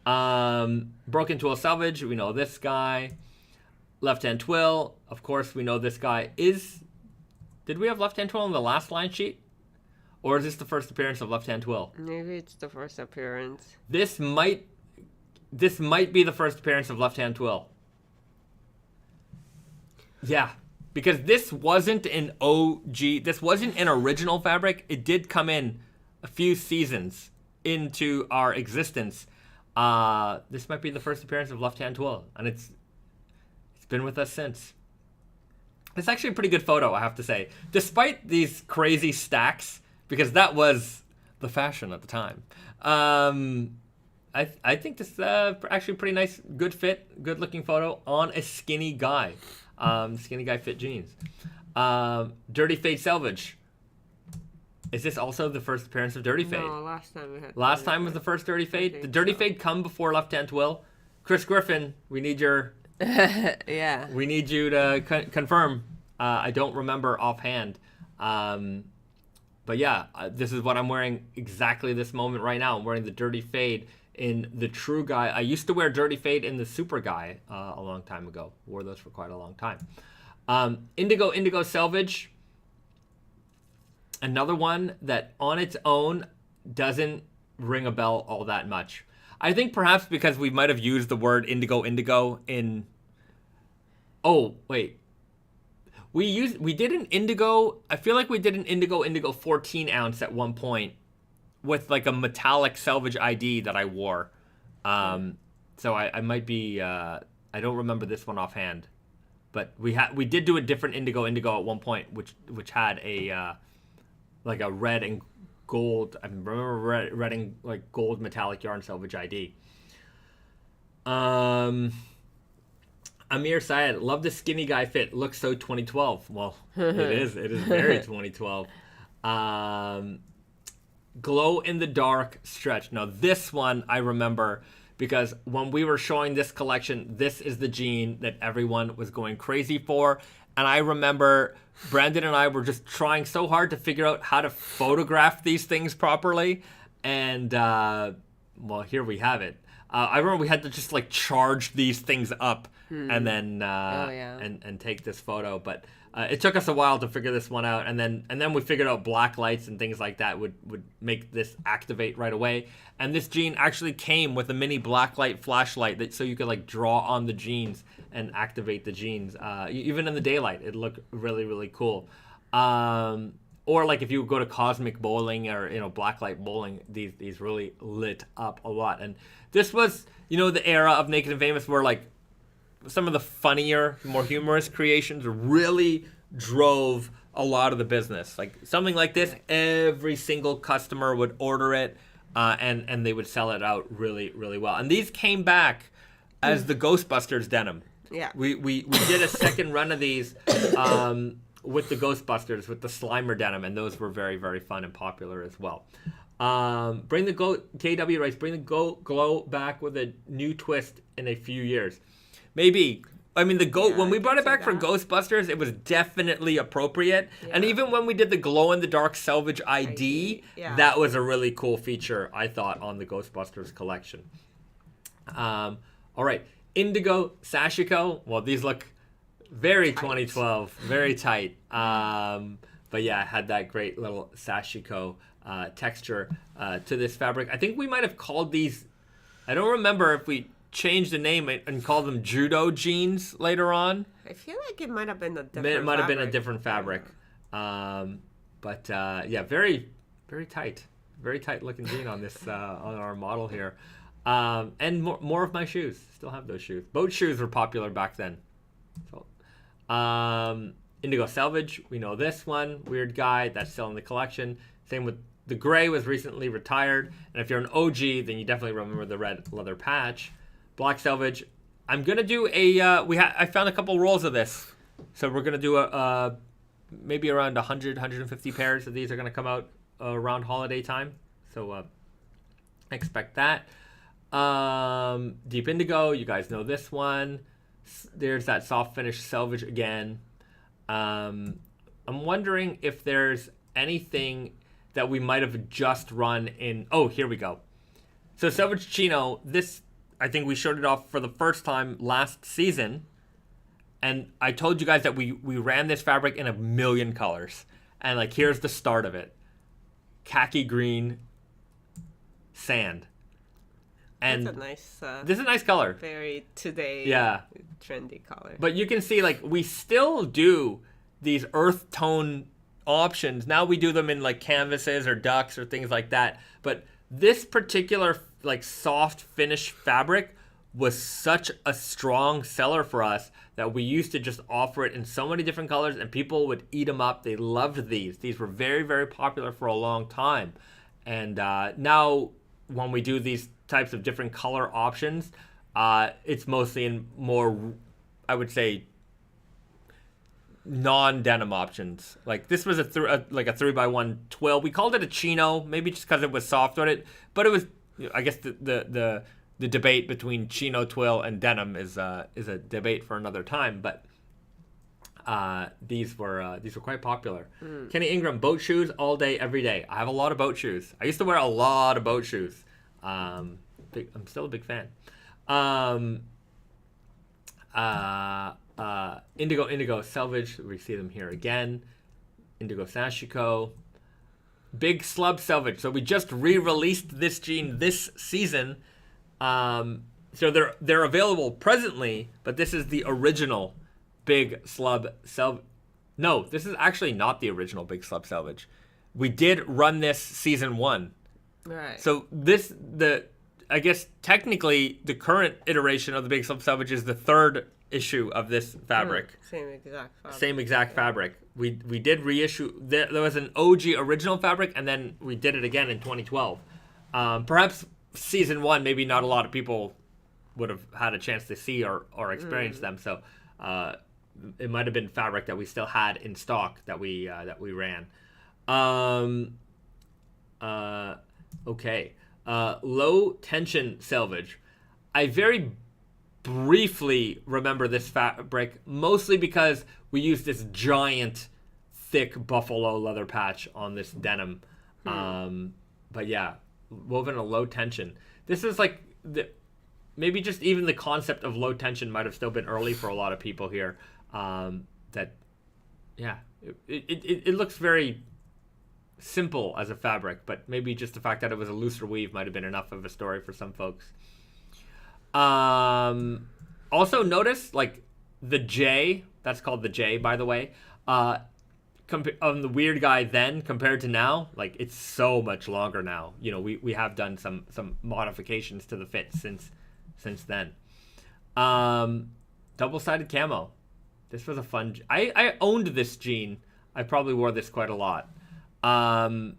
Broken Tool Selvage, we know this guy. Left Hand Twill, of course, we know this guy is. Did we have Left Hand Twill on the last line sheet? Or is this the first appearance of Left Hand Twill? Maybe it's the first appearance. This might be the first appearance of Left Hand Twill. Yeah. Because this wasn't an OG, this wasn't an original fabric. It did come in a few seasons into our existence. This might be the first appearance of Left Hand Twill, and it's been with us since. It's actually a pretty good photo, I have to say. Despite these crazy stacks, because that was the fashion at the time. I think this is actually a pretty nice, good fit, good looking photo on a skinny guy. Skinny guy fit jeans. Dirty Fade Selvedge. Is this also the first appearance of Dirty Fade? No, last time we had. Last time was the first Dirty Fade. Did Dirty Fade come before Left Hand Will? Chris Griffin, we need your. Yeah. We need you to confirm. I don't remember offhand. But yeah, this is what I'm wearing exactly this moment right now. I'm wearing the Dirty Fade in the True Guy. I used to wear Dirty Fade in the Super Guy a long time ago. Wore those for quite a long time. Indigo Selvage. Another one that on its own doesn't ring a bell all that much. I think perhaps because we might have used the word indigo in... Oh, wait. We did an indigo... I feel like we did an indigo 14 ounce at one point with like a metallic Selvage ID that I wore. So I might be... I don't remember this one offhand. But we did do a different indigo at one point, which had a... like a red and gold. I remember red and like gold metallic yarn Selvage ID. Amir Syed, love the skinny guy fit. Looks so 2012. Well, it is. It is very 2012. Glow in the dark stretch. Now this one I remember because when we were showing this collection, this is the jean that everyone was going crazy for. And I remember Brandon and I were just trying so hard to figure out how to photograph these things properly. And, well, here we have it. I remember we had to just, like, charge these things up and then and take this photo. But it took us a while to figure this one out. And then we figured out black lights and things like that would make this activate right away. And this jean actually came with a mini black light flashlight so you could, like, draw on the jeans and activate the jeans. Even in the daylight, it looked really, really cool. Or like if you go to cosmic bowling or, blacklight bowling, these really lit up a lot. And this was, the era of Naked and Famous where like some of the funnier, more humorous creations really drove a lot of the business. Like something like this, every single customer would order it and they would sell it out really, really well. And these came back as the Ghostbusters denim. Yeah. We did a second run of these with the Ghostbusters, with the Slimer denim, and those were very, very fun and popular as well. Bring the KW Rice, bring the glow back with a new twist in a few years. Maybe. I mean, when we brought it back for Ghostbusters, it was definitely appropriate. Yeah. And even when we did the glow-in-the-dark Selvage ID, that was a really cool feature, I thought, on the Ghostbusters collection. All right. Indigo Sashiko. Well, these look very tight. 2012, very tight. But yeah, it had that great little Sashiko texture to this fabric. I think we might have called these, I don't remember if we changed the name and called them JoJo Jeans later on. I feel like it might have been a different It might have been a different fabric. But yeah, very, very tight. Very tight looking jean on this on our model here. And more of my shoes. Still have those shoes. Boat shoes were popular back then. So, Indigo Selvage, we know this one. Weird guy, that's still in the collection. Same with the gray, was recently retired. And if you're an OG, then you definitely remember the red leather patch. Black Selvedge. I'm gonna do I found a couple rolls of this, so we're gonna do a maybe around 150 pairs of these are gonna come out around holiday time. So expect that. Deep Indigo, you guys know this one. There's that soft finish Selvage again. I'm wondering if there's anything that we might have just run in. Oh, here we go. So Selvage Chino, this, I think we showed it off for the first time last season. And I told you guys that we ran this fabric in a million colors. And like, here's the start of it. Khaki green sand. And that's a nice, this is a nice color. Very today, trendy color. But you can see, like, we still do these earth tone options. Now we do them in like canvases or ducks or things like that. But this particular like soft finish fabric was such a strong seller for us that we used to just offer it in so many different colors and people would eat them up. They loved these. These were very, very popular for a long time. And now when we do these types of different color options, it's mostly in more, I would say, non-denim options. Like this was a 3x1 twill. We called it a chino, maybe just because it was soft on it. But it was, I guess the debate between chino, twill, and denim is a debate for another time. But these were quite popular. Kenny Ingram, boat shoes all day, every day. I have a lot of boat shoes. I used to wear a lot of boat shoes. I'm still a big fan. Indigo Selvage, we see them here again. Indigo Sashiko. Big Slub Selvedge. So we just re-released this jean this season. So they're available presently, but this is the original Big Slub Selvedge. No, this is actually not the original Big Slub Selvedge. We did run this season 1. Right. So I guess technically the current iteration of the Big Slub Selvedge is the 3rd issue of this fabric. Same exact fabric. We did reissue. There was an OG original fabric, and then we did it again in 2012. Perhaps season 1, maybe not a lot of people would have had a chance to see or experience them. So it might have been fabric that we still had in stock that we ran. Okay. Low tension selvage. I very briefly remember this fabric, mostly because we used this giant thick buffalo leather patch on this denim. But yeah, woven a low tension. This is like maybe just even the concept of low tension might have still been early for a lot of people here. It looks very simple as a fabric, but maybe just the fact that it was a looser weave might have been enough of a story for some folks. Also notice like the J, that's called the J, by the way, on the weird guy then compared to now, like it's so much longer now. You know, we have done some modifications to the fit since then. Double-sided camo. This was a fun, I owned this jean. I probably wore this quite a lot. I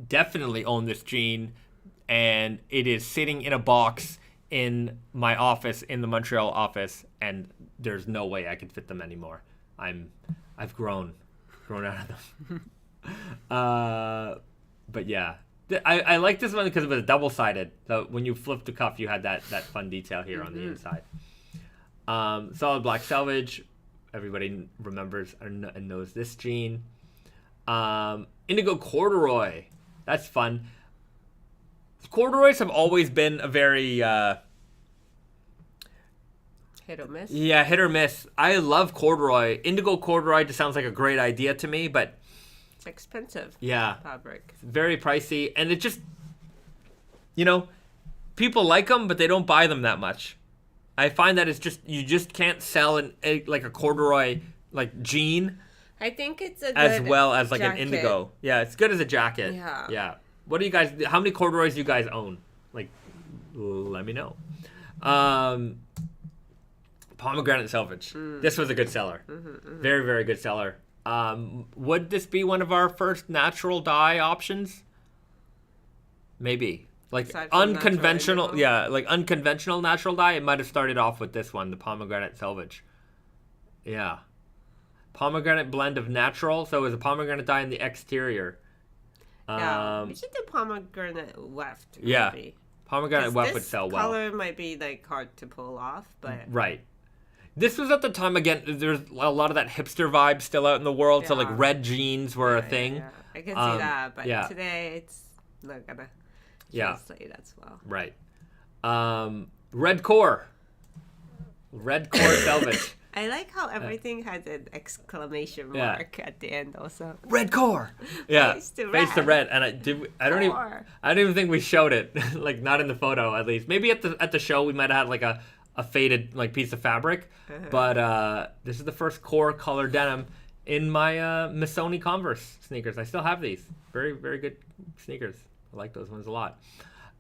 definitely own this jean, and it is sitting in a box in my office, in the Montreal office, and there's no way I could fit them anymore. I've grown out of them. But yeah, I like this one because it was double-sided. So when you flip the cuff, you had that fun detail here on the inside. Solid Black Selvedge. Everybody remembers and knows this jean. Indigo Corduroy. That's fun. Corduroys have always been a very hit or miss. Yeah, hit or miss. I love corduroy. Indigo corduroy just sounds like a great idea to me, but expensive. Yeah, fabric. It's very pricey, and it just, people like them, but they don't buy them that much. I find that it's just you just can't sell like a corduroy like jean. I think it's a good as well as like jacket. An indigo. Yeah, it's good as a jacket. Yeah. What do you guys? How many corduroys do you guys own? Like, let me know. Pomegranate Selvedge. This was a good seller. Very, very good seller. Would this be one of our first natural dye options? Maybe. Like unconventional, like unconventional natural dye. It might have started off with this one, the Pomegranate Selvedge. Yeah. Pomegranate blend of natural, so it was a pomegranate dye in the exterior. Yeah, we should do pomegranate weft. Yeah, maybe. Pomegranate weft would sell well. Color might be like hard to pull off, but right. This was at the time again. There's a lot of that hipster vibe still out in the world. So like red jeans were a thing. Yeah. I can see that, but today it's not gonna translate as well. Right. Red Core Selvedge. I like how everything has an exclamation mark at the end also. Red Core. Yeah. Face to red. And I don't even think we showed it. Like not in the photo at least. Maybe at the show we might have had like a faded like piece of fabric. But this is the first core color denim in my Missoni Converse sneakers. I still have these. Very, very good sneakers. I like those ones a lot.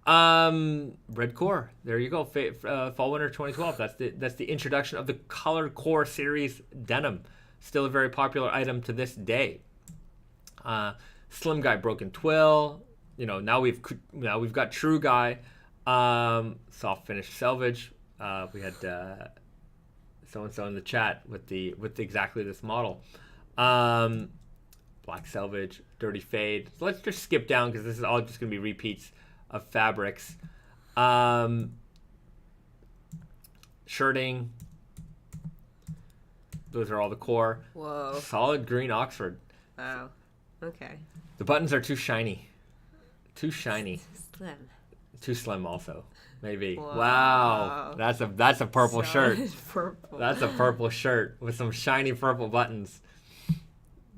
Red Core. There you go. Fall winter 2012. That's the introduction of the Color Core series denim. Still a very popular item to this day. Slim Guy Broken Twill. Now we've got True Guy. Soft finish selvage. We had so and so in the chat with exactly this model. Black Selvedge, Dirty Fade. So let's just skip down because this is all just going to be repeats of fabrics. Shirting. Those are all the core. Whoa. Solid green Oxford. Wow. Okay. The buttons are too shiny. Too shiny. Slim. Too slim also. Maybe. Wow. Wow. That's a purple shirt. Purple. That's a purple shirt with some shiny purple buttons.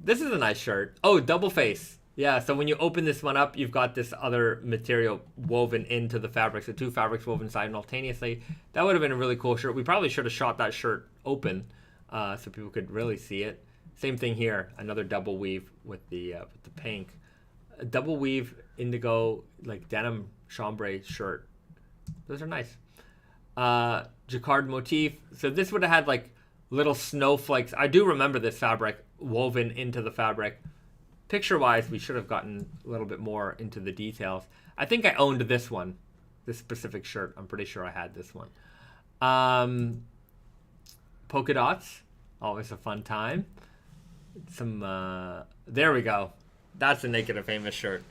This is a nice shirt. Oh, double face. Yeah, so when you open this one up, you've got this other material woven into the fabric. So two fabrics woven simultaneously. That would have been a really cool shirt. We probably should have shot that shirt open so people could really see it. Same thing here. Another double weave with the pink. A double weave indigo like denim chambray shirt. Those are nice. Jacquard motif. So this would have had like little snowflakes. I do remember this fabric woven into the fabric. Picture-wise, we should have gotten a little bit more into the details. I think I owned this one, this specific shirt. I'm pretty sure I had this one. Polka dots, always a fun time. Some, there we go. That's a Naked and Famous shirt.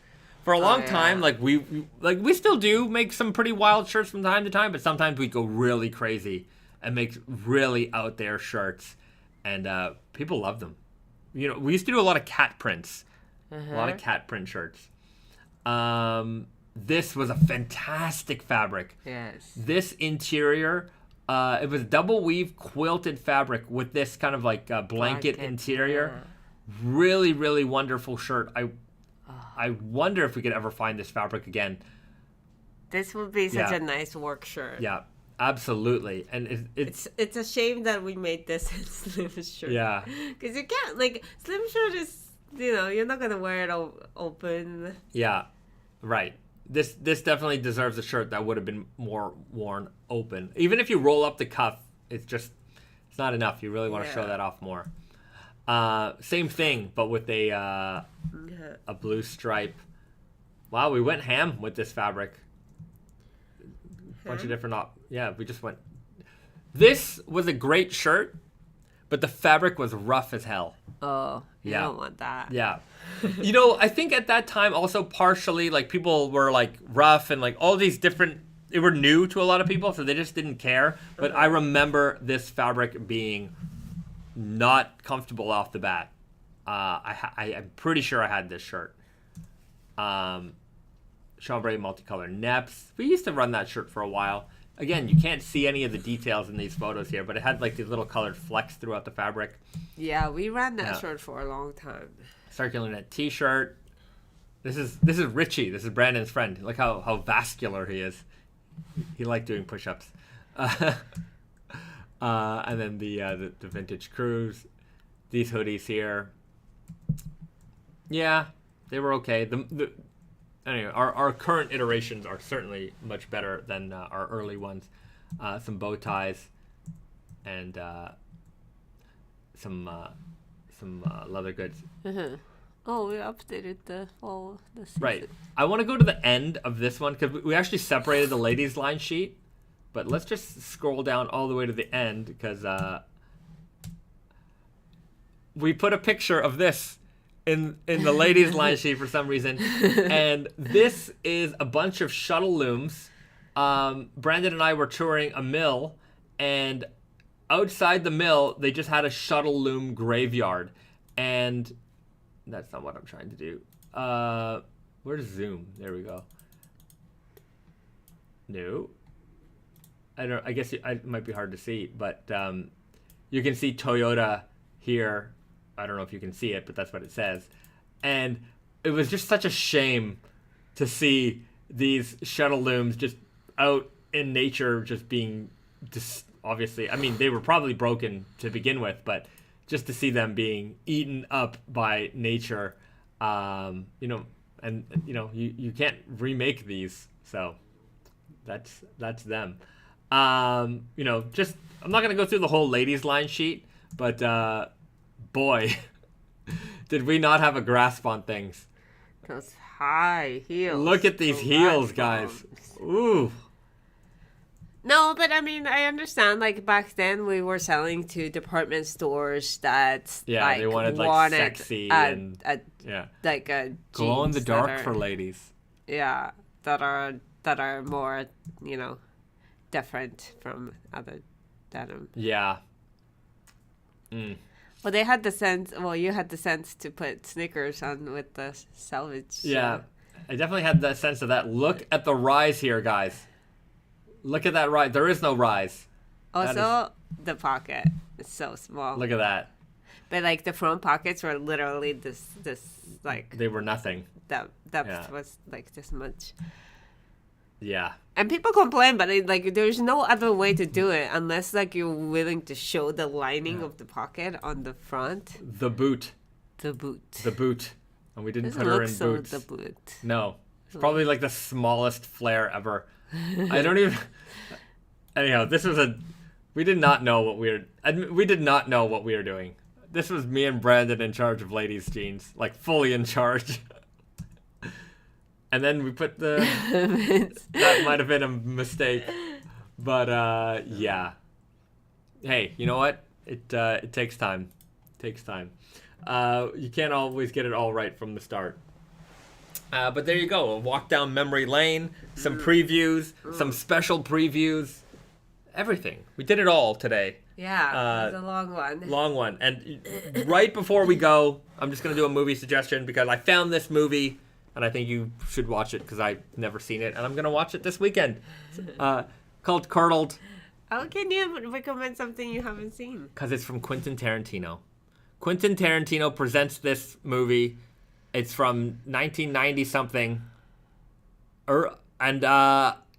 For a long time, like we still do make some pretty wild shirts from time to time, but sometimes we go really crazy and make really out there shirts, and people love them. You know, we used to do a lot of cat prints, a lot of cat print shirts. This was a fantastic fabric. Yes. This interior, it was double weave quilted fabric with this kind of like blanket interior. Yeah. Really, really wonderful shirt. I wonder if we could ever find this fabric again. This would be such a nice work shirt. Yeah, absolutely. And it's a shame that we made this in slim shirt. Yeah. Because you can't, like, slim shirt is, you know, you're not going to wear it open. Yeah, right. This definitely deserves a shirt that would have been more worn open. Even if you roll up the cuff, it's not enough. You really want to show that off more. Same thing, but with a blue stripe. Wow, we went ham with this fabric. Bunch of different we just went. This was a great shirt, but the fabric was rough as hell. Oh, you don't want that. Yeah. You know, I think at that time also partially like people were like rough and like all these different, they were new to a lot of people, so they just didn't care. But I remember this fabric being not comfortable off the bat. I'm pretty sure I had this shirt. Chambray multicolor neps. We used to run that shirt for a while. Again, you can't see any of the details in these photos here, but it had like these little colored flecks throughout the fabric. Yeah, we ran that shirt for a long time. Circular net t-shirt. This is Richie. This is Brandon's friend. Look how vascular he is. He liked doing push-ups. And then the vintage crews. These hoodies here. Yeah, they were okay. Anyway, our current iterations are certainly much better than our early ones. Some bow ties and some leather goods. Mm-hmm. Oh, we updated the season. Right. I want to go to the end of this one because we actually separated the ladies line sheet. But let's just scroll down all the way to the end because we put a picture of this in the ladies line sheet for some reason. And this is a bunch of shuttle looms. Brandon and I were touring a mill, and outside the mill, they just had a shuttle loom graveyard. And that's not what I'm trying to do. Where's zoom? There we go. No. I guess it might be hard to see, but you can see Toyota here. I don't know if you can see it, but that's what it says. And it was just such a shame to see these shuttle looms just out in nature, just being obviously, I mean, they were probably broken to begin with, but just to see them being eaten up by nature, you know, and you know, you can't remake these, so that's them. You know, just I'm not gonna go through the whole ladies line sheet, but boy, did we not have a grasp on things. Those high heels. Look at these heels, guys. Ooh. No, but I mean, I understand. Like back then, we were selling to department stores that they wanted sexy and yeah, like a glow in the jeans dark for ladies. Yeah, that are more different from other denim. Yeah. Well, they had the sense. Well, you had the sense to put sneakers on with the selvage. Yeah, I definitely had that sense of that. Look at the rise here, guys. Look at that rise. There is no rise. Also, the pocket is so small. Look at that. But like the front pockets were literally this like. They were nothing. Depth was like this much. Yeah. And people complain, but like there's no other way to do it unless like you're willing to show the lining of the pocket on the front. The boot. The boot. The boot. And we didn't Doesn't put her look in so boots. the boot. No. It's probably like the smallest flare ever. I don't even. Anyhow, this was we did not know what we did not know what we were doing. This was me and Brandon in charge of ladies' jeans, like fully in charge. And then we put that might have been a mistake, but yeah. Hey, you know what? It takes time. It takes time. You can't always get it all right from the start. But there you go. A walk down memory lane, some previews, some special previews, everything. We did it all today. Yeah, it was a long one. Long one. And right before we go, I'm just going to do a movie suggestion because I found this movie, and I think you should watch it because I've never seen it, and I'm going to watch it this weekend. Called Curdled. How can you recommend something you haven't seen? Because it's from Quentin Tarantino. Quentin Tarantino presents this movie. It's from 1990-something. And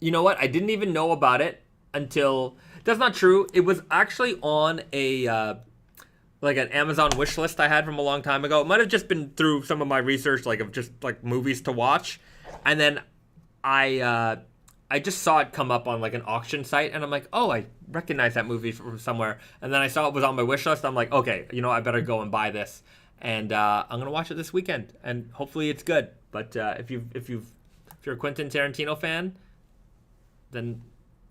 you know what? I didn't even know about it until... That's not true. It was actually on a... like an Amazon wish list I had from a long time ago. It might have just been through some of my research, like of just like movies to watch. And then I just saw it come up on like an auction site, and I'm like, oh, I recognize that movie from somewhere. And then I saw it was on my wish list. I'm like, okay, you know, I better go and buy this. And I'm gonna watch it this weekend, and hopefully it's good. But if you're a Quentin Tarantino fan, then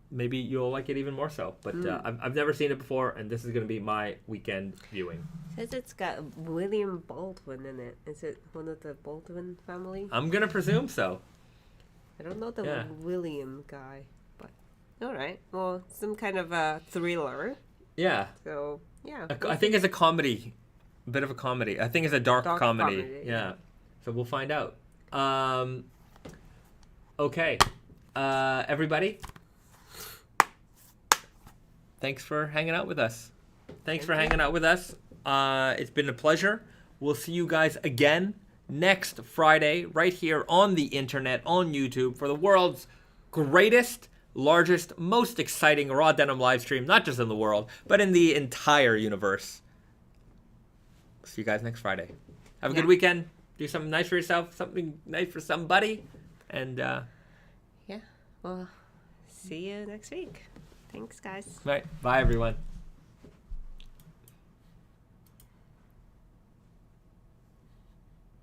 maybe you'll like it even more so. But I've never seen it before, and this is gonna be my weekend viewing. It says it's got William Baldwin in it. Is it one of the Baldwin family? I'm gonna presume so. I don't know the William guy, but all right. Well, some kind of a thriller. Yeah. So yeah. I think it's a comedy. A bit of a comedy. I think it's a dark comedy. Yeah. So we'll find out. Okay. Everybody. Thanks for hanging out with us. Thanks for hanging out with us. It's been a pleasure. We'll see you guys again next Friday right here on the internet, on YouTube, for the world's greatest, largest, most exciting raw denim live stream, not just in the world, but in the entire universe. See you guys next Friday. Have a good weekend. Do something nice for yourself, something nice for somebody. And yeah, well, see you next week. Thanks, guys. All right. Bye, everyone.